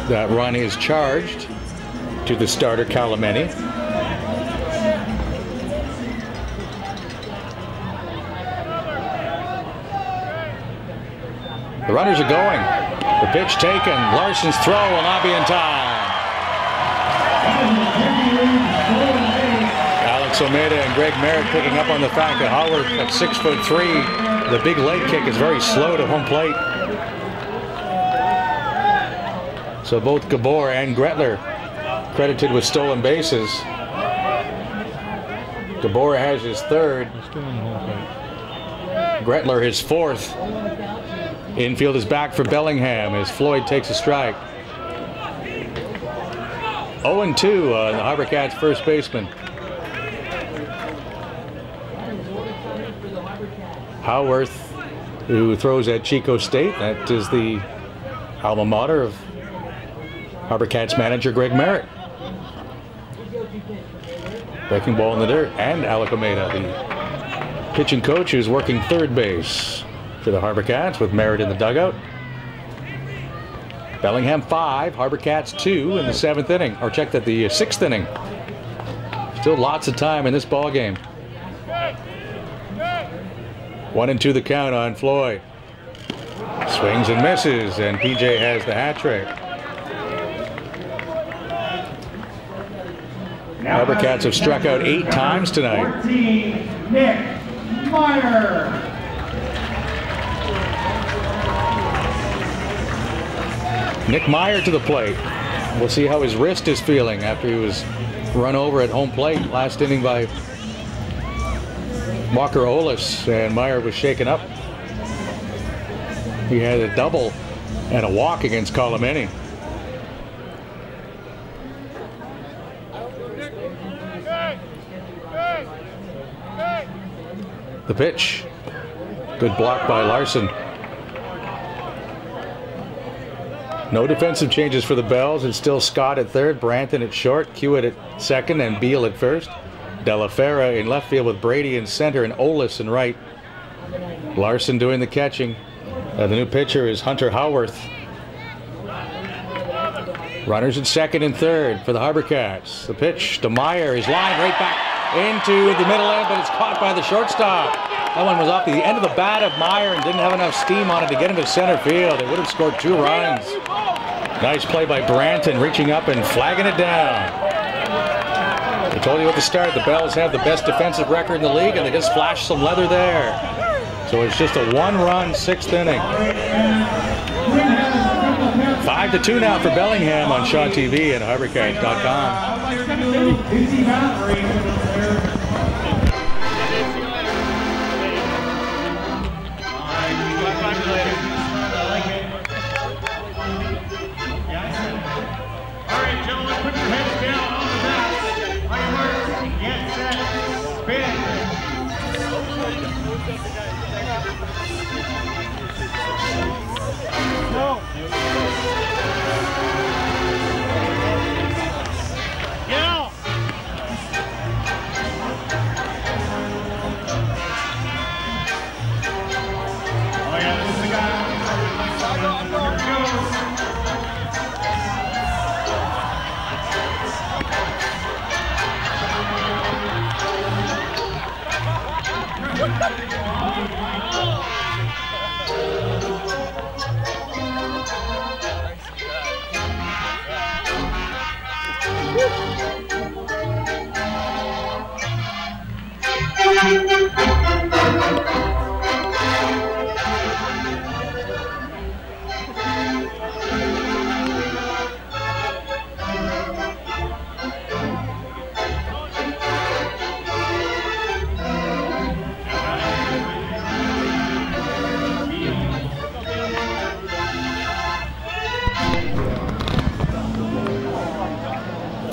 That run is charged to the starter, Colomeni. The runners are going. The pitch taken. Larson's throw will not be in time. Alex Omeda and Greg Merritt picking up on the fact that Howard at 6'3", the big leg kick is very slow to home plate. So both Gabor and Gretler credited with stolen bases. Gabor has his 3rd. Gretler his 4th. Infield is back for Bellingham as Floyd takes a strike. 0-2 on the HarbourCats first baseman. Howarth, who throws at Chico State. That is the alma mater of HarbourCats manager Greg Merritt. Breaking ball in the dirt. And Alec Omeda, the pitching coach, who's working third base for the HarbourCats with Merritt in the dugout. Bellingham 5, HarbourCats 2 in the 7th inning. Or check that, the 6th inning. Still lots of time in this ball game. 1-2 the count on Floyd. Swings and misses, and PJ has the hat trick. HarbourCats have struck out 8 times tonight. 14, Nick Meyer. Nick Meyer to the plate. We'll see how his wrist is feeling after he was run over at home plate last inning by Walker Olis, and Meyer was shaken up. He had a double and a walk against Colomeni. The pitch. Good block by Larson. No defensive changes for the Bells. It's still Scott at third, Branton at short, Hewitt at second, and Beal at first. Delafera in left field with Brady in center and Olis in right. Larson doing the catching. The new pitcher is Hunter Howarth. Runners at second and third for the HarbourCats. The pitch to Meyer is lined right back into the middle end, but it's caught by the shortstop. That one was off the end of the bat of Meyer and didn't have enough steam on it to get into center field. It would have scored 2 runs. Nice play by Branton, reaching up and flagging it down. I told you at the start, the Bells have the best defensive record in the league, and they just flashed some leather there. So it's just a 1-run 6th inning. 5-2 now for Bellingham on Shaw TV and HarbourCats.com.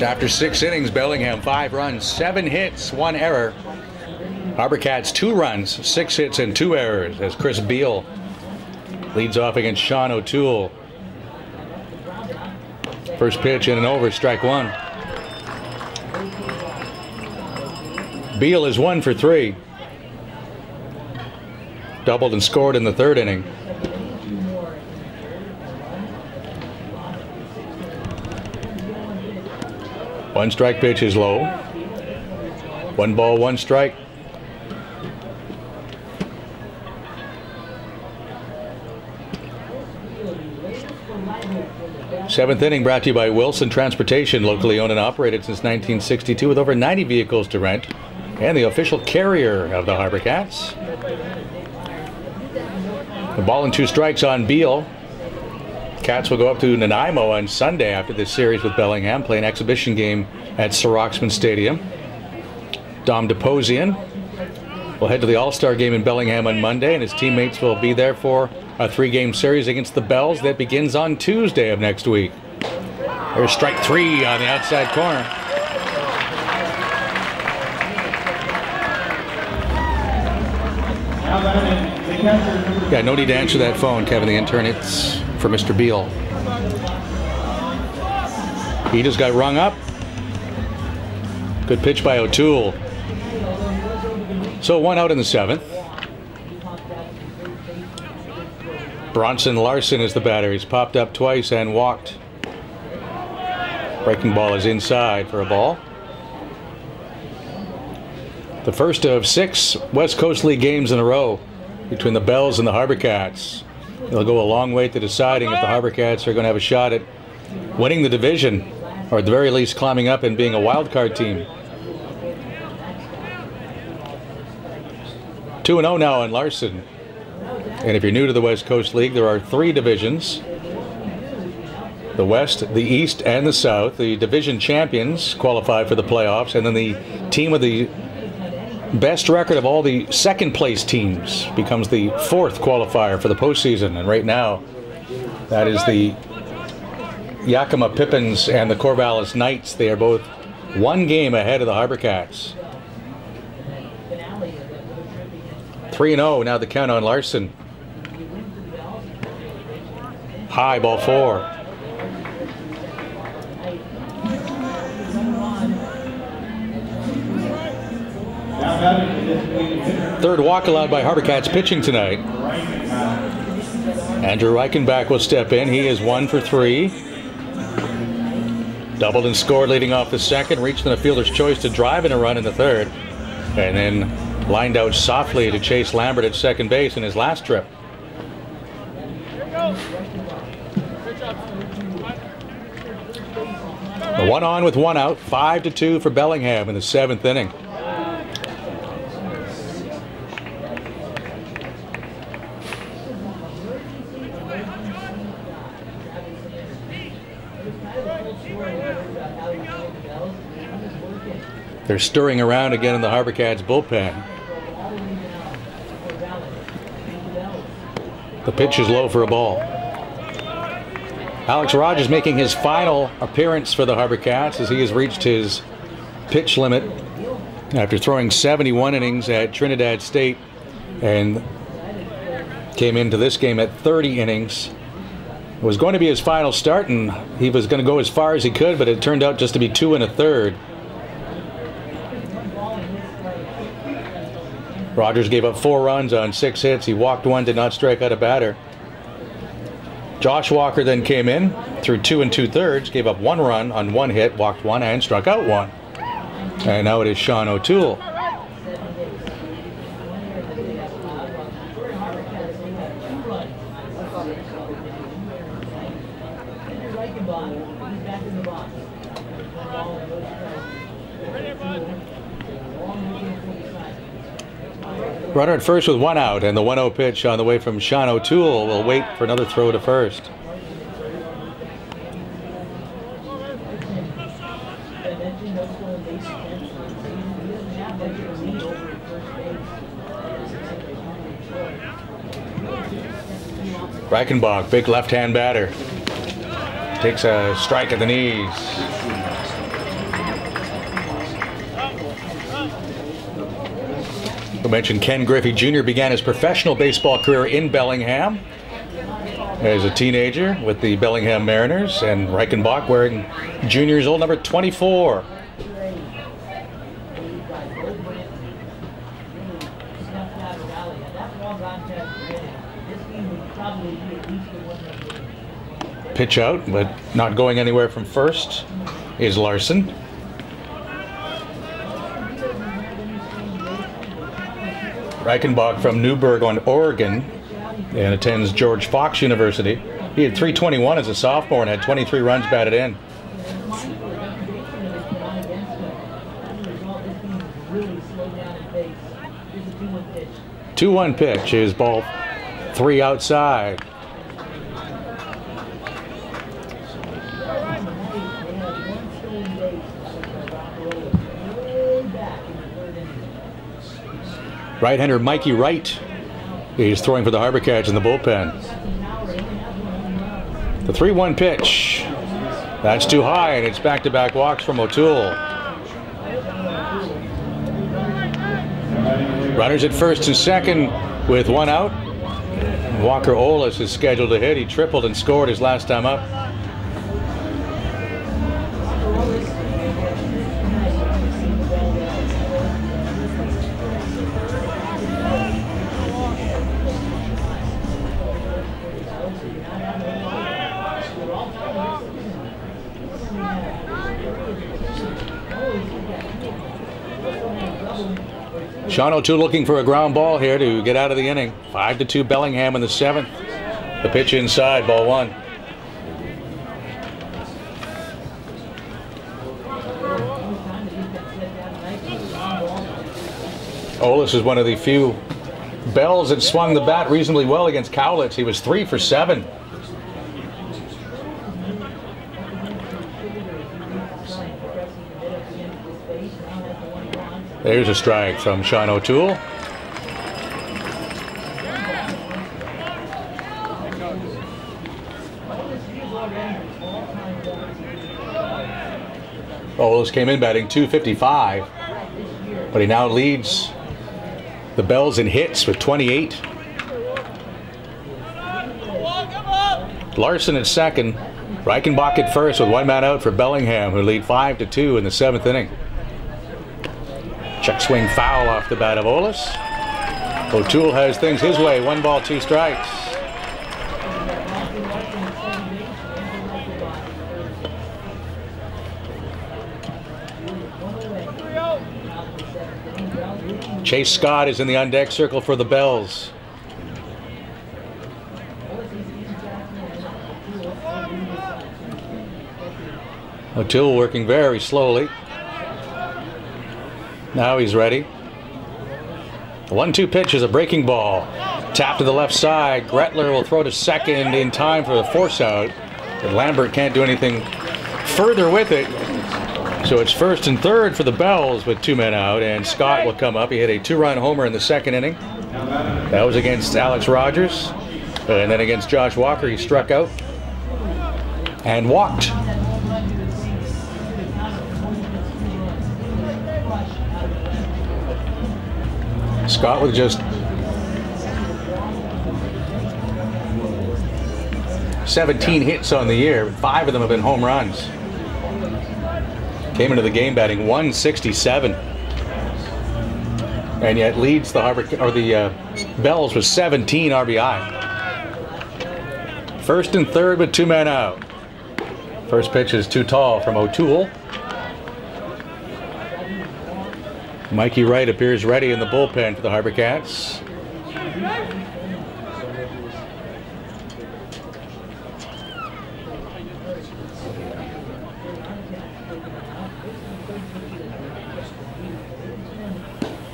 After 6 innings, Bellingham 5 runs, 7 hits, 1 error. HarbourCats 2 runs, 6 hits and 2 errors as Chris Beal leads off against Sean O'Toole. First pitch in and over, strike 1. Beal is 1 for 3. Doubled and scored in the 3rd inning. One strike pitch is low. 1 ball, 1 strike. Seventh inning brought to you by Wilson Transportation, locally owned and operated since 1962 with over 90 vehicles to rent and the official carrier of the HarbourCats. The ball and 2 strikes on Beal. Cats will go up to Nanaimo on Sunday after this series with Bellingham, play an exhibition game at Sir Roxman Stadium. Dom DePosian will head to the All-Star game in Bellingham on Monday, and his teammates will be there for a 3-game series against the Bells that begins on Tuesday of next week. There's strike 3 on the outside corner. Yeah, no need to answer that phone, Kevin the intern. It's for Mr. Beal. He just got rung up. Good pitch by O'Toole. So 1 out in the 7th. Bronson Larson is the batter. He's popped up twice and walked. Breaking ball is inside for a ball. The first of 6 West Coast League games in a row between the Bells and the HarbourCats. It'll go a long way to deciding if the HarbourCats are going to have a shot at winning the division, or at the very least climbing up and being a wild card team. 2-0 now on Larson. And if you're new to the West Coast League, there are 3 divisions. The West, the East, and the South. The division champions qualify for the playoffs, and then the team with the best record of all the second-place teams becomes the 4th qualifier for the postseason. And right now, that is the Yakima Pippins and the Corvallis Knights. They are both 1 game ahead of the HarbourCats. 3-0, now the count on Larson. High, ball 4. Third walk allowed by HarbourCats pitching tonight. Andrew Reichenbach will step in. He is 1 for 3. Doubled and scored leading off the 2nd. Reached in a fielder's choice to drive in a run in the 3rd. And then lined out softly to chase Lambert at second base in his last trip. The 1 on with 1 out. 5-2 for Bellingham in the 7th inning. They're stirring around again in the HarbourCats bullpen. The pitch is low for a ball. Alex Rogers making his final appearance for the HarbourCats as he has reached his pitch limit after throwing 71 innings at Trinidad State and came into this game at 30 innings. It was going to be his final start, and he was going to go as far as he could, but it turned out just to be 2 1/3. Rogers gave up 4 runs on 6 hits. He walked 1, did not strike out a batter. Josh Walker then came in, threw 2 2/3, gave up 1 run on 1 hit, walked 1, and struck out 1. And now it is Sean O'Toole. Runner at first with one out, and the 1-0 pitch on the way from Sean O'Toole will wait for another throw to first. Reichenbach, big left-hand batter, takes a strike at the knees. We mentioned Ken Griffey Jr. began his professional baseball career in Bellingham as a teenager with the Bellingham Mariners, and Reichenbach wearing Junior's old number 24. Pitch out, but not going anywhere from first is Larson. Reichenbach from Newburgh on Oregon and attends George Fox University. He had 321 as a sophomore and had 23 runs batted in. Two 2-1 pitch is ball 3 outside. Right-hander Mikey Wright is throwing for the HarbourCats in the bullpen. The 3-1 pitch. That's too high, and it's back-to-back walks from O'Toole. Runners at first and second with one out. Walker Olis is scheduled to hit. He tripled and scored his last time up. Sean O'Toole looking for a ground ball here to get out of the inning. 5-2 Bellingham in the 7th. The pitch inside, ball 1. Olis is one of the few Bells that swung the bat reasonably well against Cowlitz. He was 3 for 7. There's a strike from Sean O'Toole. Olis came in batting .255, but he now leads the Bells in hits with 28. Larson at second. Reichenbach at first with one man out for Bellingham, who lead 5-2 in the 7th inning. Check swing foul off the bat of Olis. O'Toole has things his way. 1 ball, 2 strikes. Chase Scott is in the on-deck circle for the Bells. O'Toole working very slowly. Now he's ready. The 1-2 pitch is a breaking ball. Tap to the left side. Gretler will throw to second in time for the force out. But Lambert can't do anything further with it. So it's first and third for the Bells with 2 men out. And Scott will come up. He hit a 2-run homer in the 2nd inning. That was against Alex Rogers. And then against Josh Walker, he struck out and walked. Scott with just 17 hits on the year. 5 of them have been home runs. Came into the game batting .167, and yet leads the Bells with 17 RBI. First and third with 2 men out. First pitch is too tall from O'Toole. Mikey Wright appears ready in the bullpen for the HarbourCats.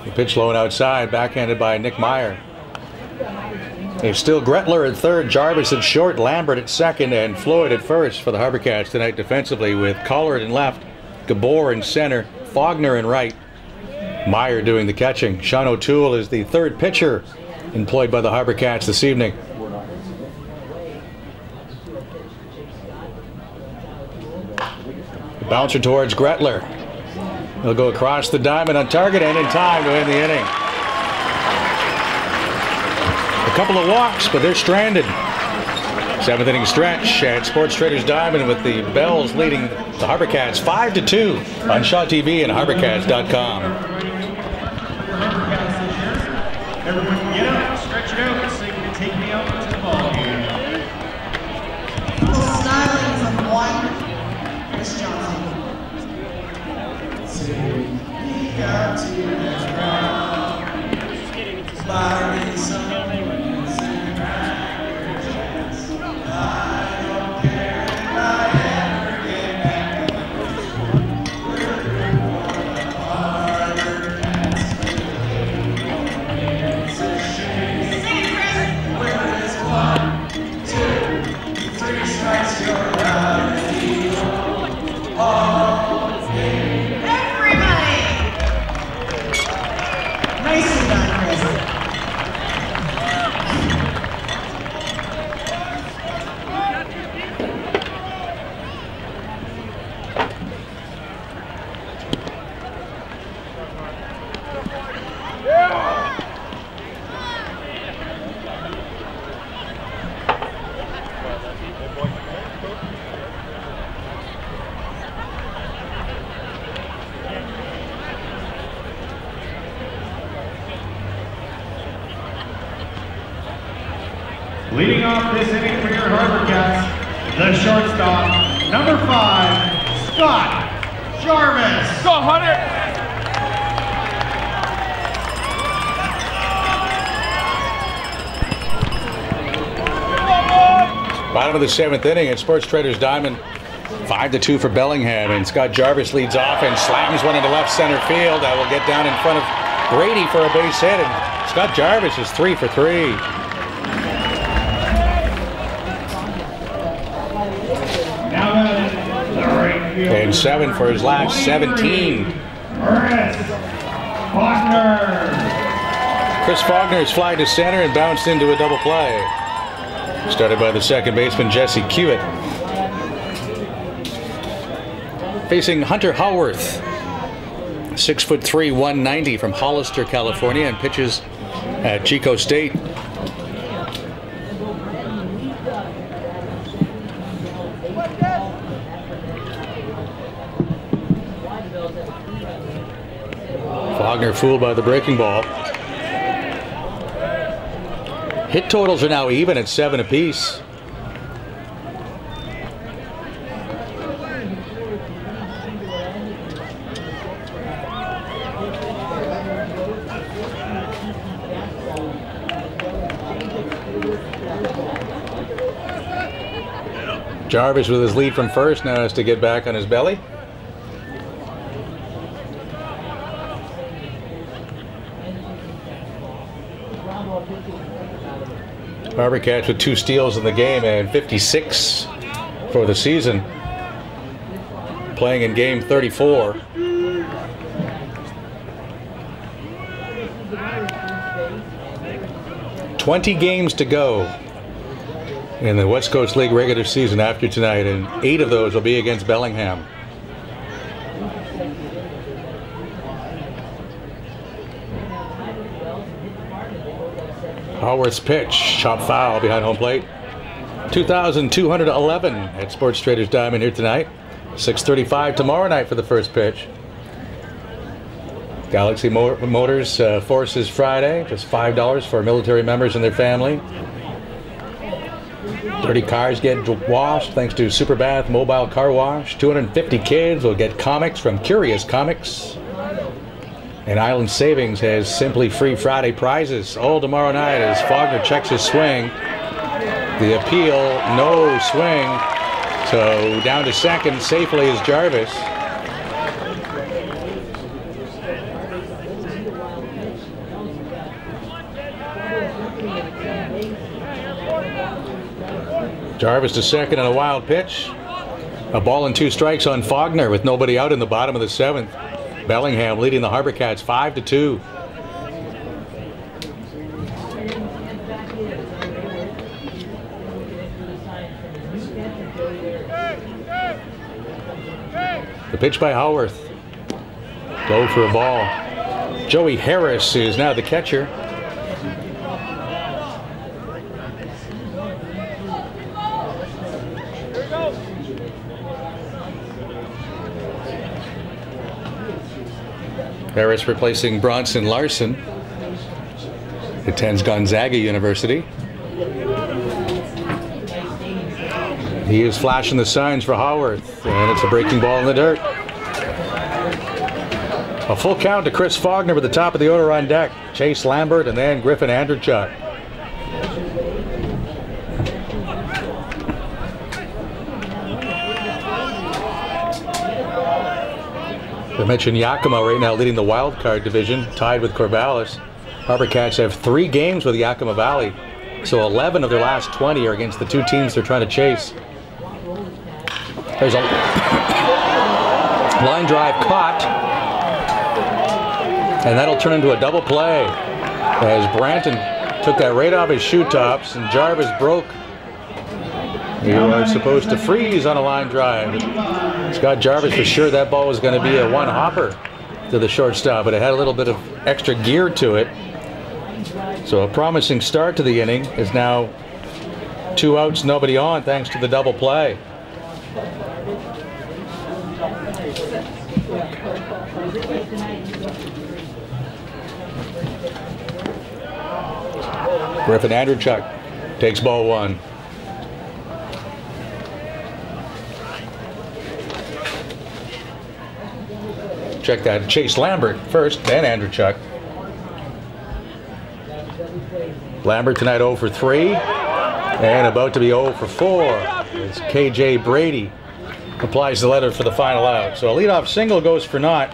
The pitch low and outside, backhanded by Nick Meyer. It's still Gretler at third, Jarvis at short, Lambert at second, and Floyd at first for the HarbourCats tonight defensively, with Collard in left, Gabor in center, Faulkner in right, Meyer doing the catching. Sean O'Toole is the third pitcher employed by the HarbourCats this evening. The bouncer towards Gretler. He'll go across the diamond on target and in time to end the inning. A couple of walks, but they're stranded. Seventh inning stretch at Sports Traders Diamond, with the Bells leading the HarbourCats 5-2 on Shaw TV and HarbourCats.com. Everyone get up, stretch it out, so you can take me out to the ball game. Stylings of 1, Chris Johnson. 2, we got to the ground. Firing some moments and chance. I don't care if I ever get back. We're one of HarbourCats. It's a shame. Where is 1, 2, 3 strikes, you're out of the all game. Everybody! Nicely done, Chris. Leading off this inning for your HarbourCats, the shortstop, number 5, Scott Jarvis. Go, Hunter! Bottom of the seventh inning at Sports Traders Diamond, 5-2 for Bellingham, and Scott Jarvis leads off and slams one into left center field. That will get down in front of Brady for a base hit, and Scott Jarvis is 3 for 3. And 7 for his last 17. Chris Faulkner's fly to center and bounced into a double play. Started by the second baseman Jesse Kiewit. Facing Hunter Howarth, 6'3", 190 from Hollister, California, and pitches at Chico State. Faulkner fooled by the breaking ball. Hit totals are now even at 7 apiece. Jarvis with his lead from first now has to get back on his belly. HarbourCats with 2 steals in the game and 56 for the season. Playing in game 34. "20 games to go in the West Coast League regular season after tonight, and 8 of those will be against Bellingham. Howarth's pitch, chop foul behind home plate. 2,211 at Sports Traders Diamond here tonight. 6:35 tomorrow night for the first pitch. Galaxy Motors Forces Friday, just $5 for military members and their family. Dirty cars get washed thanks to Superbath Mobile Car Wash. 250 kids will get comics from Curious Comics. And Island Savings has Simply Free Friday prizes all tomorrow night as Faulkner checks his swing. The appeal, no swing. So down to second safely is Jarvis. Jarvis to second on a wild pitch. A ball and 2 strikes on Faulkner with nobody out in the bottom of the 7th. Bellingham leading the HarbourCats 5-2. The pitch by Howarth. Low for a ball. Joey Harris is now the catcher. Harris replacing Bronson Larson. Attends Gonzaga University. He is flashing the signs for Howarth, and it's a breaking ball in the dirt. A full count to Chris Faulkner with the top of the order on deck. Chase Lambert and then Griffin Andrechuk. I mentioned Yakima right now leading the wild card division, tied with Corvallis. HarbourCats have 3 games with Yakima Valley, so 11 of their last 20 are against the 2 teams they're trying to chase. There's a line drive caught, and that'll turn into a double play as Branton took that right off his shoe tops and Jarvis broke. You are supposed to freeze on a line drive. Scott Jarvis was sure that ball was going to be a one-hopper to the shortstop, but it had a little bit of extra gear to it. So a promising start to the inning is now 2 outs, nobody on, thanks to the double play. Griffin Andrechuk takes ball 1. Check that. Chase Lambert first, then Andrechuk. Lambert tonight 0 for 3 and about to be 0 for 4. It's KJ Brady applies the letter for the final out. So a leadoff single goes for naught.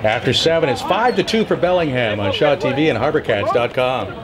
After 7, it's 5-2 for Bellingham on Shaw TV and HarbourCats.com.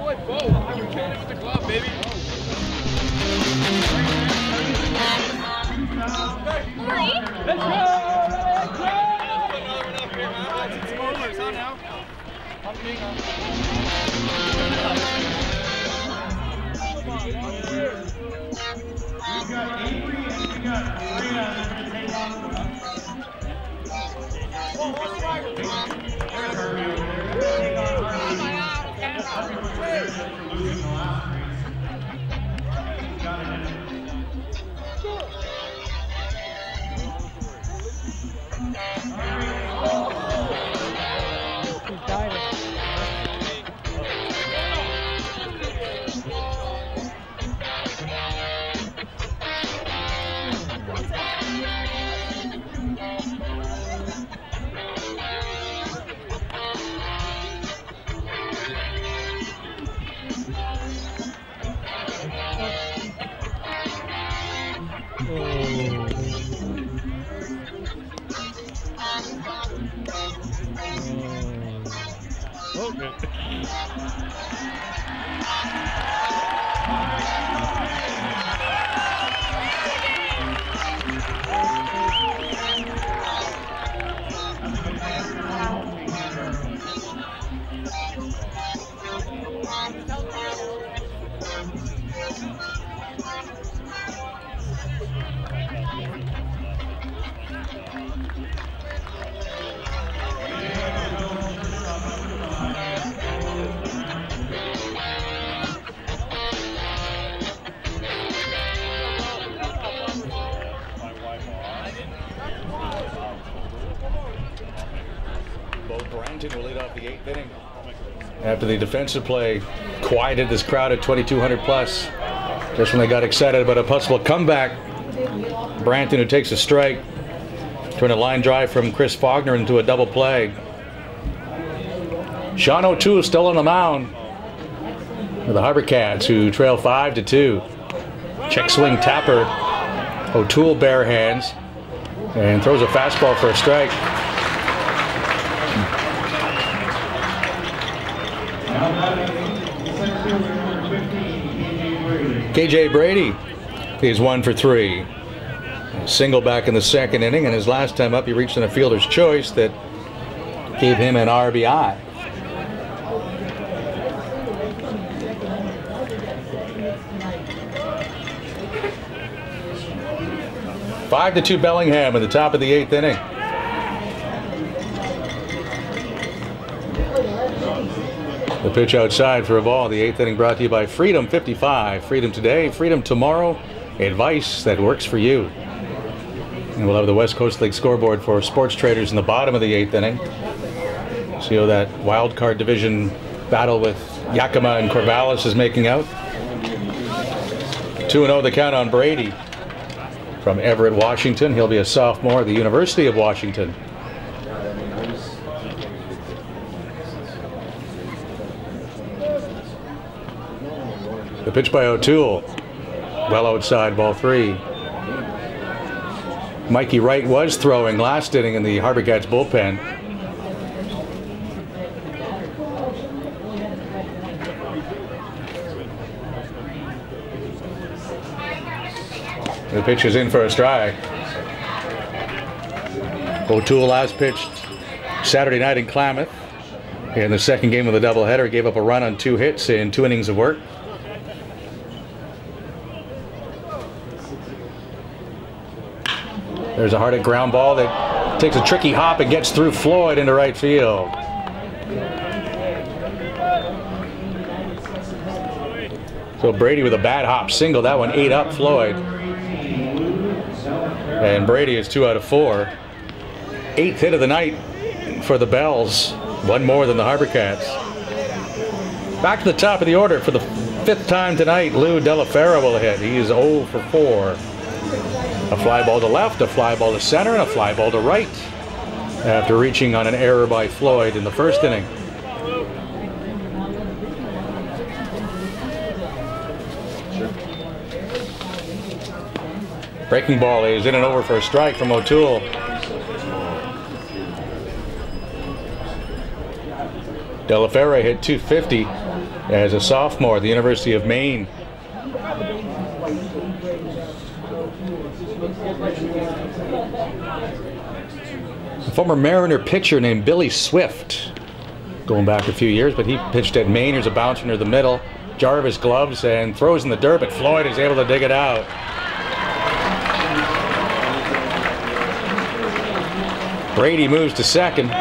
Will lead off the 8th inning after the defensive play quieted this crowd at 2,200 plus. Just when they got excited about a possible comeback, Branton, who takes a strike, turned a line drive from Chris Faulkner into a double play. Sean O'Toole still on the mound for the HarbourCats, who trail 5-2. Check swing tapper. O'Toole bare hands and throws a fastball for a strike. KJ Brady He's 1 for 3. Single back in the second inning, and his last time up, he reached in a fielder's choice that gave him an RBI. Five to 2 Bellingham in the top of the 8th inning. The pitch outside for a ball. The 8th inning brought to you by Freedom 55. Freedom today, freedom tomorrow. Advice that works for you. And we'll have the West Coast League scoreboard for sports traders in the bottom of the 8th inning. See how that wild card division battle with Yakima and Corvallis is making out. 2-0 the count on Brady from Everett, Washington. He'll be a sophomore at the University of Washington. The pitch by O'Toole. Well outside, ball 3. Mikey Wright was throwing last inning in the HarbourCats bullpen. The pitch is in for a strike. O'Toole last pitched Saturday night in Klamath. In the second game of the doubleheader, gave up a run on 2 hits in 2 innings of work. There's a hard-hit ground ball that takes a tricky hop and gets through Floyd into right field. So Brady with a bad hop single. That one ate up Floyd. And Brady is 2 out of 4. 8th hit of the night for the Bells. 1 more than the HarbourCats. Back to the top of the order for the 5th time tonight. Lou Delafera will hit. He is 0 for 4. A fly ball to left, a fly ball to center, and a fly ball to right after reaching on an error by Floyd in the first inning. Breaking ball is in and over for a strike from O'Toole. Delafera hit .250 as a sophomore at the University of Maine. A former Mariner pitcher named Billy Swift, going back a few years, but he pitched at Maine. Here's a bouncer near the middle. Jarvis gloves and throws in the dirt, but Floyd is able to dig it out. Brady moves to second.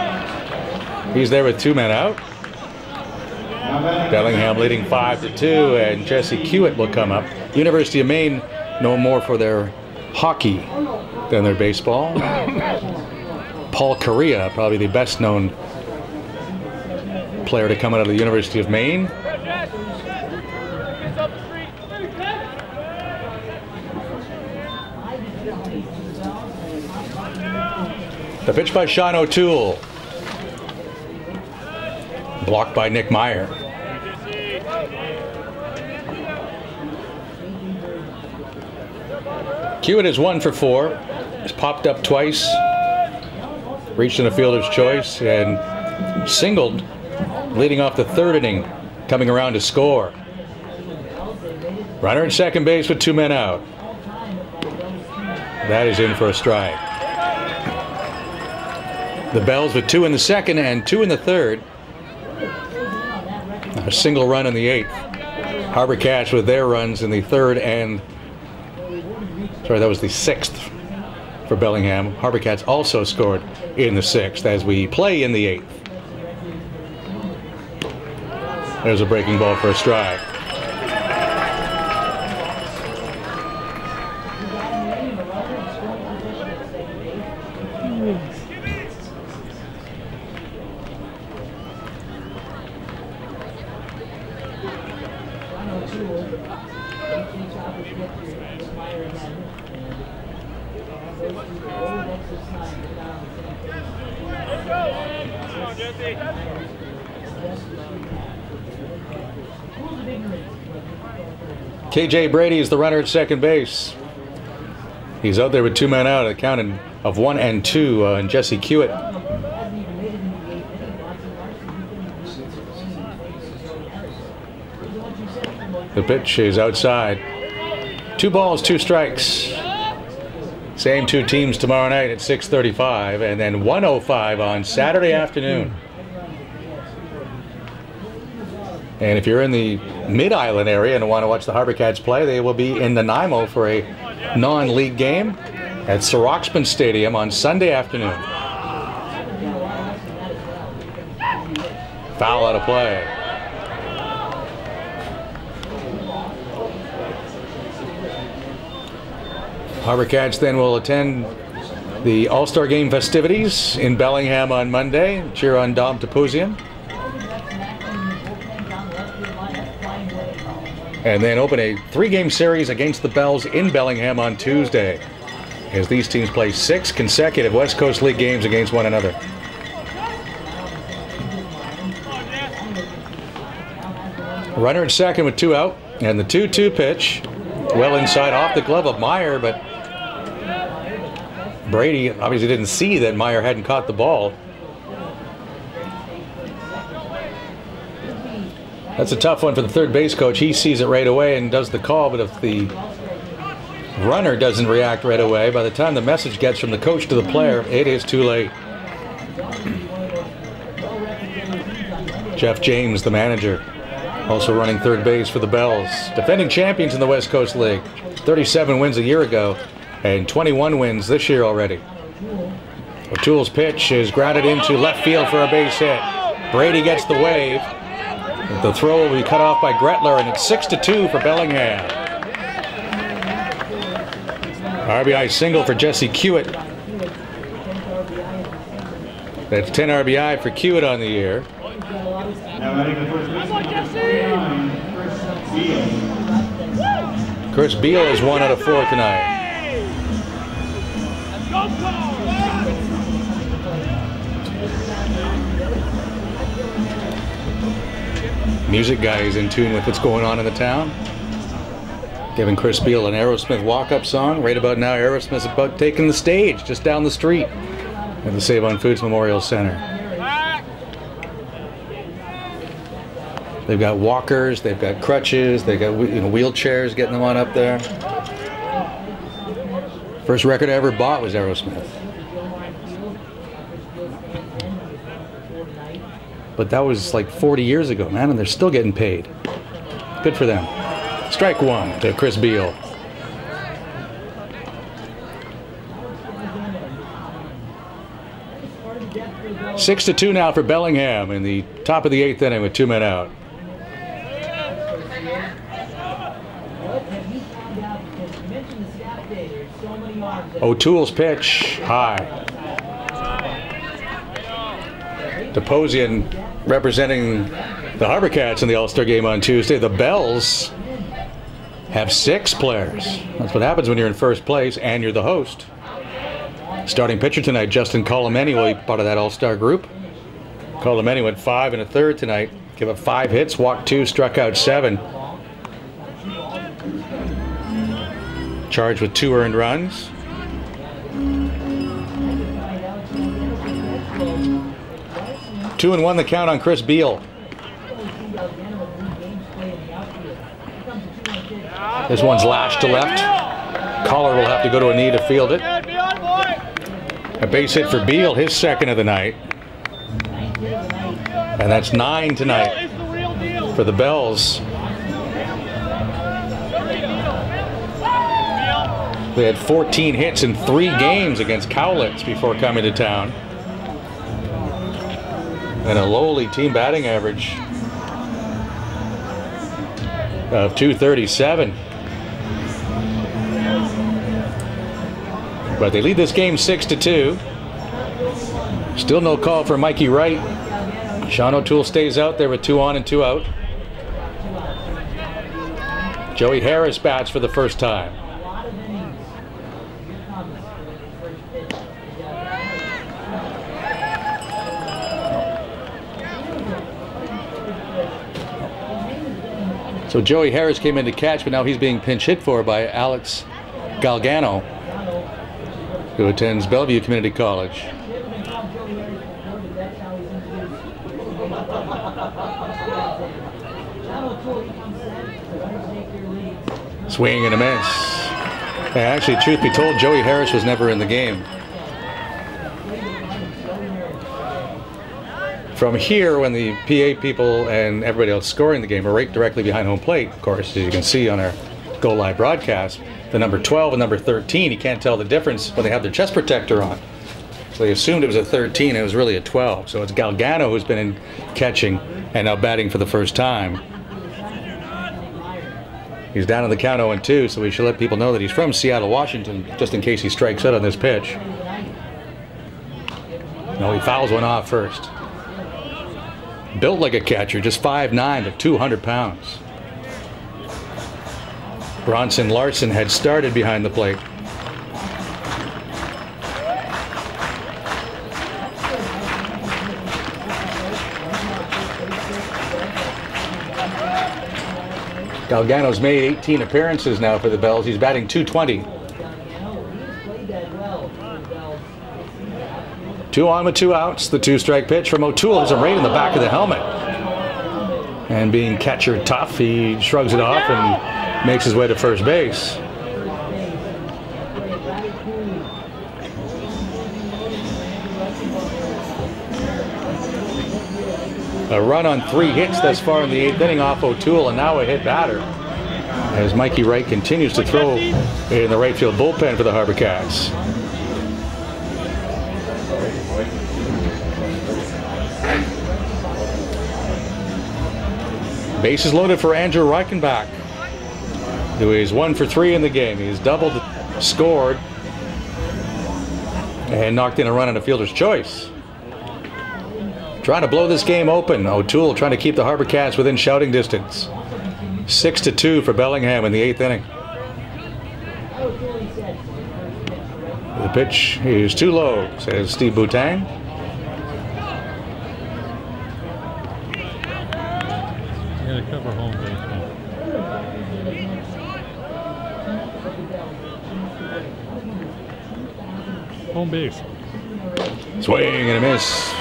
He's there with 2 men out. Bellingham leading 5 to 2, and Jesse Hewitt will come up. University of Maine known more for their hockey than their baseball. Paul Correa, probably the best known player to come out of the University of Maine. The pitch by Sean O'Toole. Blocked by Nick Meyer. Hewitt is 1 for 4. He's popped up twice. Reached in a fielder's choice and singled leading off the 3rd inning, coming around to score. Runner at second base with 2 men out. That is in for a strike. The Bells with 2 in the second and 2 in the third. A single run in the 8th. HarbourCats with their runs in the 3rd and, sorry, that was the 6th for Bellingham. HarbourCats also scored in the 6th as we play in the 8th. There's a breaking ball for a strike. KJ Brady is the runner at second base. He's out there with 2 men out, a count of 1 and 2, and Jesse Hewitt. The pitch is outside 2 balls, 2 strikes. Same 2 teams tomorrow night at 6:35, and then 1:05 on Saturday afternoon. And if you're in the Mid-Island area and want to watch the HarbourCats play, they will be in Nanaimo for a non-league game at Soroxman Stadium on Sunday afternoon. Foul out of play. HarbourCats then will attend the All-Star Game festivities in Bellingham on Monday. Cheer on Dom Topouzian. And then open a 3-game series against the Bells in Bellingham on Tuesday, as these teams play 6 consecutive West Coast League games against one another. Runner at second with 2 out, and the 2-2 pitch, well inside off the glove of Meyer, but Brady obviously didn't see that Meyer hadn't caught the ball. That's a tough one for the third base coach. He sees it right away and does the call, but if the runner doesn't react right away, by the time the message gets from the coach to the player, it is too late. Jeff James, the manager, also running third base for the Bells. Defending champions in the West Coast League. 37 wins a year ago and 21 wins this year already. O'Toole's pitch is grounded into left field for a base hit. Brady gets the wave. The throw will be cut off by Gretler, and it's 6-2 for Bellingham. RBI single for Jesse Kiewit. That's 10 RBI for Kiewit on the year. Chris Beal is 1 out of 4 tonight. Music guy is in tune with what's going on in the town. Giving Chris Beal an Aerosmith walk-up song. Right about now, Aerosmith's about taking the stage just down the street at the Save on Foods Memorial Center. They've got walkers, they've got crutches, they've got wheelchairs getting them on up there. First record I ever bought was Aerosmith. But that was like 40 years ago, man, and they're still getting paid. Good for them. Strike 1 to Chris Beal. Six to 2 now for Bellingham in the top of the 8th inning with 2 men out. O'Toole's pitch, high. Topouzian representing the HarbourCats in the All-Star Game on Tuesday. The Bells have 6 players. That's what happens when you're in first place and you're the host. Starting pitcher tonight, Justin Colomeni, will be part of that All-Star group. Colomeni went 5 1/3 tonight. Gave up 5 hits, walked 2, struck out 7. Charged with 2 earned runs. Two and 1 the count on Chris Beal. This one's lashed to left. Collar will have to go to a knee to field it. A base hit for Beal, his second of the night. And that's 9 tonight for the Bells. They had 14 hits in 3 games against Cowlitz before coming to town. And a lowly team batting average of .237. But they lead this game 6-2. Still no call for Mikey Wright. Sean O'Toole stays out there with 2 on and 2 out. Joey Harris bats for the first time. So Joey Harris came in to catch, but now he's being pinch hit for by Alex Galgano, who attends Bellevue Community College. Swing and a miss. And actually, truth be told, Joey Harris was never in the game. From here, when the PA people and everybody else scoring the game are right directly behind home plate, of course, as you can see on our Go Live broadcast, the number 12 and number 13, you can't tell the difference when they have their chest protector on. So they assumed it was a 13, it was really a 12. So it's Galgano who's been in catching and now batting for the first time. He's down on the count 0-2, so we should let people know that he's from Seattle, Washington, just in case he strikes out on this pitch. No, he fouls one off first. Built like a catcher, just 5'9", but 200 pounds. Bronson Larson had started behind the plate. Galgano's made 18 appearances now for the Bells. He's batting .220. 2 on with 2 outs. The 2-strike pitch from O'Toole is right in the back of the helmet. And being catcher tough, he shrugs it off and makes his way to first base. A run on 3 hits thus far in the 8th inning off O'Toole, and now a hit batter as Mikey Wright continues to throw in the right field bullpen for the HarbourCats. Bases loaded for Andrew Reichenbach, who is 1 for 3 in the game. He's doubled, scored, and knocked in a run on a fielder's choice. Trying to blow this game open. O'Toole trying to keep the HarbourCats within shouting distance. 6-2 for Bellingham in the 8th inning. The pitch is too low, says Steve Boutang. Yeah, cover home base. Home base. Swing and a miss.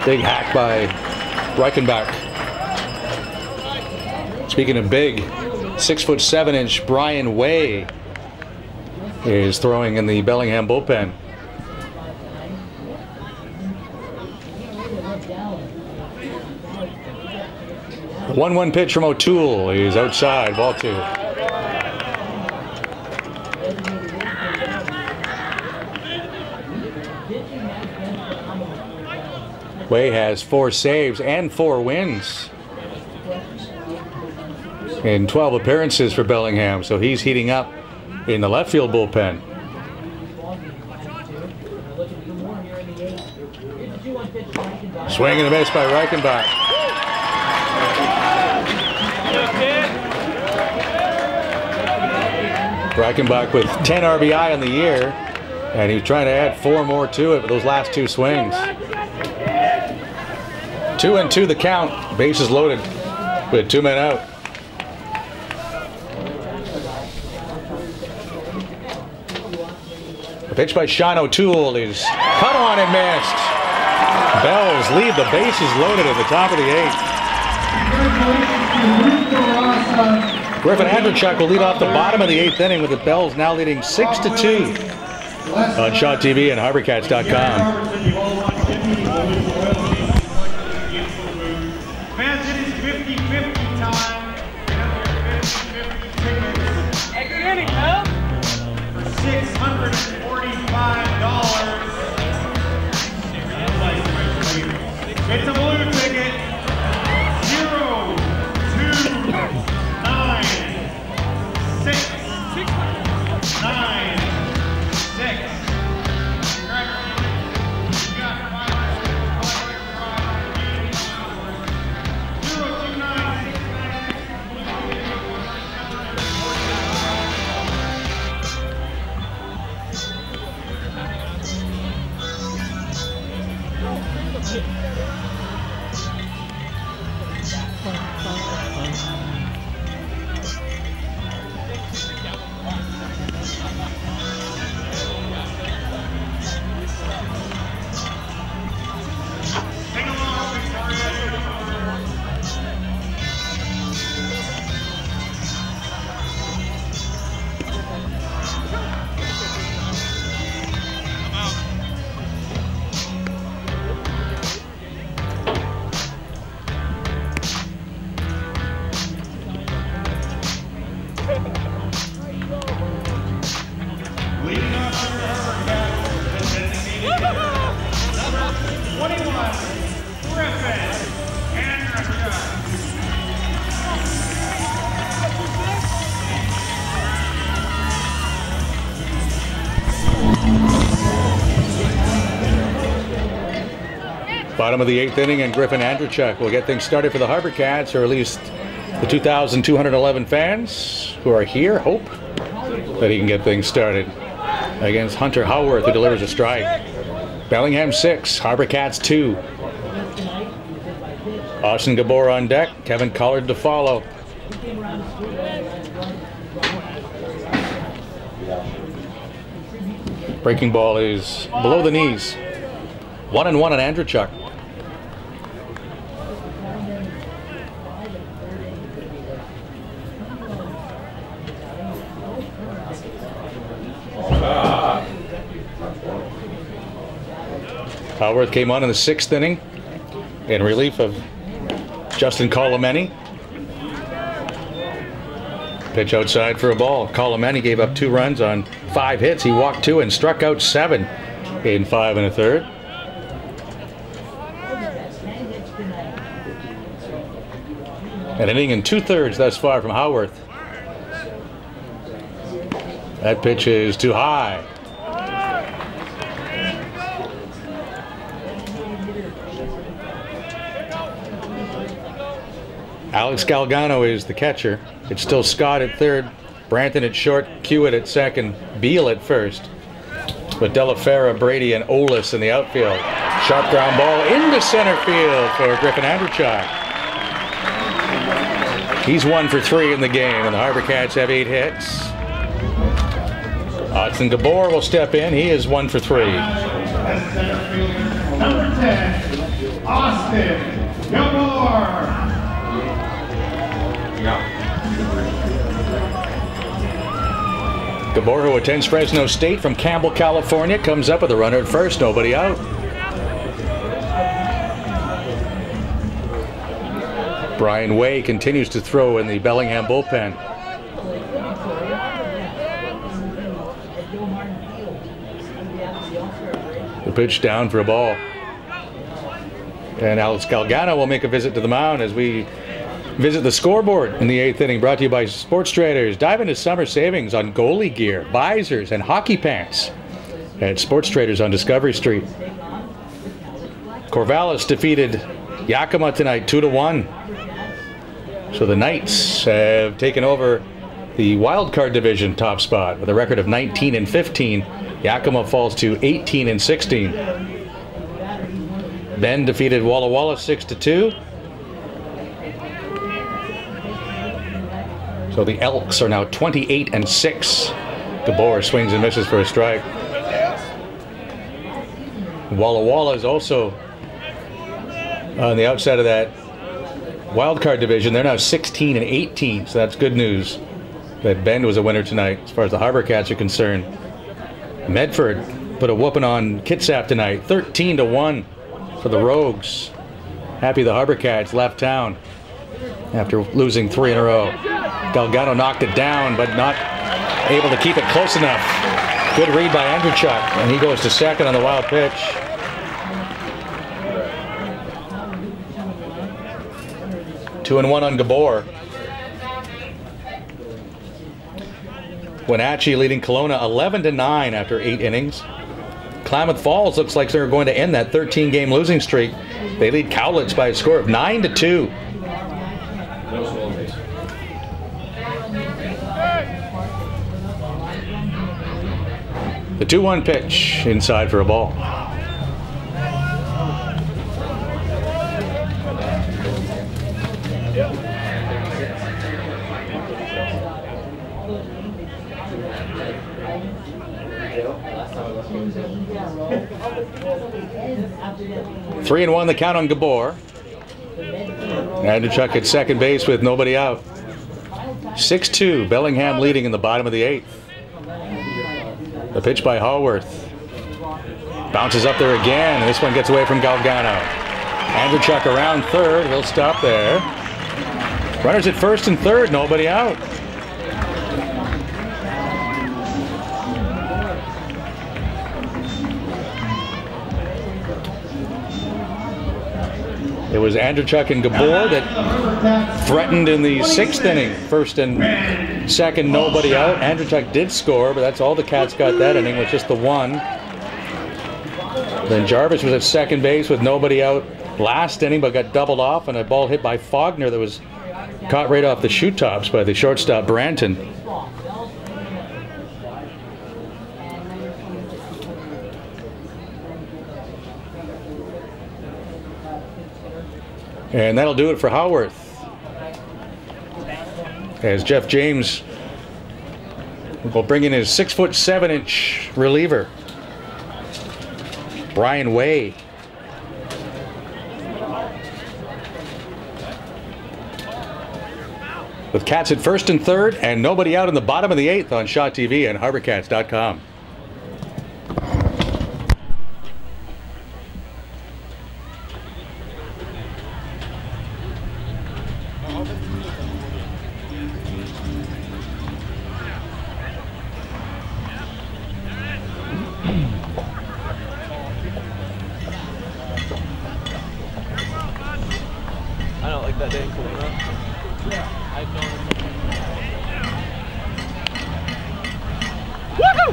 Big hack by Reichenbach. Speaking of big, 6'7" Brian Way is throwing in the Bellingham bullpen. The 1-1 pitch from O'Toole. He's outside, ball 2. Way has 4 saves and 4 wins in 12 appearances for Bellingham, so he's heating up in the left field bullpen. Swing and a miss by Reichenbach. Reichenbach with 10 RBI on the year, and he's trying to add 4 more to it with those last 2 swings. 2-2 the count. Bases loaded with 2 men out. The pitch by Sean O'Toole is cut on and missed. Bells leave the bases loaded at the top of the 8th. Griffin Andrzejczyk will lead off the bottom of the 8th inning with the Bells now leading 6-2 on Shot TV and HarbourCats.com. Fans, it is 50-50 time. Another 50-50 tickets. Hey, good inning, pal. For $645. It's a blue ticket. 209. Bottom of the 8th inning, and Griffin Andrechuk will get things started for the HarbourCats, or at least the 2,211 fans who are here hope that he can get things started against Hunter Howarth, who delivers a strike. Bellingham 6, HarbourCats 2. Austin Gabor on deck, Kevin Collard to follow. Breaking ball is below the knees. 1-1 on Andrechuk. Howarth came on in the 6th inning in relief of Justin Colomeni. Pitch outside for a ball. Colomeni gave up 2 runs on 5 hits. He walked 2 and struck out 7 in 5 1/3. An inning and 2/3 thus far from Howarth. That pitch is too high. Alex Galgano is the catcher. It's still Scott at third, Branton at short, Hewitt at second, Beal at first. But Delafera, Brady, and Olis in the outfield. Sharp ground ball into center field for Griffin Andrechuk. He's 1 for 3 in the game, and the HarbourCats have 8 hits. Austin Gabor will step in. He is 1 for 3. Number 10, Austin Gabor. Gabor, who attends Fresno State from Campbell, California, comes up with a runner at first, nobody out. Brian Way continues to throw in the Bellingham bullpen. The pitch down for a ball. And Alex Galgano will make a visit to the mound as we visit the scoreboard in the 8th inning, brought to you by Sports Traders. Dive into summer savings on goalie gear, visors, and hockey pants at Sports Traders on Discovery Street. Corvallis defeated Yakima tonight 2-1. So the Knights have taken over the wild card division top spot with a record of 19-15. Yakima falls to 18-16. Bend defeated Walla Walla 6-2. So the Elks are now 28-6. Gabor swings and misses for a strike. Walla Walla is also on the outside of that wild card division. They're now 16-18, so that's good news that Bend was a winner tonight as far as the HarbourCats are concerned. Medford put a whooping on Kitsap tonight, 13-1 for the Rogues. Happy the HarbourCats left town after losing 3 in a row. Galgano knocked it down, but not able to keep it close enough. Good read by Andrechuk, and he goes to second on the wild pitch. Two and 1 on Gabor. Wenatchee leading Kelowna 11-9 after 8 innings. Klamath Falls looks like they're going to end that 13-game losing streak. They lead Cowlitz by a score of 9-2. The 2-1 pitch inside for a ball. Three and 1 the count on Gabor. Andrechuk at second base with nobody out. 6-2, Bellingham leading in the bottom of the 8th. The pitch by Haworth. Bounces up there again, and this one gets away from Galgano. Andrechuk around third, he'll stop there. Runners at first and third, nobody out. It was Andrechuk and Gabor that threatened in the 6th inning. First and second, nobody out. Andrechuk did score, but that's all the Cats got that inning, with just the one. Then Jarvis was at second base with nobody out last inning, but got doubled off, and a ball hit by Faulkner that was caught right off the shoe tops by the shortstop Branton. And that'll do it for Haworth, as Jeff James will bring in his 6'7" reliever, Brian Way. With Cats at first and third and nobody out in the bottom of the 8th on Shaw TV and HarbourCats.com. I don't like that day cool enough. I don't. Woohoo!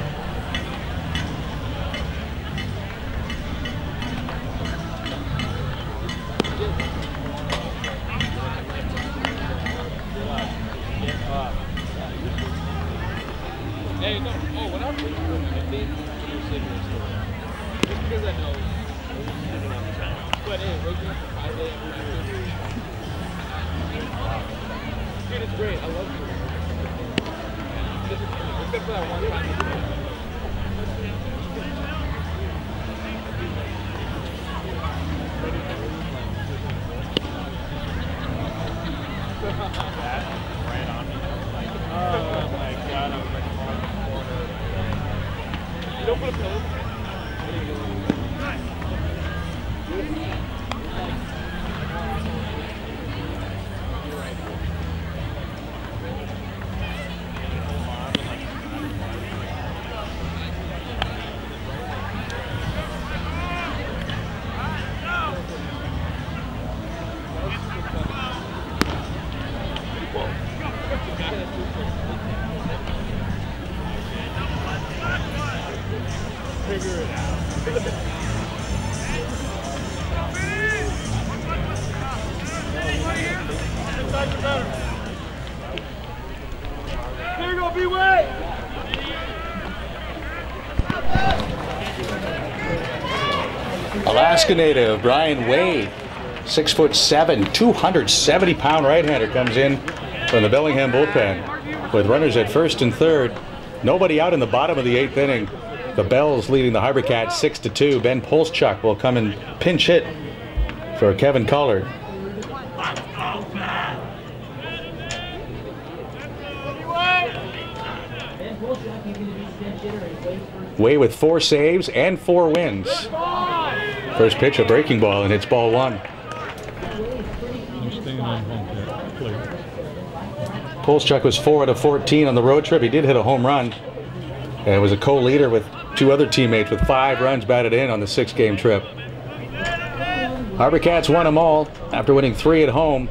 Hey, no. Oh, what I'm doing just because I know. But hey, waking up at 5 a.m. Dude, it's great. I love it. Except for that one time. Right on me. Oh my god, I was like on the corner. You don't put a pillow? Figure it out. There you go, B-Way! Alaska native Brian Way, 6'7", 270-pound right-hander, comes in from the Bellingham bullpen with runners at first and third. Nobody out in the bottom of the 8th inning. The Bells leading the HarbourCats 6-2. Ben Polschuk will come and pinch hit for Kevin Collard. Way with 4 saves and 4 wins. First pitch, a breaking ball, and it's ball 1. Polschuk was 4 out of 14 on the road trip. He did hit a home run and was a co-leader with 2 other teammates with 5 runs batted in on the 6-game trip. HarbourCats won them all after winning 3 at home.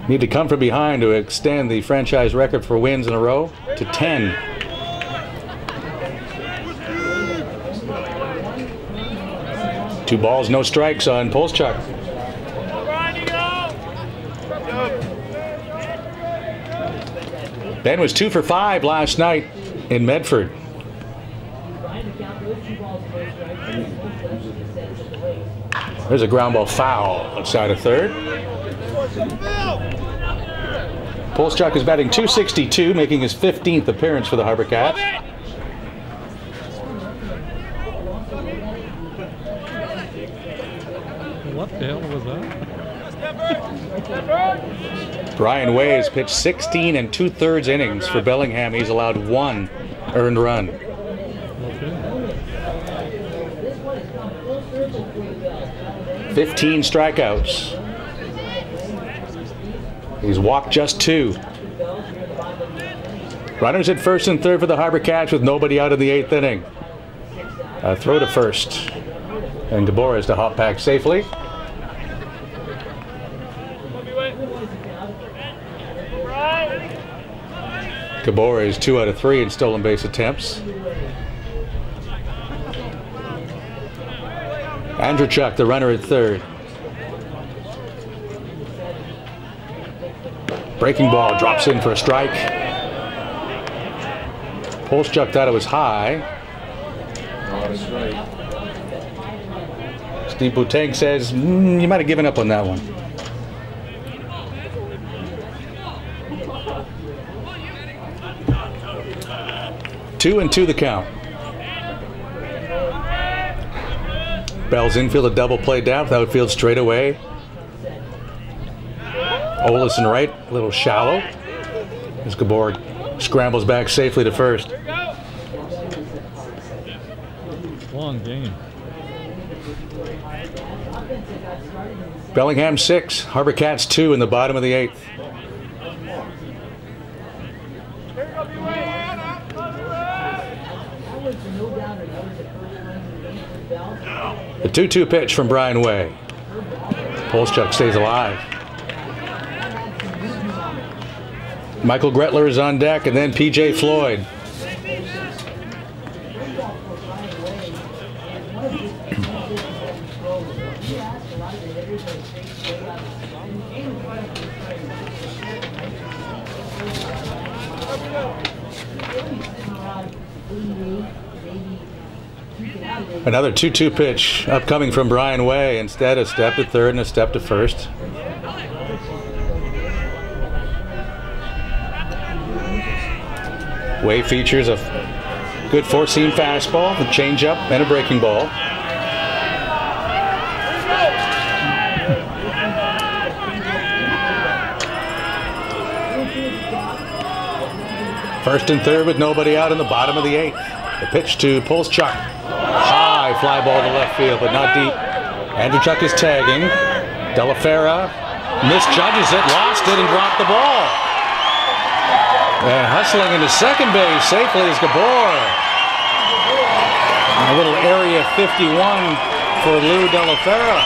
Need to come from behind to extend the franchise record for wins in a row to 10. Two balls, no strikes on Polschuk. Ben was 2 for 5 last night in Medford. There's a ground ball foul outside of third. Polschuk is batting .262, making his 15th appearance for the HarbourCats. What the hell was that? Brian Way has pitched 16 2/3 innings for Bellingham. He's allowed 1 earned run. Okay. 15 strikeouts. He's walked just 2. Runners at first and third for the HarbourCats with nobody out in the 8th inning. A throw to first. And Gabor is to hop back safely. Gabor is 2 out of 3 in stolen base attempts. Andrzejczuk, the runner at third. Breaking ball drops in for a strike. Polchuk thought it was high. Steve Bouteng says, you might have given up on that one. 2-2 the count. Bell's infield, a double play down, outfield straight away. Olesen right, a little shallow. As Gabor scrambles back safely to first. Long game. Bellingham 6, HarbourCats 2 in the bottom of the 8th. The 2-2 pitch from Brian Way. Polchuk stays alive. Michael Gretler is on deck, and then P.J. Floyd. Another 2-2 pitch upcoming from Brian Way. Instead, a step to third and a step to first. Way features a good four-seam fastball, a changeup, and a breaking ball. First and third with nobody out in the bottom of the 8th. The pitch to Polchuk. High fly ball to left field, but not deep. Andrzejczuk is tagging. Delafera misjudges it, lost it, and dropped the ball. And hustling into second base safely is Gabor. A little area 51 for Lou Delafera.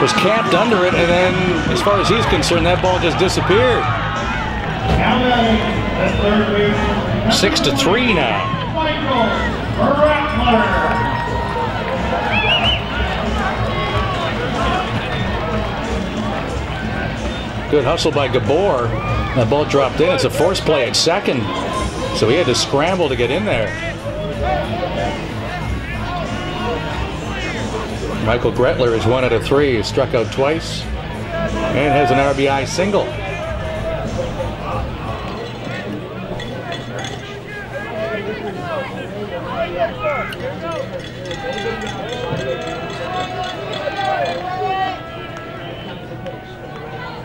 Was camped under it, and then, as far as he's concerned, that ball just disappeared. 6-3 now. Good hustle by Gabor. That ball dropped in. It's a force play at second, so he had to scramble to get in there. Michael Gretler is 1 out of 3. He struck out twice and has an RBI single.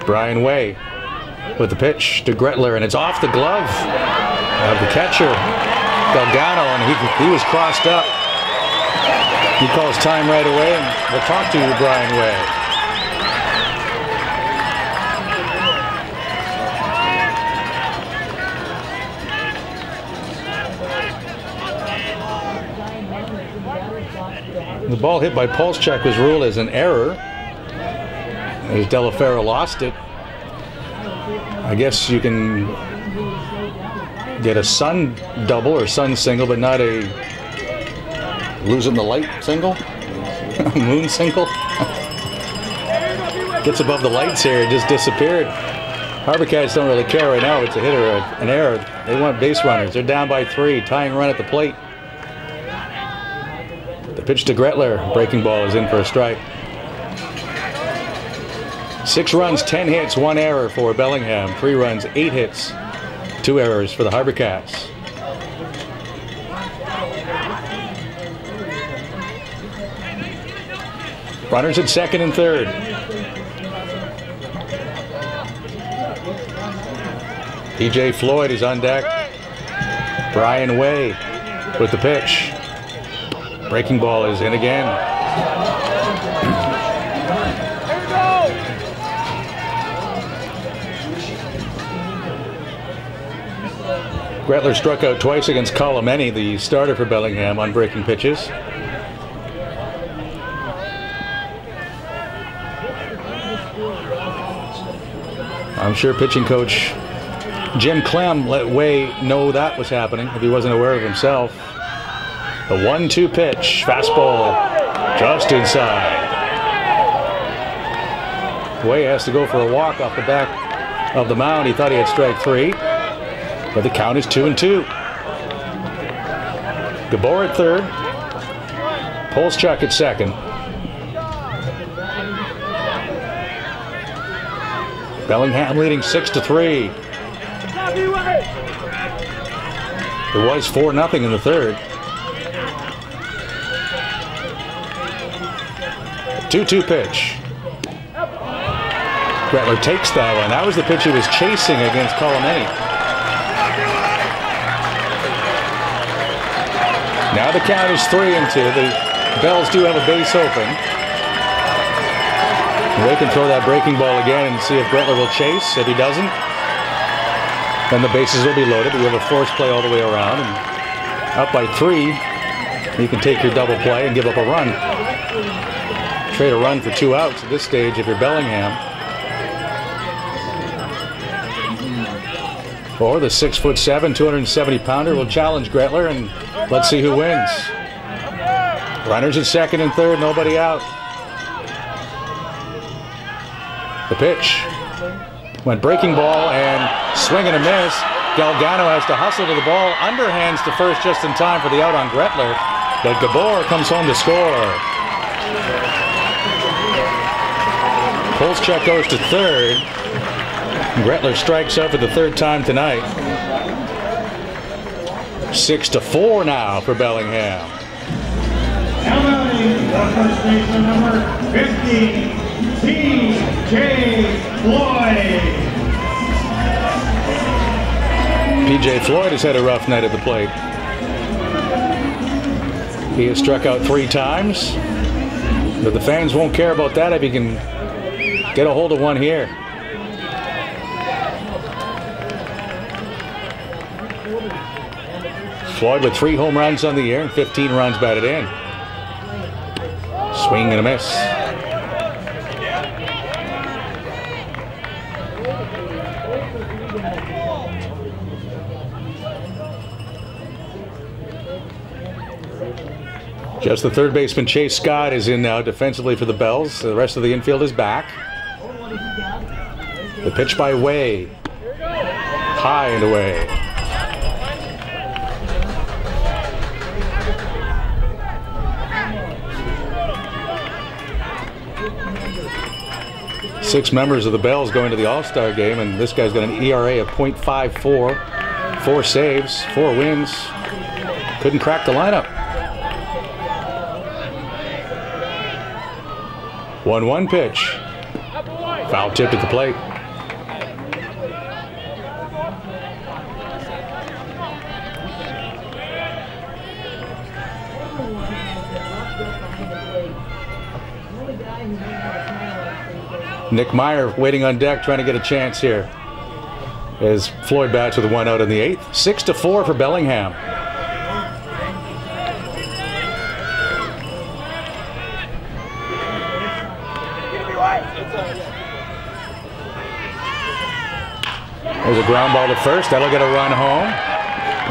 Brian Way with the pitch to Gretler, and it's off the glove of the catcher, Delgado, and he was crossed up. He calls time right away, and we'll talk to you, Brian Way. The ball hit by Polchuk was ruled as an error, as Delafera lost it. I guess you can get a sun double or sun single, but not a losing the light single, moon single. Gets above the lights here, it just disappeared. HarbourCats don't really care right now if it's a hit or an error. They want base runners. They're down by 3, tying run at the plate. The pitch to Gretler, breaking ball is in for a strike. 6 runs, 10 hits, 1 error for Bellingham. 3 runs, 8 hits, 2 errors for the HarbourCats. Runners at second and third. P.J. Floyd is on deck. Brian Way with the pitch. Breaking ball is in again. Gretler struck out twice against Colomeni, the starter for Bellingham, on breaking pitches. I'm sure pitching coach Jim Clem let Way know that was happening if he wasn't aware of himself. The 1-2 pitch. Fastball just inside. Way has to go for a walk off the back of the mound. He thought he had strike 3, but the count is 2-2. Gabor at third. Polschuk at second. Bellingham leading 6-3. It was 4-0 in the third. 2-2 pitch. Gretler takes that one. That was the pitch he was chasing against Colomeni. Now the count is 3-2. The Bells do have a base open. They can throw that breaking ball again and see if Gretler will chase. If he doesn't, then the bases will be loaded. We have a force play all the way around. And up by 3, you can take your double play and give up a run. Trade a run for 2 outs at this stage if you're Bellingham. Or the 6'7", 270-pounder will challenge Gretler, and let's see who wins. Runners at second and third, nobody out. The pitch went breaking ball and swing and a miss. Galgano has to hustle to the ball, underhands to first just in time for the out on Gretler, but Gabor comes home to score. Polschuk goes to third. Gretler strikes out for the third time tonight. 6-4 now for Bellingham. Now mounting the first baseman, number 50, P.J. Floyd. P.J. Floyd has had a rough night at the plate. He has struck out 3 times, but the fans won't care about that if he can get a hold of one here. Floyd with 3 home runs on the year and 15 runs batted in. Swing and a miss. Just the third baseman Chase Scott is in now defensively for the Bells. The rest of the infield is back. The pitch by Way. High and away. Six members of the Bells going to the All-Star game, and this guy's got an ERA of .54, 4 saves, 4 wins. Couldn't crack the lineup. 1-1 pitch. Foul tipped at the plate. Nick Meyer waiting on deck, trying to get a chance here as Floyd bats with 1 out in the 8th. 6-4 for Bellingham. There's a ground ball to first. That'll get a run home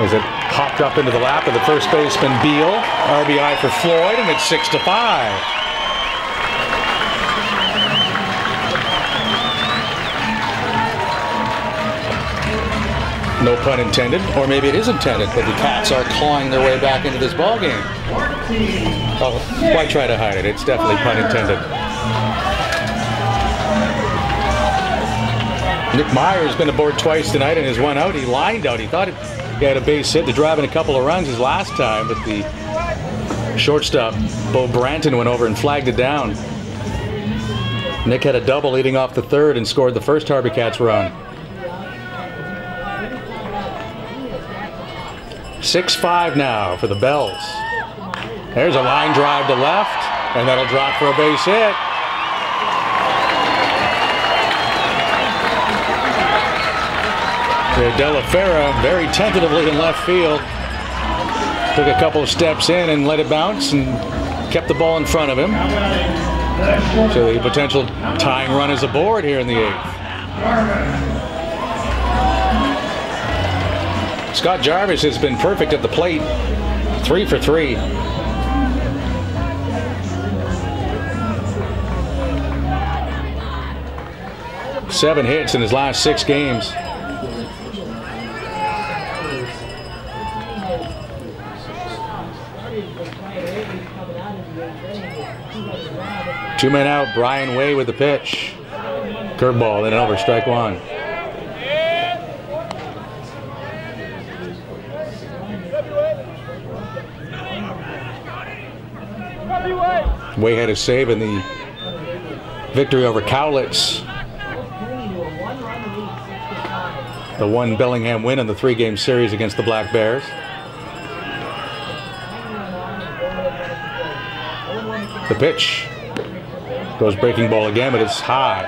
as it hopped up into the lap of the first baseman Beal. RBI for Floyd, and it's 6-5. No pun intended, or maybe it is intended, but the Cats are clawing their way back into this ball game. Oh, why try to hide it? It's definitely pun intended. Nick Meyer's been aboard twice tonight and has 1 out. He lined out. He thought he had a base hit to drive in a couple of runs his last time, but the shortstop, Bo Branton, went over and flagged it down. Nick had a double leading off the third and scored the first HarbourCats run. 6-5 now for the Bells. There's a line drive to left, and that'll drop for a base hit. De La Fera very tentatively in left field. Took a couple of steps in and let it bounce and kept the ball in front of him. So the potential tying run is aboard here in the 8th. Scott Jarvis has been perfect at the plate 3 for 3. Seven hits in his last 6 games. Two men out, Brian Way with the pitch. Curveball, then over, strike one. Way had a save in the victory over Cowlitz. The one Bellingham win in the 3-game series against the Black Bears. The pitch goes breaking ball again, but it's high.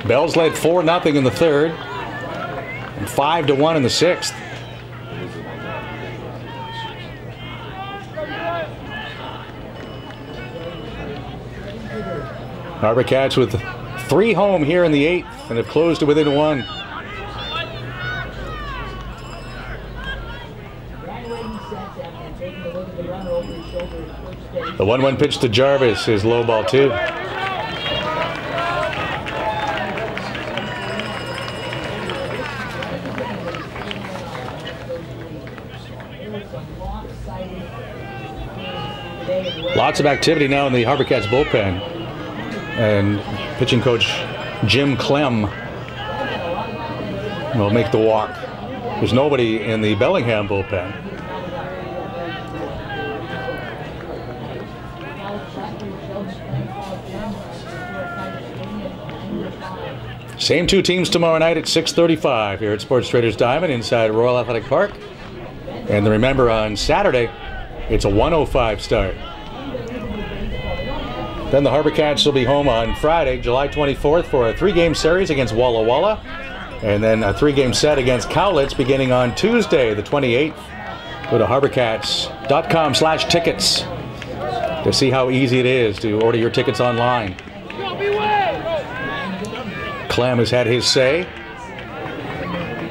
Bells led 4-0 in the 3rd and 5-1 in the 6th. HarbourCats with 3 home here in the 8th and have closed it within 1. The 1-1 pitch to Jarvis is low ball 2. Lots of activity now in the HarbourCats bullpen. And pitching coach Jim Clem will make the walk. There's nobody in the Bellingham bullpen. Same 2 teams tomorrow night at 6:35 here at Sports Traders Diamond inside Royal Athletic Park. And remember, on Saturday, it's a 1:05 start. Then the HarbourCats will be home on Friday, July 24th for a 3-game series against Walla Walla. And then a 3-game set against Cowlitz beginning on Tuesday, the 28th. Go to HarbourCats.com/tickets to see how easy it is to order your tickets online. Clem has had his say.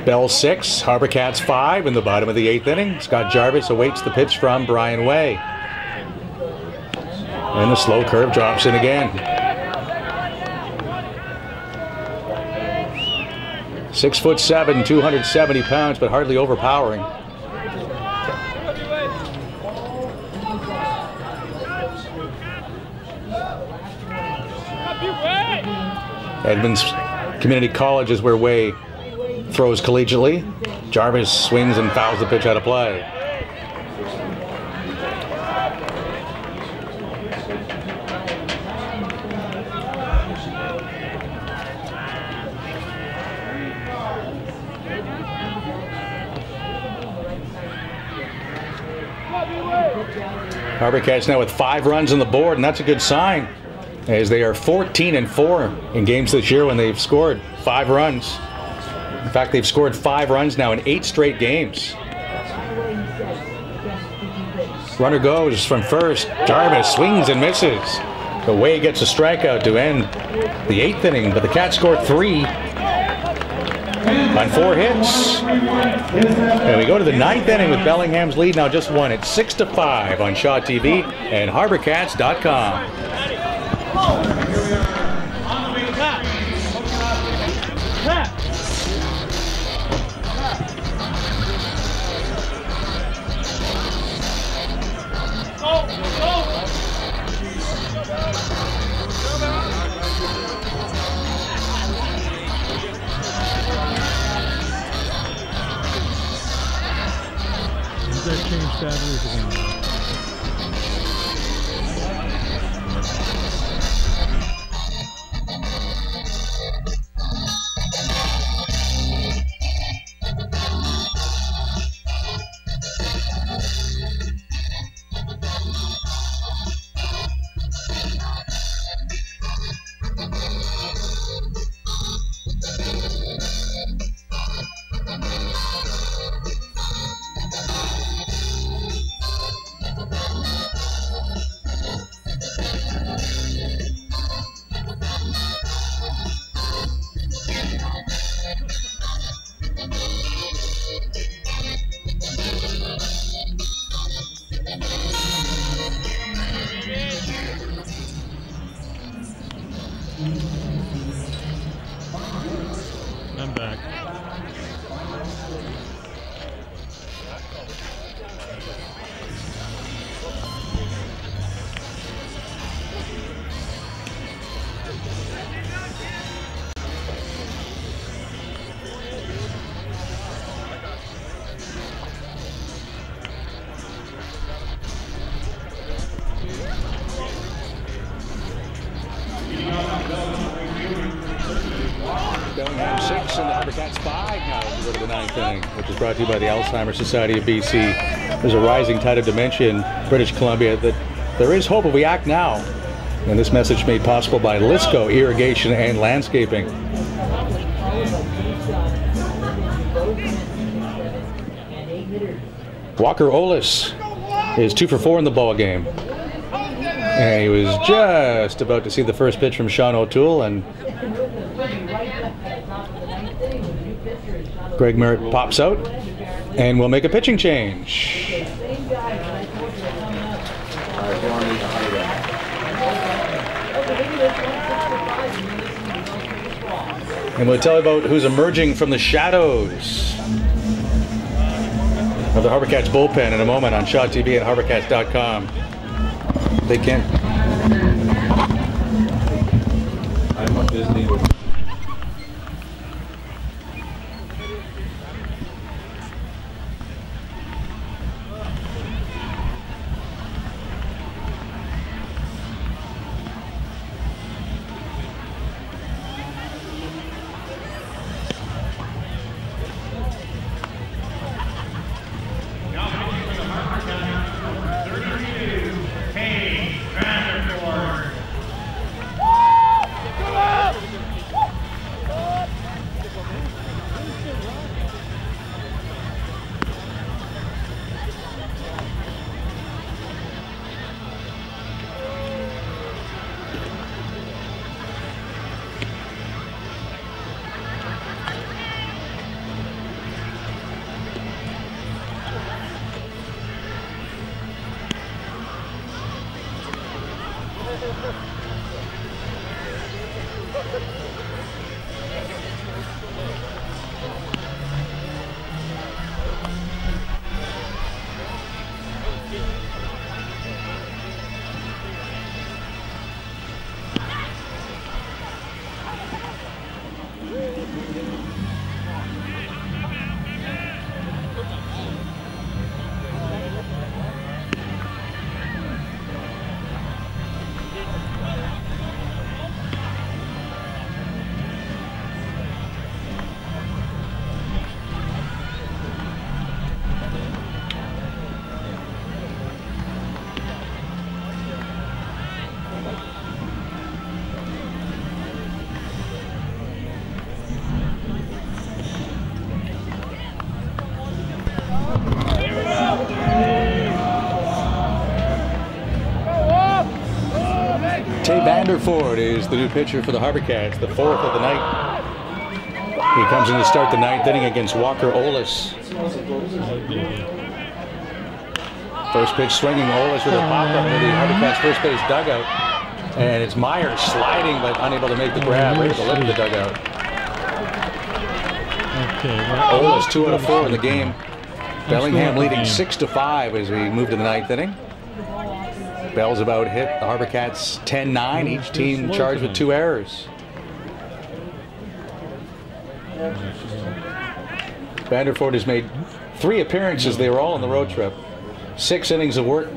Bell 6, HarbourCats 5 in the bottom of the 8th inning. Scott Jarvis awaits the pitch from Brian Way. And the slow curve drops in again. 6'7", 270 pounds, but hardly overpowering. Edmonds Community College is where Way throws collegiately. Jarvis swings and fouls the pitch out of play. HarbourCats now with 5 runs on the board, and that's a good sign, as they are 14-4 in games this year when they've scored 5 runs. In fact, they've scored 5 runs now in 8 straight games. Runner goes from first. Jarvis swings and misses. The Way gets a strikeout to end the 8th inning, but the Cats scored 3 on 4 hits. And we go to the 9th inning with Bellingham's lead now just 1 at 6-5 on Shaw TV and HarbourCats.com. That changed batteries again. back. Bellingham 6 and the HarbourCats 5 now as we go to the 9th inning, which is brought to you by the Alzheimer's Society of BC. There's a rising tide of dementia in British Columbia that there is hope if we act now. And this message made possible by Lisco Irrigation and Landscaping. Walker Olis is 2 for 4 in the ball game. And he was just about to see the first pitch from Sean O'Toole, and Greg Merritt pops out, and we'll make a pitching change. And we'll tell you about who's emerging from the shadows of the HarbourCats bullpen in a moment on Shaw TV and HarbourCats.com. They can't. I'm visiting. Vanderford is the new pitcher for the HarbourCats, the 4th of the night. He comes in to start the 9th inning against Walker Olis. First pitch swinging, Olis with a pop-up to the HarbourCats first base dugout. And it's Myers sliding but unable to make the grab right at the lip of the dugout. Olis 2 out of 4 in the game. Bellingham leading 6-5 as we move to the 9th inning. Bell's about hit. The HarbourCats 10-9. Each team charged with 2 errors. Vanderford has made 3 appearances. They were all on the road trip. 6 innings of work,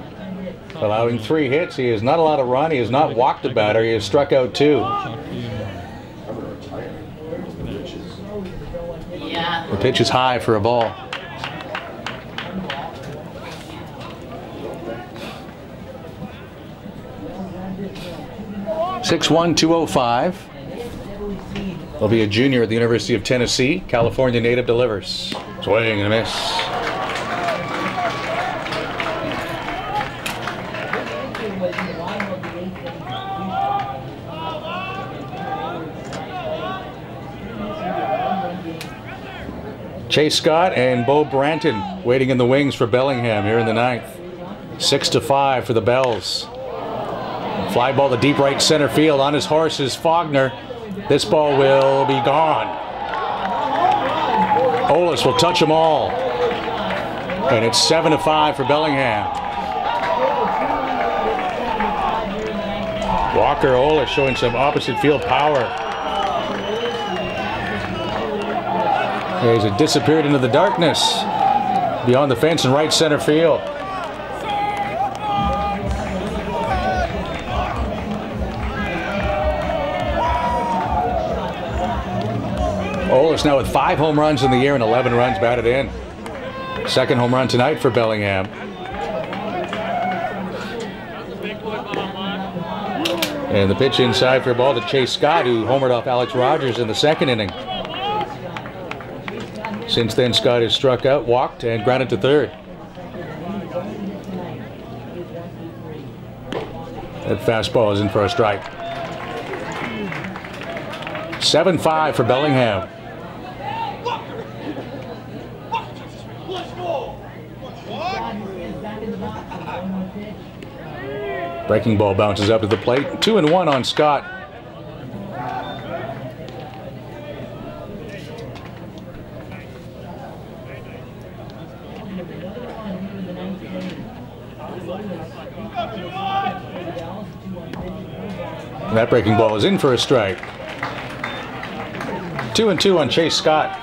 allowing 3 hits. He has not allowed a run. He has not walked a batter. He has struck out 2. The pitch is high for a ball. .6'1", 205. There'll be a junior at the University of Tennessee. California native delivers. Swing and a miss. Chase Scott and Bo Branton waiting in the wings for Bellingham here in the 9th. 6-5 for the Bells. Fly ball to deep right center field. On his horse is Faulkner. This ball will be gone. Olis will touch them all. And it's 7-5 for Bellingham. Walker Olis showing some opposite field power. As it disappeared into the darkness beyond the fence in right center field. Olis now with 5 home runs in the year and 11 runs batted in. Second home run tonight for Bellingham. And the pitch inside for a ball to Chase Scott, who homered off Alex Rogers in the second inning. Since then, Scott has struck out, walked, and grounded to third. That fastball is in for a strike. 7-5 for Bellingham. Breaking ball bounces up to the plate. 2-1 on Scott. And that breaking ball is in for a strike. 2-2 on Chase Scott.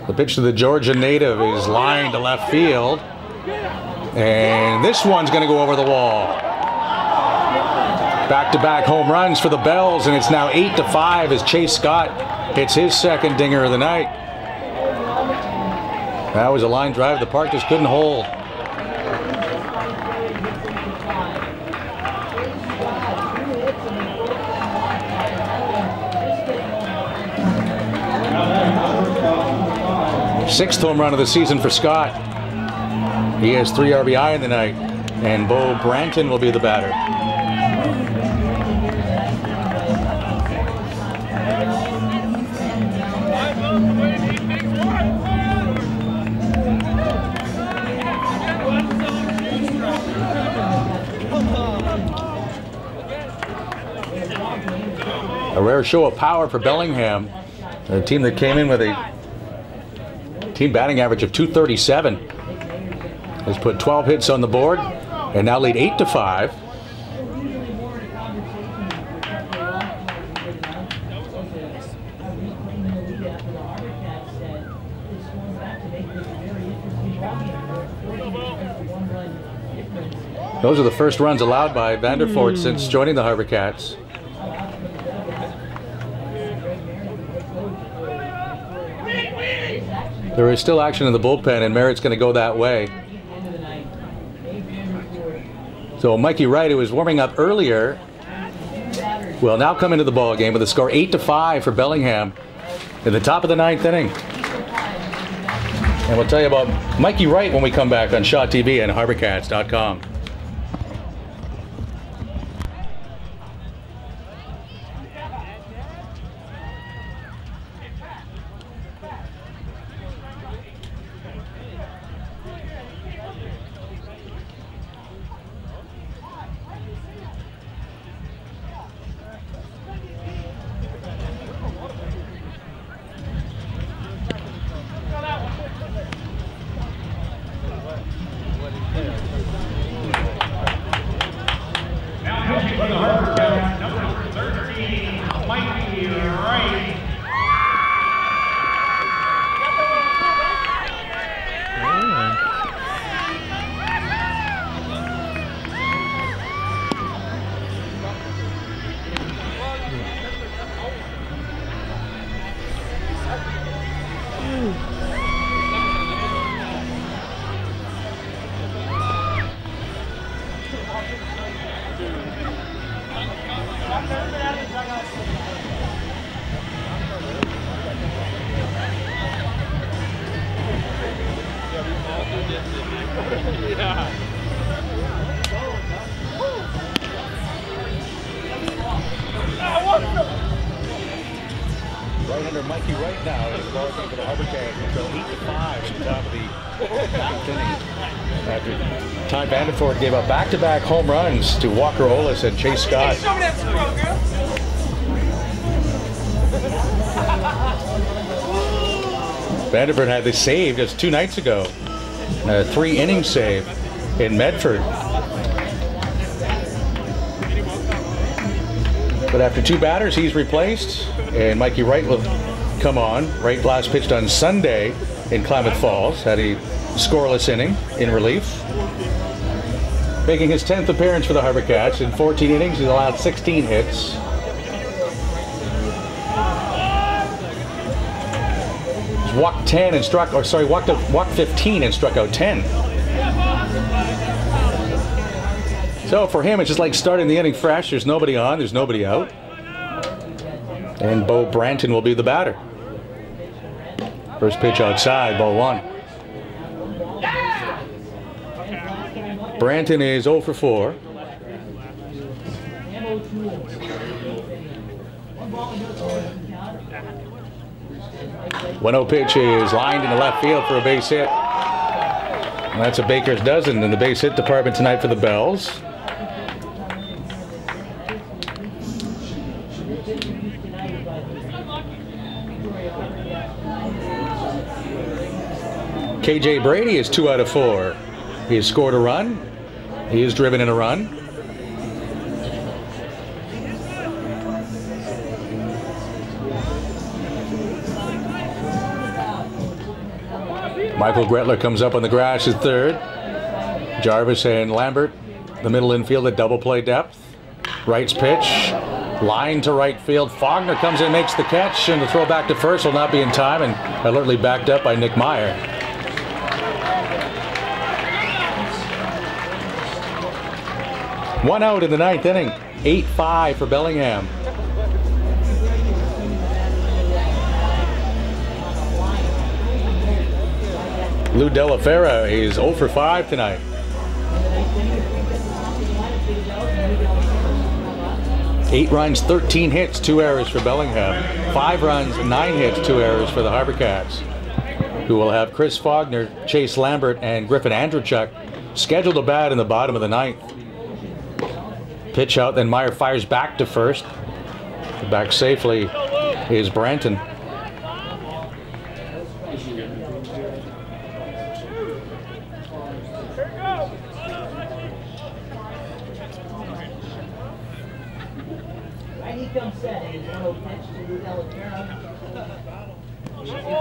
The pitch to the Georgia native is lined to left field. And this one's going to go over the wall. Back-to-back home runs for the Bells, and it's now 8-5 as Chase Scott hits his second dinger of the night. That was a line drive the park just couldn't hold. Sixth home run of the season for Scott. He has 3 RBI in the night, and Bo Branton will be the batter. A rare show of power for Bellingham, a team that came in with a team batting average of .237, has put 12 hits on the board and now lead 8-5. Those are the first runs allowed by Vanderfort since joining the HarbourCats. There is still action in the bullpen, and Merritt's going to go that way. So Mikey Wright, who was warming up earlier, will now come into the ball game with a score 8-5 for Bellingham in the top of the 9th inning. And we'll tell you about Mikey Wright when we come back on Shaw TV and HarbourCats.com. For the HarbourCats, number 13, Mikey Wright. Mikey right now is ball game for the HarbourCats. They go 8-5 at the top of the ninth inning. After Ty Vanderford gave up back-to-back home runs to Walker Olis and Chase Scott. Vanderford had this save just 2 nights ago. A 3-inning save in Medford. But after 2 batters, he's replaced, and Mikey Wright will come on. Wright last pitched on Sunday in Klamath Falls, had a scoreless inning in relief. Making his 10th appearance for the HarbourCats. In 14 innings, he's allowed 16 hits. He's walked 10 and struck, or sorry, walked 15 and struck out 10. So for him, it's just like starting the inning fresh. There's nobody on, there's nobody out. And Bo Branton will be the batter. First pitch outside, ball 1. Branton is 0 for 4. One 0 pitch is lined into left field for a base hit. And that's a baker's dozen in the base hit department tonight for the Bells. KJ Brady is 2 out of 4. He has scored a run. He has driven in a run. Michael Gretler comes up on the grass at third. Jarvis and Lambert, the middle infield at double play depth. Wright's pitch, line to right field. Faulkner comes in, makes the catch, and the throw back to first will not be in time, and alertly backed up by Nick Meyer. One out in the 9th inning. 8-5 for Bellingham. Lou Della Fera is 0 for 5 tonight. Eight runs, 13 hits, 2 errors for Bellingham. 5 runs, 9 hits, 2 errors for the HarbourCats, who will have Chris Faulkner, Chase Lambert, and Griffin Andrechuk scheduled to bat in the bottom of the 9th. Pitch out, then Meyer fires back to first. Back safely is Branton.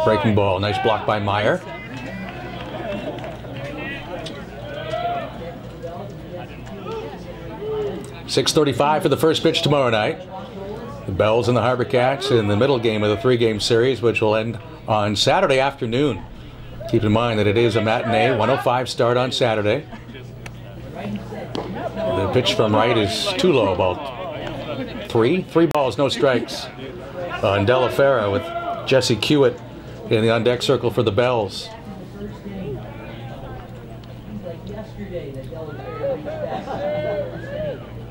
Breaking ball, nice block by Meyer. .6:35 for the first pitch tomorrow night. The Bells and the HarbourCats in the middle game of the 3-game series, which will end on Saturday afternoon. Keep in mind that it is a matinee, 1:05 start on Saturday. The pitch from Wright is too low, about 3 balls, no strikes on Della Fera, with Jesse Kiewit in the on-deck circle for the Bells.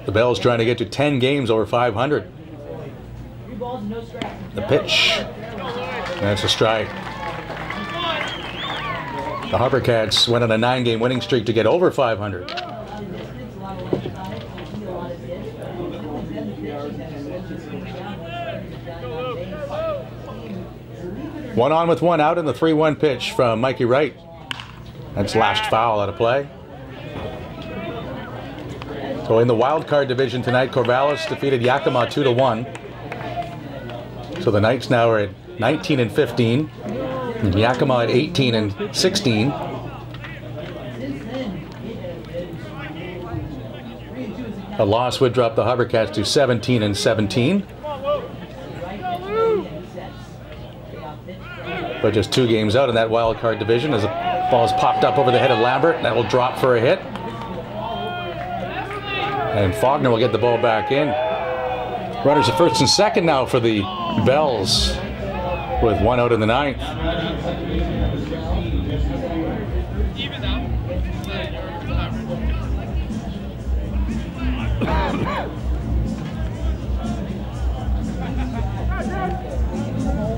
The Bells trying to get to 10 games over 500. The pitch. That's a strike. The HarbourCats went on a 9-game winning streak to get over 500. One on with 1 out in the 3-1 pitch from Mikey Wright. That's lashed foul out of play. So in the wild card division tonight, Corvallis defeated Yakima 2-1. So the Knights now are at 19-15, and Yakima at 18-16. A loss would drop the HarbourCats to 17-17. But just 2 games out in that wild card division as the ball is popped up over the head of Lambert. That will drop for a hit. And Faulkner will get the ball back in. Runners at first and second now for the Bells, with 1 out in the 9th.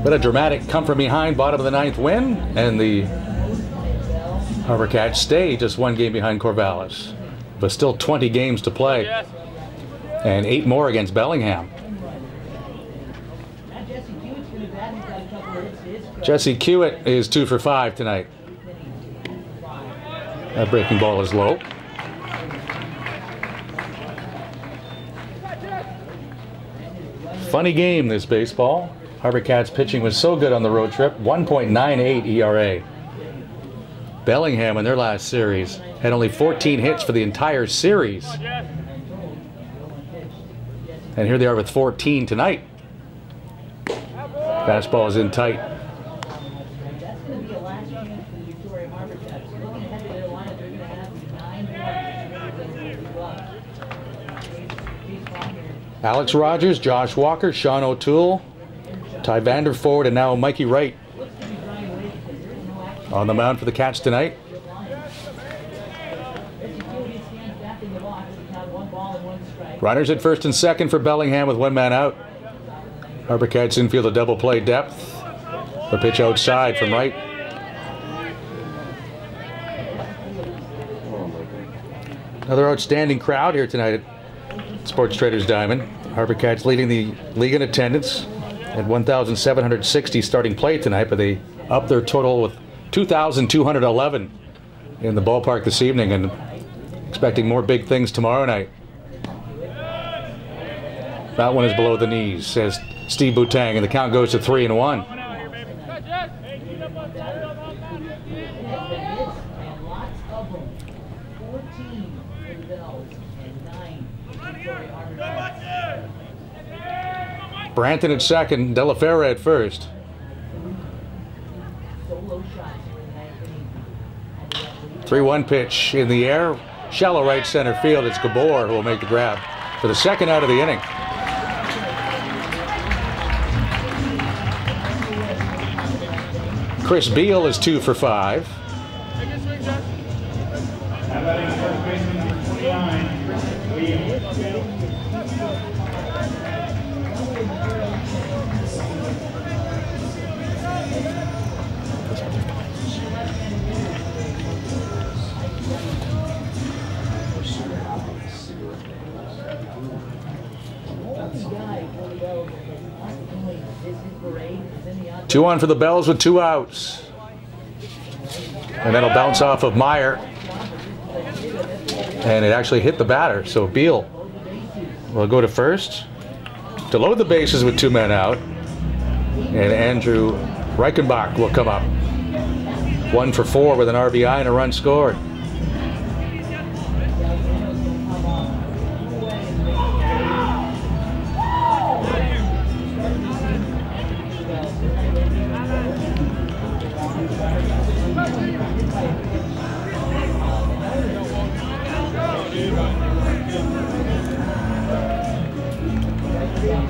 But a dramatic come from behind bottom of the ninth win, and the HarbourCats stay just one game behind Corvallis. But still 20 games to play, and 8 more against Bellingham. Jesse Kewitt is 2 for 5 tonight. That breaking ball is low. Funny game, this baseball. HarbourCats pitching was so good on the road trip, 1.98 ERA. Bellingham in their last series had only 14 hits for the entire series. And here they are with 14 tonight. Fastball is in tight. Alex Rogers, Josh Walker, Sean O'Toole, Ty Vanderford, and now Mikey Wright on the mound for the Cats tonight. Runners at first and second for Bellingham with 1 man out. HarbourCats infield a double play depth. The pitch outside from Wright. Another outstanding crowd here tonight at Sports Traders Diamond. HarbourCats leading the league in attendance at 1,760 starting play tonight, but they upped their total with 2,211 in the ballpark this evening, and expecting more big things tomorrow night. That one is below the knees, says Steve Boutang, and the count goes to 3-1. Branton at second, Delafera at first. – 3-1 pitch in the air. Shallow right center field. It's Gabor who will make the grab for the second out of the inning. Chris Beal is 2 for 5. Two on for the Bells with 2 outs. And that'll bounce off of Meyer. And it actually hit the batter, so Beal will go to first to load the bases with 2 men out. And Andrew Reichenbach will come up. 1 for 4 with an RBI and a run scored.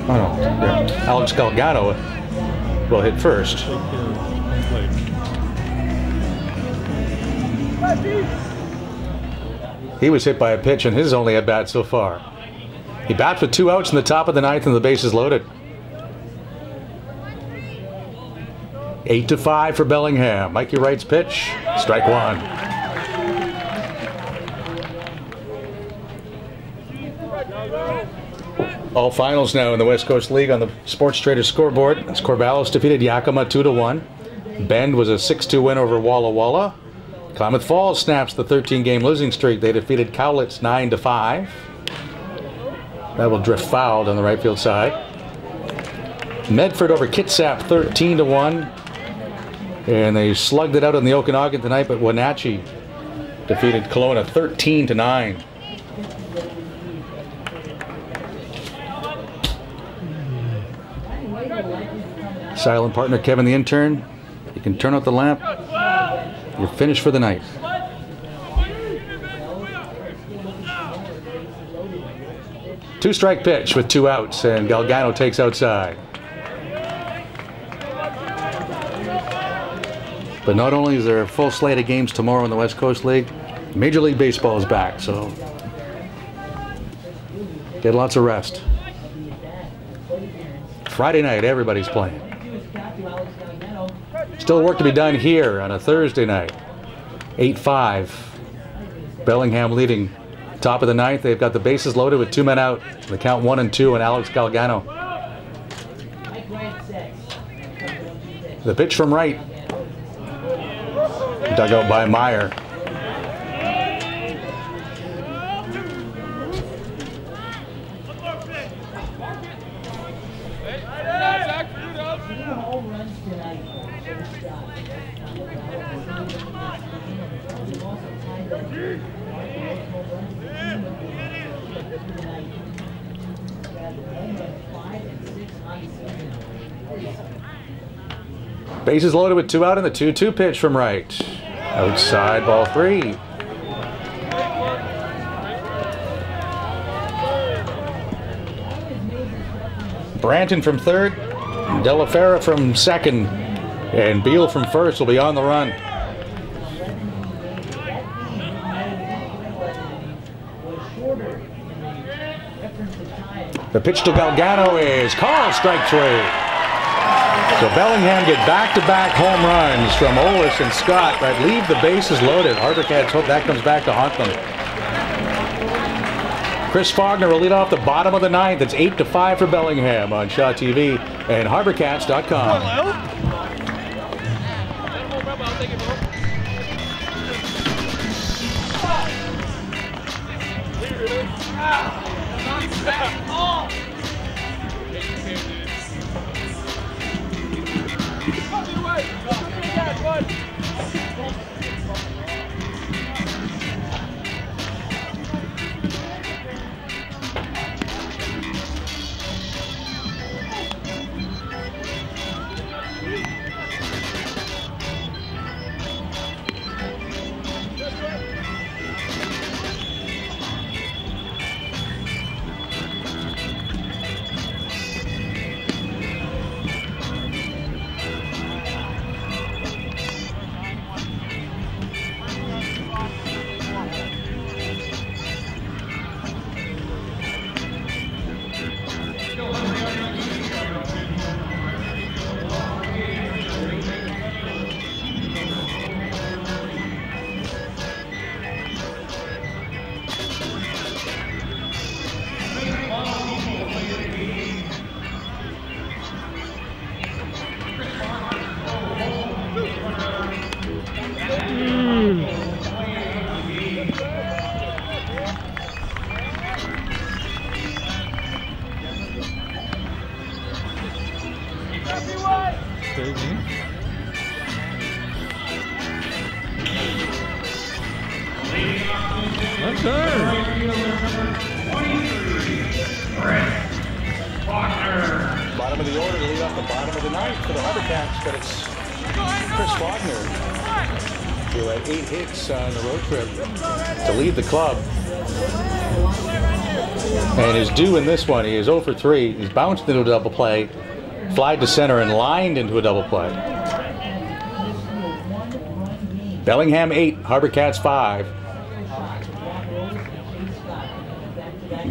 Oh no, yeah. Alex Galgano will hit first. He was hit by a pitch in his only at bat so far. He bats with 2 outs in the top of the 9th and the bases loaded. 8-5 for Bellingham. Mikey Wright's pitch, strike 1. All finals now in the West Coast League on the Sports Traders scoreboard. As Corvallis defeated Yakima 2-1. Bend was a 6-2 win over Walla Walla. Klamath Falls snaps the 13-game losing streak. They defeated Cowlitz 9-5. That will drift fouled on the right field side. Medford over Kitsap 13-1. And they slugged it out in the Okanagan tonight, but Wenatchee defeated Kelowna 13-9. Silent partner Kevin the intern. You can turn out the lamp. You're finished for the night. Two-strike pitch with 2 outs, and Galgano takes outside. But not only is there a full slate of games tomorrow in the West Coast League, Major League Baseball is back, so get lots of rest. Friday night, everybody's playing. Still work to be done here on a Thursday night. 8-5. Bellingham leading top of the ninth. They've got the bases loaded with 2 men out. The count 1-2 and Alex Galgano. The pitch from right. Dug out by Meyer. Bases loaded with 2 out and the 2-2 pitch from right. Outside, ball 3. Branton from third, Della Fera from second, and Beal from first will be on the run. The pitch to Galgano is called strike 3. So Bellingham get back-to-back home runs from Olis and Scott that leave the bases loaded. HarbourCats hope that comes back to haunt them. Chris Faulkner will lead off the bottom of the ninth. It's 8-5 for Bellingham on Shaw TV and HarbourCats.com. Bottom of the order to lead off the bottom of the ninth for the HarbourCats, but it's Chris Faulkner, who had 8 hits on the road trip to lead the club. And is due in this one. He is 0 for 3. He's bounced into a double play, flied to center, and lined into a double play. Bellingham 8, HarbourCats 5.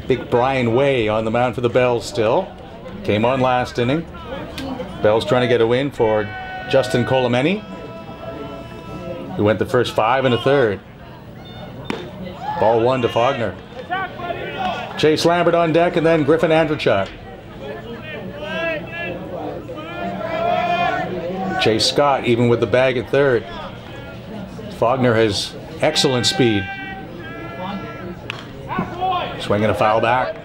Big Brian Way on the mound for the Bells still. Came on last inning. Bells trying to get a win for Justin Colomeni, who went the first 5 and a third. Ball 1 to Faulkner. Chase Lambert on deck, and then Griffin Andrechuk. Chase Scott even with the bag at third. Faulkner has excellent speed. Swinging a foul back.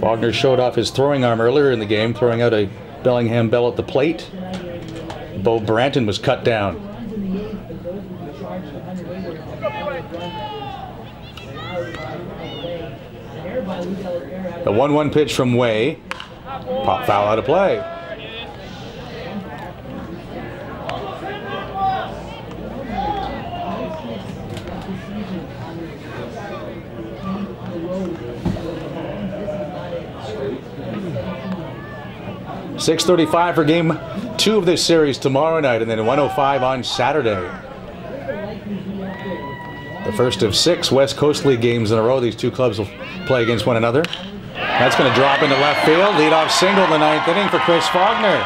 Faulkner showed off his throwing arm earlier in the game, throwing out a Bellingham bell at the plate. Bo Branton was cut down. The 1-1 pitch from Way. Pop foul out of play. .635 for game 2 of this series tomorrow night, and then 1:05 on Saturday. The first of 6 West Coast League games in a row. These two clubs will play against one another. That's going to drop into left field. Leadoff single in the 9th inning for Chris Faulkner.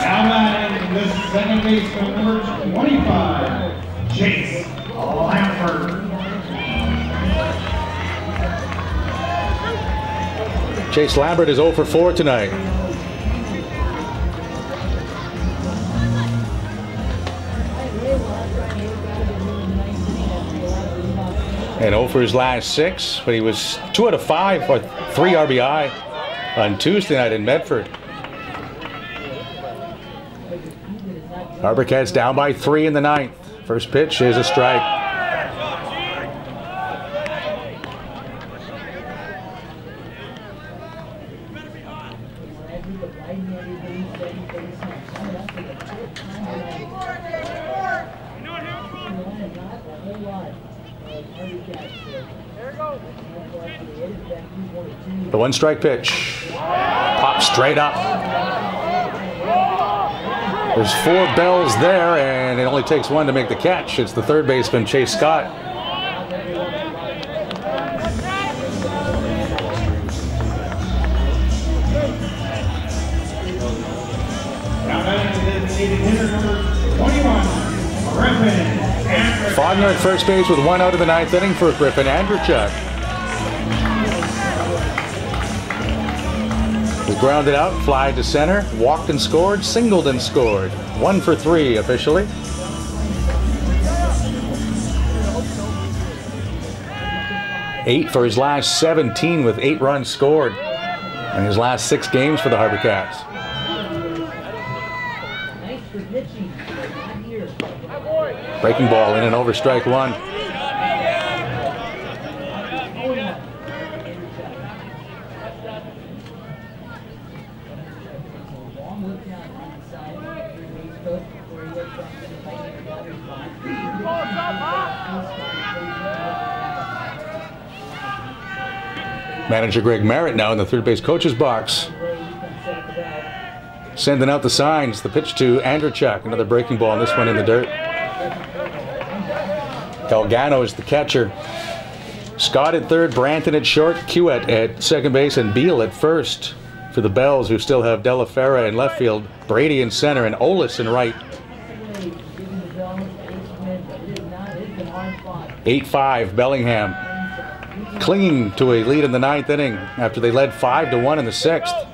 Now batting the second baseman, number 25, Chase Lamford. Chase Lambert is 0 for 4 tonight. And 0 for his last 6, but he was 2 out of 5 or 3 RBI on Tuesday night in Medford. HarbourCats down by 3 in the 9th. First pitch is a strike. The 1-strike pitch. Pops straight up. There's 4 bells there, and it only takes 1 to make the catch. It's the third baseman, Chase Scott. Faulkner at first base with 1 out of the 9th inning for Griffin Andrechuk. Was grounded out, fly to center, walked and scored, singled and scored. 1 for 3 officially. Eight for his last 17 with 8 runs scored in his last 6 games for the HarbourCats. Breaking ball in and over, strike 1. Manager Greg Merritt now in the third base coach's box. Sending out the signs. The pitch to Andrechuk. Another breaking ball, and this one in the dirt. Galgano is the catcher. Scott at third, Branton at short, Kiewit at second base, and Beal at first for the Bells, who still have Della Fera in left field, Brady in center, and Olis in right. 8-5 Bellingham, clinging to a lead in the 9th inning after they led 5-1 in the 6th.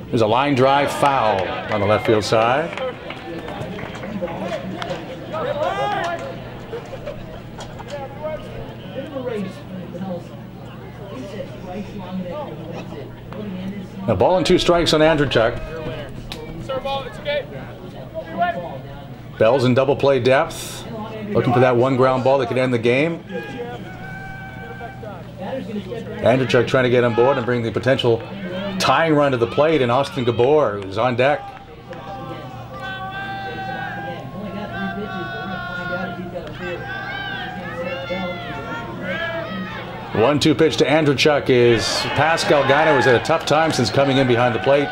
There's a line drive foul on the left field side. A ball and 2 strikes on Andrechuk. Bells in double play depth, looking for that 1 ground ball that could end the game. Andrechuk trying to get on board and bring the potential tying run to the plate, and Austin Gabor is on deck. The 1-2 pitch to Andrechuk is past Galgano, who's had a tough time since coming in behind the plate.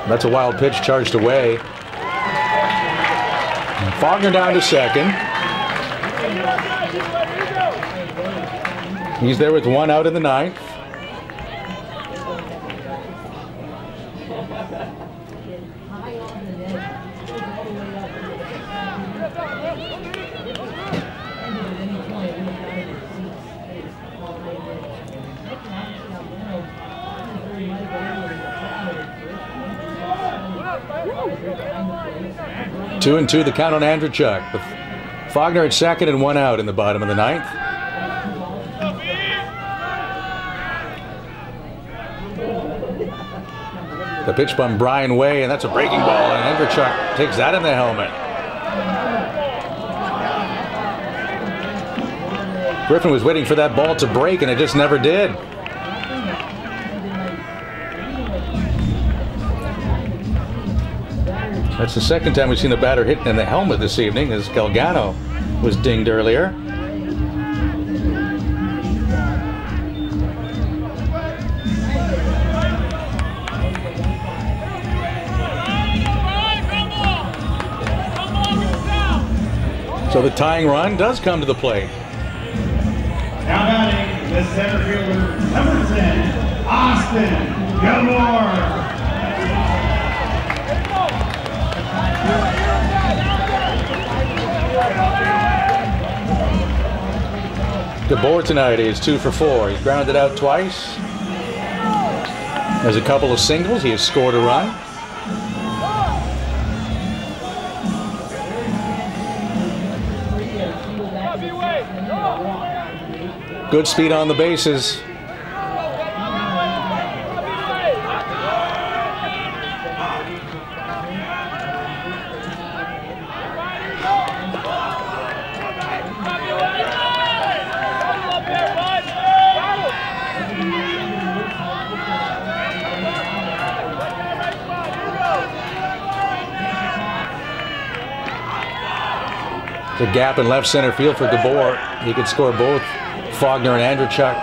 That's a wild pitch charged away. Faulkner down to second. He's there with 1 out in the 9th. Two and 2 the count on Andrechuk, with Faulkner at second and 1 out in the bottom of the 9th. The pitch by Brian Way, and that's a breaking ball, and Andrechuk takes that in the helmet. Griffin was waiting for that ball to break, and it just never did. That's the second time we've seen the batter hit in the helmet this evening, as Galgano was dinged earlier. So the tying run does come to the plate. Now batting the center fielder, number 10, Austin Gilmore. DeBoer tonight is 2 for 4. He's grounded out twice. There's a couple of singles. He has scored a run. Good speed on the bases. The gap in left center field for DeBoer. He could score both Faulkner and Andrechuk.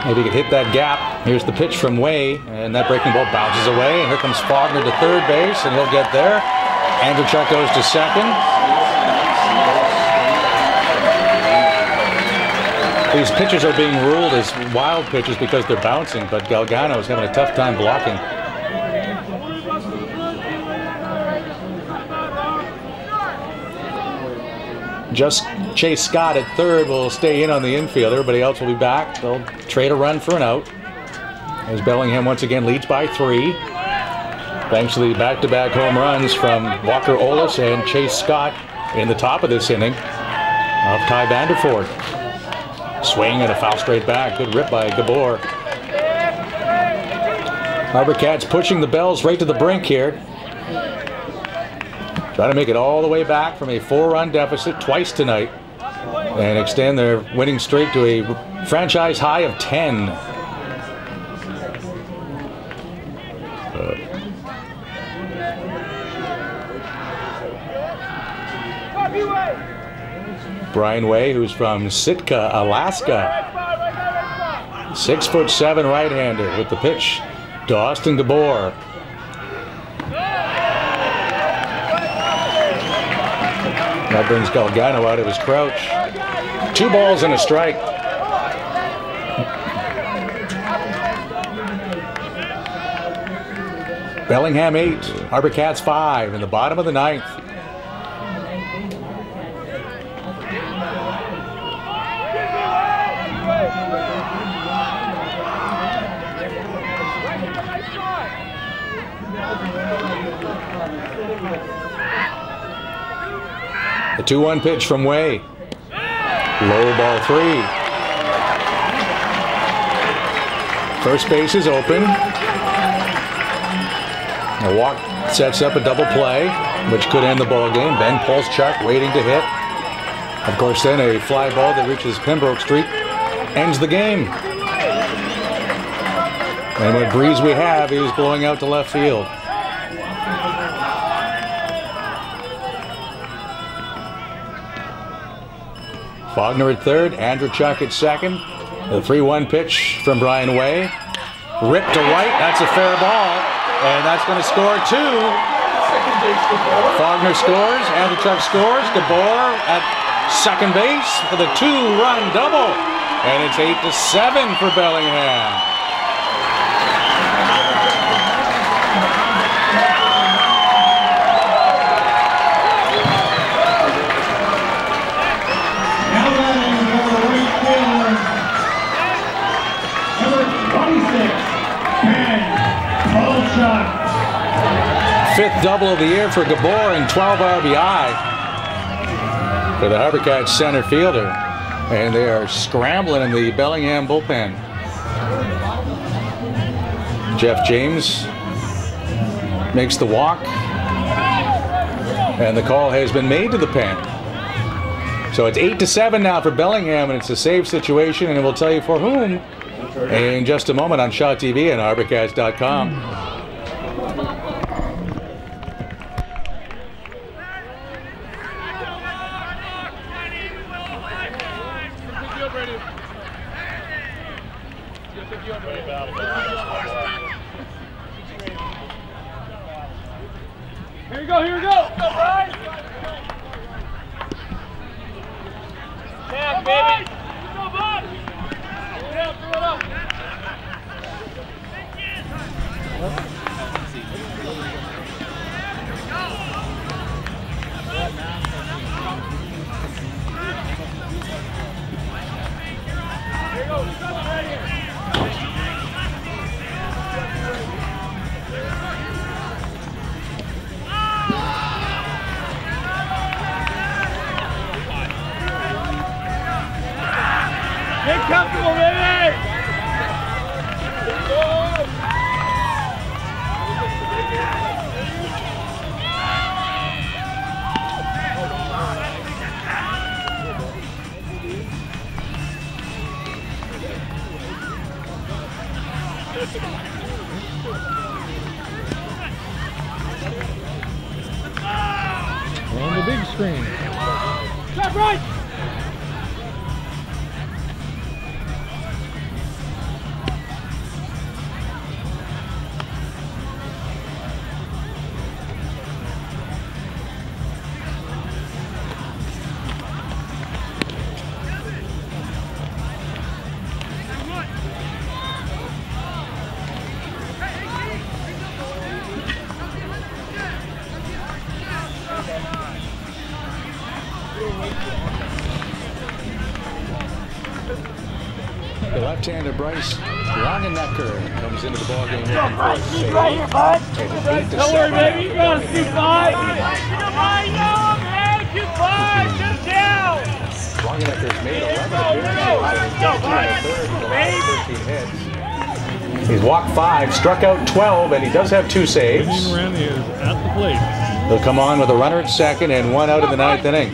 Maybe he could hit that gap. Here's the pitch from Way, and that breaking ball bounces away, and here comes Faulkner to third base, and he'll get there. Andrechuk goes to second. These pitches are being ruled as wild pitches because they're bouncing, but Galgano is having a tough time blocking. Just Chase Scott at third will stay in on the infield. Everybody else will be back. They'll trade a run for an out. As Bellingham once again leads by 3. Thanks to the back-to-back home runs from Walker Ollis and Chase Scott in the top of this inning of Ty Vanderford. Swing and a foul straight back. Good rip by Gabor. HarbourCats pushing the Bells right to the brink here. Trying to make it all the way back from a 4-run deficit twice tonight and extend their winning streak to a franchise high of 10. Brian Way, who's from Sitka, Alaska. 6'7" right-hander with the pitch to Austin Gabor. That brings Galgano out of his crouch. 2 balls and a strike. Bellingham 8, HarbourCats 5 in the bottom of the 9th. The 2-1 pitch from Way. Low ball 3. First base is open. A walk sets up a double play, which could end the ball game. Ben Polschuk waiting to hit. Of course, then a fly ball that reaches Pembroke Street ends the game. And what breeze we have, he was blowing out to left field. Faulkner at third, Andrechuk at second. The 3-1 pitch from Brian Way. Ripped to right, that's a fair ball. And that's going to score 2. Faulkner scores, Andrechuk scores. Gabor at second base for the 2-run double. And it's 8-7 for Bellingham. Fifth double of the year for Gabor and 12 RBI for the HarbourCats center fielder. And they are scrambling in the Bellingham bullpen. Jeff James makes the walk. And the call has been made to the pen. So it's 8-7 now for Bellingham, and it's a save situation, and we'll tell you for whom in just a moment on Shaw TV and HarbourCats.com. Here we go, here we go! Go, Brian! Left, right. The left-hander Bryce Longenecker comes into the ballgame. Right here, bud. Don't worry, baby. You got 2-5. Man, 2-5. Just down. Longenecker's made 11 appearances. 13 hits. He's walked 5, struck out 12, and he does have 2 saves. Randy is at the plate. He'll come on with a runner at second and 1 out in the 9th inning.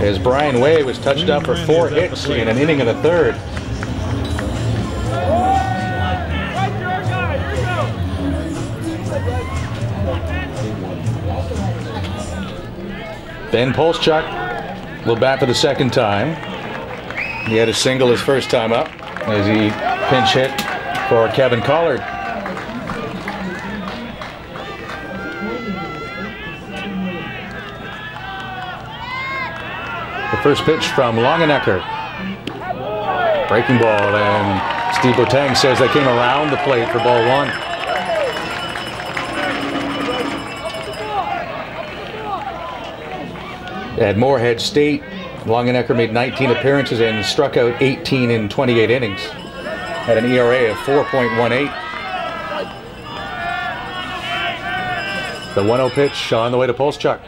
As Brian Way was touched up for 4 hits in an inning of the 3rd. Ben Polschuk will bat for the 2nd time. He had a single his first time up as he pinch hit for Kevin Collard. The first pitch from Longenecker. Breaking ball, and Steve Boateng says that came around the plate for ball 1. At Moorhead State, Longenecker made 19 appearances and struck out 18 in 28 innings. Had an ERA of 4.18. The 1-0 pitch on the way to Polschuk.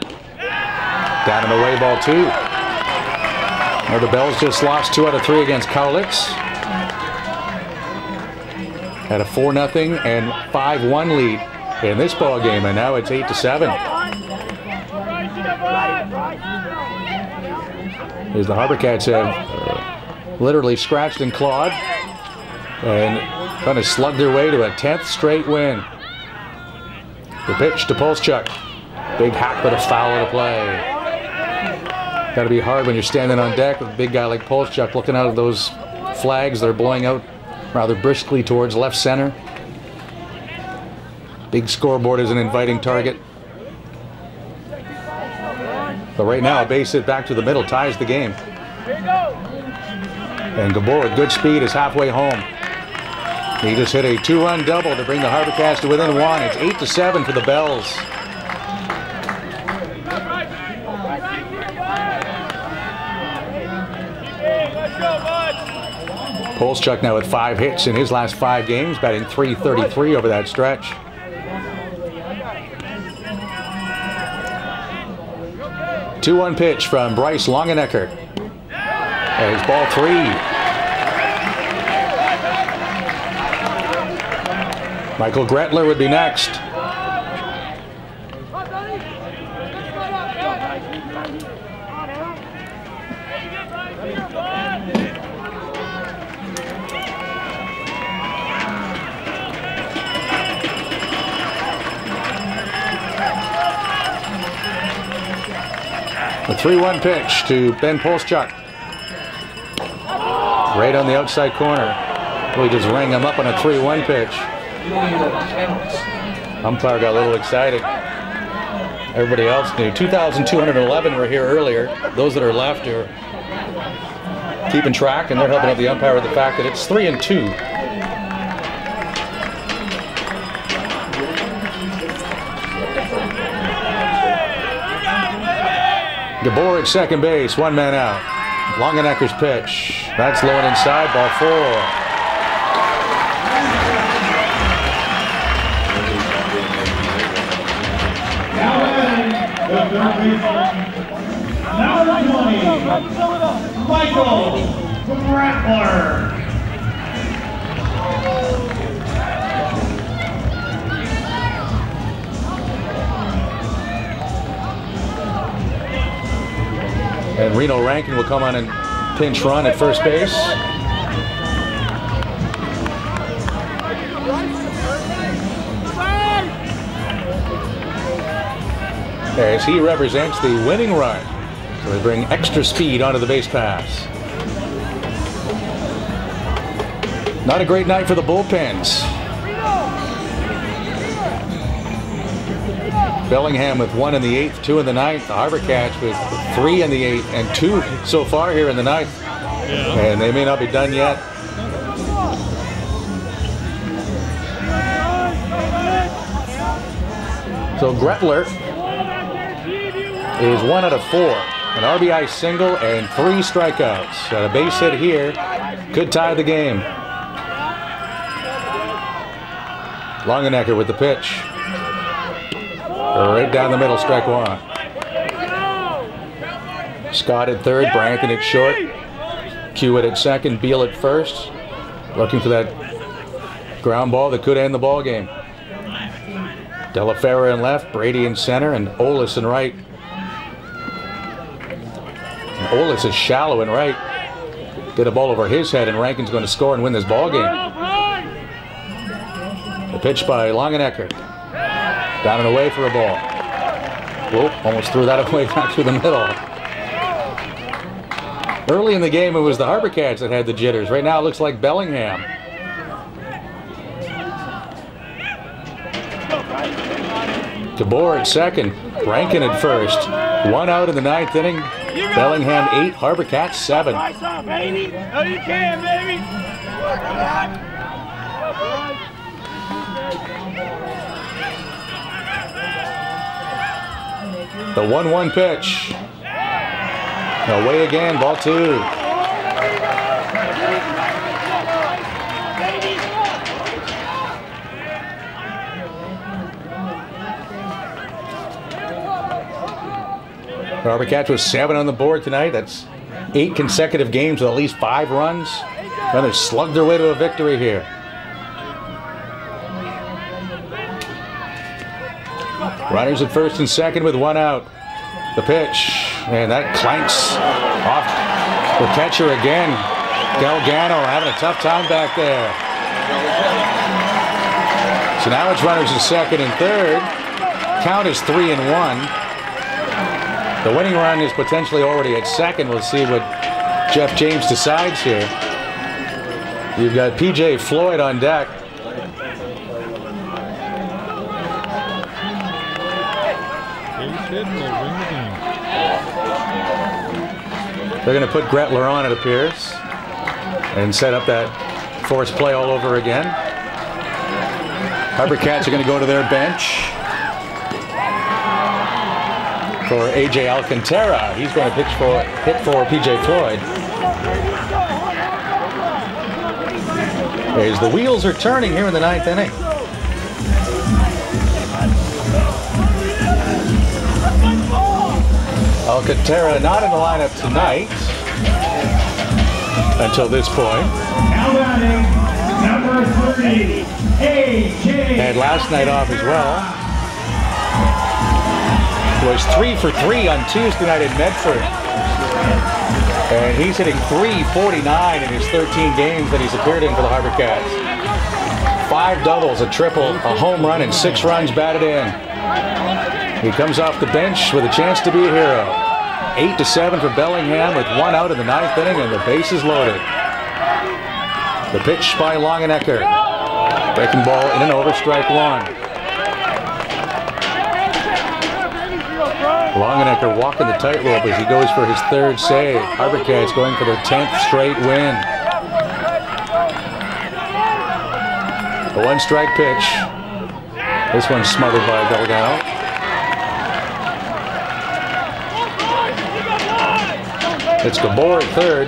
Down and away, ball 2. Well, the Bells just lost 2 out of 3 against Cowlitz. Had a 4-0 and 5-1 lead in this ball game, and now it's 8-7. As the HarbourCats have literally scratched and clawed and kind of slugged their way to a 10th straight win. The pitch to Polschuk. Big hack, but a foul of the play. Got to be hard when you're standing on deck with a big guy like Polschuk looking out of those flags that are blowing out rather briskly towards left center. Big scoreboard is an inviting target. But right now, a base hit back to the middle ties the game. And Gabor with good speed is halfway home. He just hit a 2-run double to bring the HarbourCats to within 1. It's 8-7 for the Bells. Polschuk now with 5 hits in his last 5 games, batting .333 over that stretch. Two-one pitch from Bryce Longenecker. There's ball 3. Michael Gretler would be next. The 3-1 pitch to Ben Polschuk. Right on the outside corner. Really just rang him up on a 3-1 pitch. Umpire got a little excited. Everybody else knew. 2,211 were here earlier. Those that are left are keeping track, and they're helping out the umpire with the fact that it's 3-2. Gabor at second base, 1 man out. Longenecker's pitch. That's low and inside, ball 4. Number 20, Michael Gretler. And Reno Rankin will come on and pinch run at first base. As he represents the winning run So they bring extra speed onto the base pass. Not a great night for the bullpens. Bellingham with 1 in the 8th, 2 in the 9th. The HarbourCats with 3 in the 8th and 2 so far here in the 9th. Yeah. And they may not be done yet. So Gretler is 1 out of 4. An RBI single and 3 strikeouts. Got a base hit here. Could tie the game. Longenecker with the pitch. Right down the middle, strike 1. Scott at third, Branton at short. Hewitt at second, Beal at first. Looking for that ground ball that could end the ball game. Delafera in left, Brady in center, and Olis in right. And Olis is shallow in right. Get a ball over his head, and Rankin's going to score and win this ball game. The pitch by Longenecker. Down and away for a ball. Whoop, almost threw that away back through the middle. Early in the game, it was the HarbourCats that had the jitters. Right now, it looks like Bellingham. Gabor at second, Rankin at first. 1 out in the 9th inning. Bellingham 8, HarbourCats 7. Oh, you can, baby. The 1-1 pitch. Away again, ball 2. HarbourCats was 7 on the board tonight. That's 8 consecutive games with at least 5 runs. Then they slugged their way to a victory here. Runners at first and second with 1 out. The pitch, and that clanks off the catcher again. Galgano having a tough time back there. So now it's runners at second and third. Count is 3-1. The winning run is potentially already at second. We'll see what Jeff James decides here. You've got PJ Floyd on deck. They're going to put Gretler on, it appears, and set up that forced play all over again. HarbourCats are going to go to their bench for AJ Alcantara. He's going to hit for PJ Floyd. As the wheels are turning here in the 9th inning. Alcantara not in the lineup tonight until this point. Now batting, number 30, AJ. Had last night off as well. Was 3 for 3 on Tuesday night in Medford. And he's hitting .349 in his 13 games that he's appeared in for the HarbourCats. 5 doubles, a triple, a home run, and 6 runs batted in. He comes off the bench with a chance to be a hero. 8-7 for Bellingham with 1 out in the 9th inning and the bases loaded. The pitch by Longenecker. Breaking ball in and over, strike 1. Longenecker walking the tightrope as he goes for his 3rd save. HarbourCats going for their 10th straight win. A 1-strike pitch. This one's smothered by Delgado. It's Gabor at third.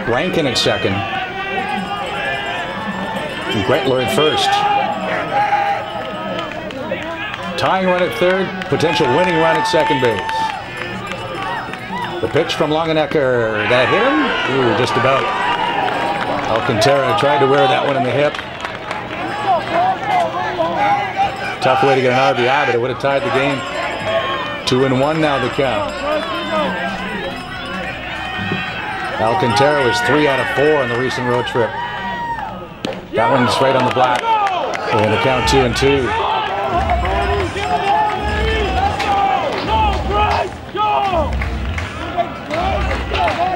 Rankin at second. And Gretler at first. Tying run at third, potential winning run at second base. The pitch from Longenecker, that hit him? Ooh, just about. Alcantara tried to wear that one in the hip. Tough way to get an RBI, but it would have tied the game. 2-1 now the count. Alcantara was 3 out of 4 on the recent road trip. That one's right on the black. And the count 2-2.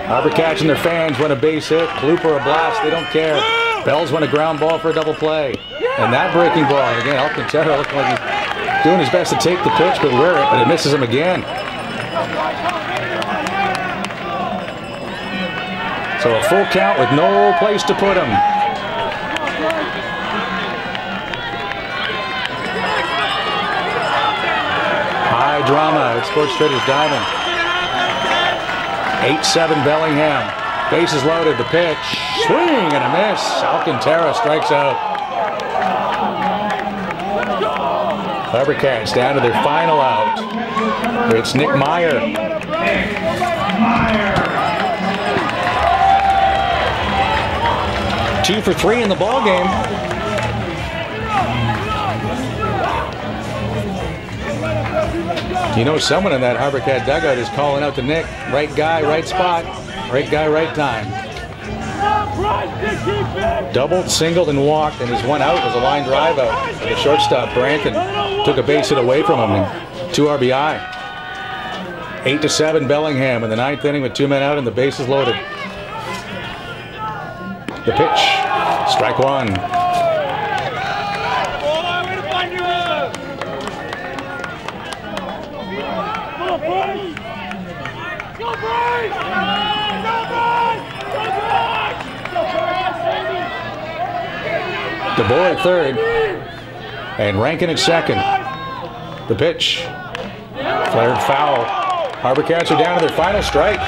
HarbourCats and their fans want a base hit, bloop or a blast, they don't care. Bells want a ground ball for a double play. And that breaking ball, and again, Alcantara looked like he's doing his best to take the pitch, but wear it, but it misses him again. So a full count with no place to put him. High drama at Sports Traders Diamond. 8-7 Bellingham. Bases loaded, the pitch. Swing and a miss. Alcantara strikes out. HarbourCats down to their final out. It's Nick Meyer. Two for three in the ball game. You know, someone in that HarbourCat dugout is calling out to Nick. Right guy, right spot. Right guy, right time. Doubled, singled, and walked, and his one out was a line drive out. The shortstop, Branton, took a base hit away from him, and 2 RBI. 8-7 Bellingham in the 9th inning with 2 men out and the bases loaded. The pitch, strike one. DeBoer at third, and Rankin at second. The pitch, flared foul. HarbourCats are down to their final strike.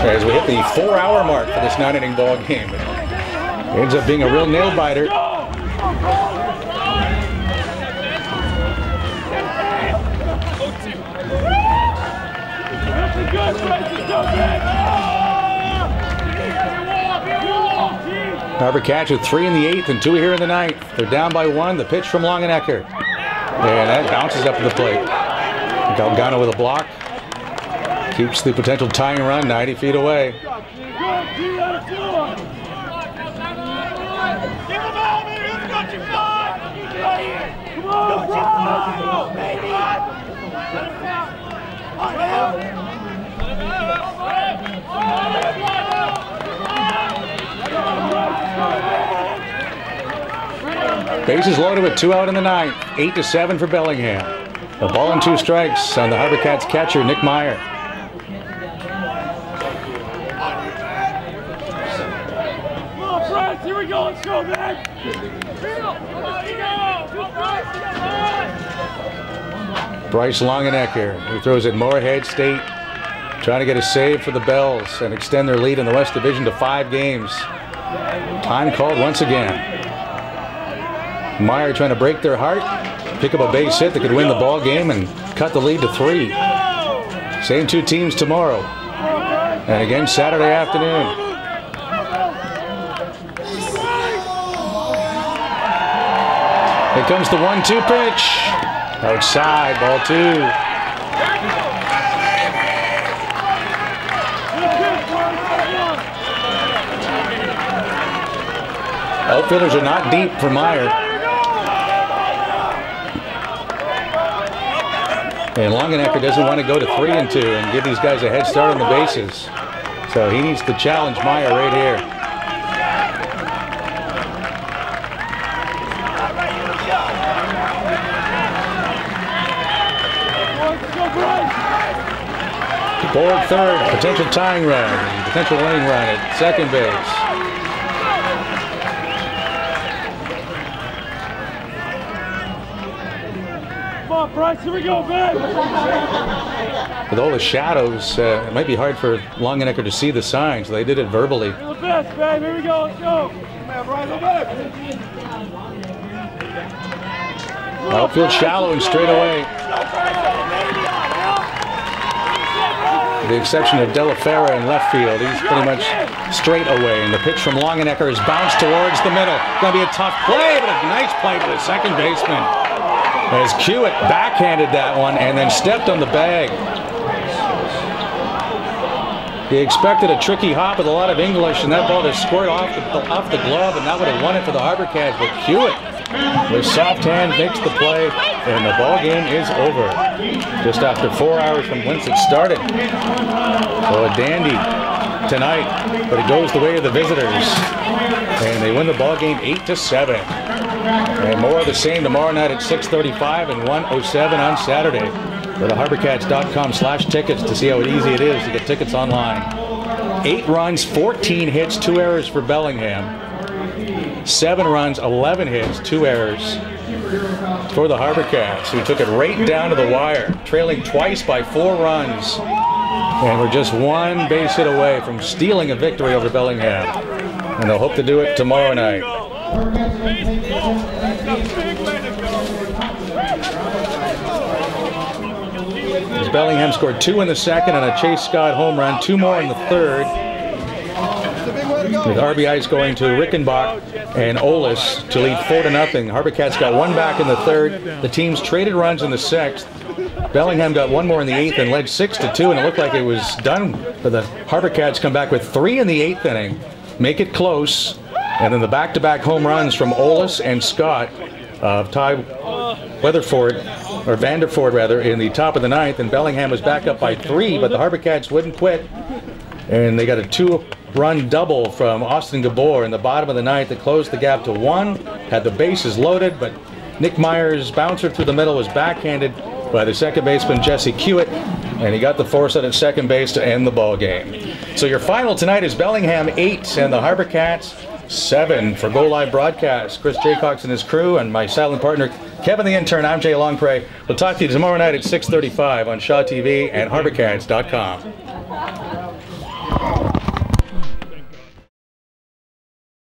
As we hit the 4-hour mark for this 9-inning ball game, it ends up being a real nail biter. HarbourCats with 3 in the 8th and 2 here in the 9th. They're down by 1. The pitch from Longenecker. And that bounces up to the plate. Galgano with a block. Keeps the potential tying run 90 feet away. Bases loaded with 2 out in the 9th. 8-7 for Bellingham. A ball and 2 strikes on the HarbourCats catcher, Nick Meyer. Come on, Bryce, here we go, let's go, man! Bryce Longenecker, who throws at Moorhead State, trying to get a save for the Bells and extend their lead in the West Division to 5 games. Time called once again. Meyer trying to break their heart, pick up a base hit that could win the ball game and cut the lead to 3. Same 2 teams tomorrow. And again Saturday afternoon. Here comes the 1-2 pitch. Outside, ball 2. Outfielders are not deep for Meyer. And Longenecker doesn't want to go to 3-2 and give these guys a head start on the bases. So he needs to challenge Meyer right here. DeBoer third, potential tying run, potential winning run at second base. Come on, Bryce, here we go, man! With all the shadows, it might be hard for Longenecker to see the signs. So they did it verbally. You're the best, man. Here we go, let's go! Outfield shallow and straight away. With the exception of De La Fera in left field, he's pretty much straight away. And the pitch from Longenecker is bounced towards the middle. Going to be a tough play, but a nice play to the second baseman. As Hewitt backhanded that one and then stepped on the bag. He expected a tricky hop with a lot of English, and that ball just squirted off the glove, and that would have won it for the HarbourCats. But Hewitt with soft hand makes the play, and the ball game is over. Just after 4 hours from whence it started. So a dandy tonight, but it goes the way of the visitors, and they win the ball game 8-7. And more of the same tomorrow night at 6:35 and 1:07 on Saturday. Go to HarbourCats.com/tickets to see how easy it is to get tickets online. 8 runs, 14 hits, 2 errors for Bellingham. 7 runs, 11 hits, 2 errors for the HarbourCats, who took it right down to the wire, trailing twice by 4 runs. And we're just 1 base hit away from stealing a victory over Bellingham. And they'll hope to do it tomorrow night. As Bellingham scored 2 in the second and a Chase Scott home run, 2 more in the third. With RBIs going to Rickenbach and Olis to lead 4-0. HarbourCats got 1 back in the third. The teams traded runs in the 6th. Bellingham got 1 more in the 8th and led 6-2, and it looked like it was done for the HarbourCats. Come back with 3 in the 8th inning, make it close, and then the back-to-back home runs from Olis and Scott of Ty Vanderford rather, in the top of the 9th, and Bellingham was back up by 3, but the HarbourCats wouldn't quit, and they got a 2-run double from Austin Gabor in the bottom of the 9th that closed the gap to 1, had the bases loaded, but Nick Meyer's bouncer through the middle was backhanded by the second baseman Jesse Hewitt, and he got the force out at second base to end the ball game. So your final tonight is Bellingham 8 and the HarbourCats 7. For Go Live Broadcast, Chris Jaycox and his crew, and my silent partner Kevin the intern, I'm Jay Longpre. We'll talk to you tomorrow night at 6:35 on Shaw TV and HarbourCats.com.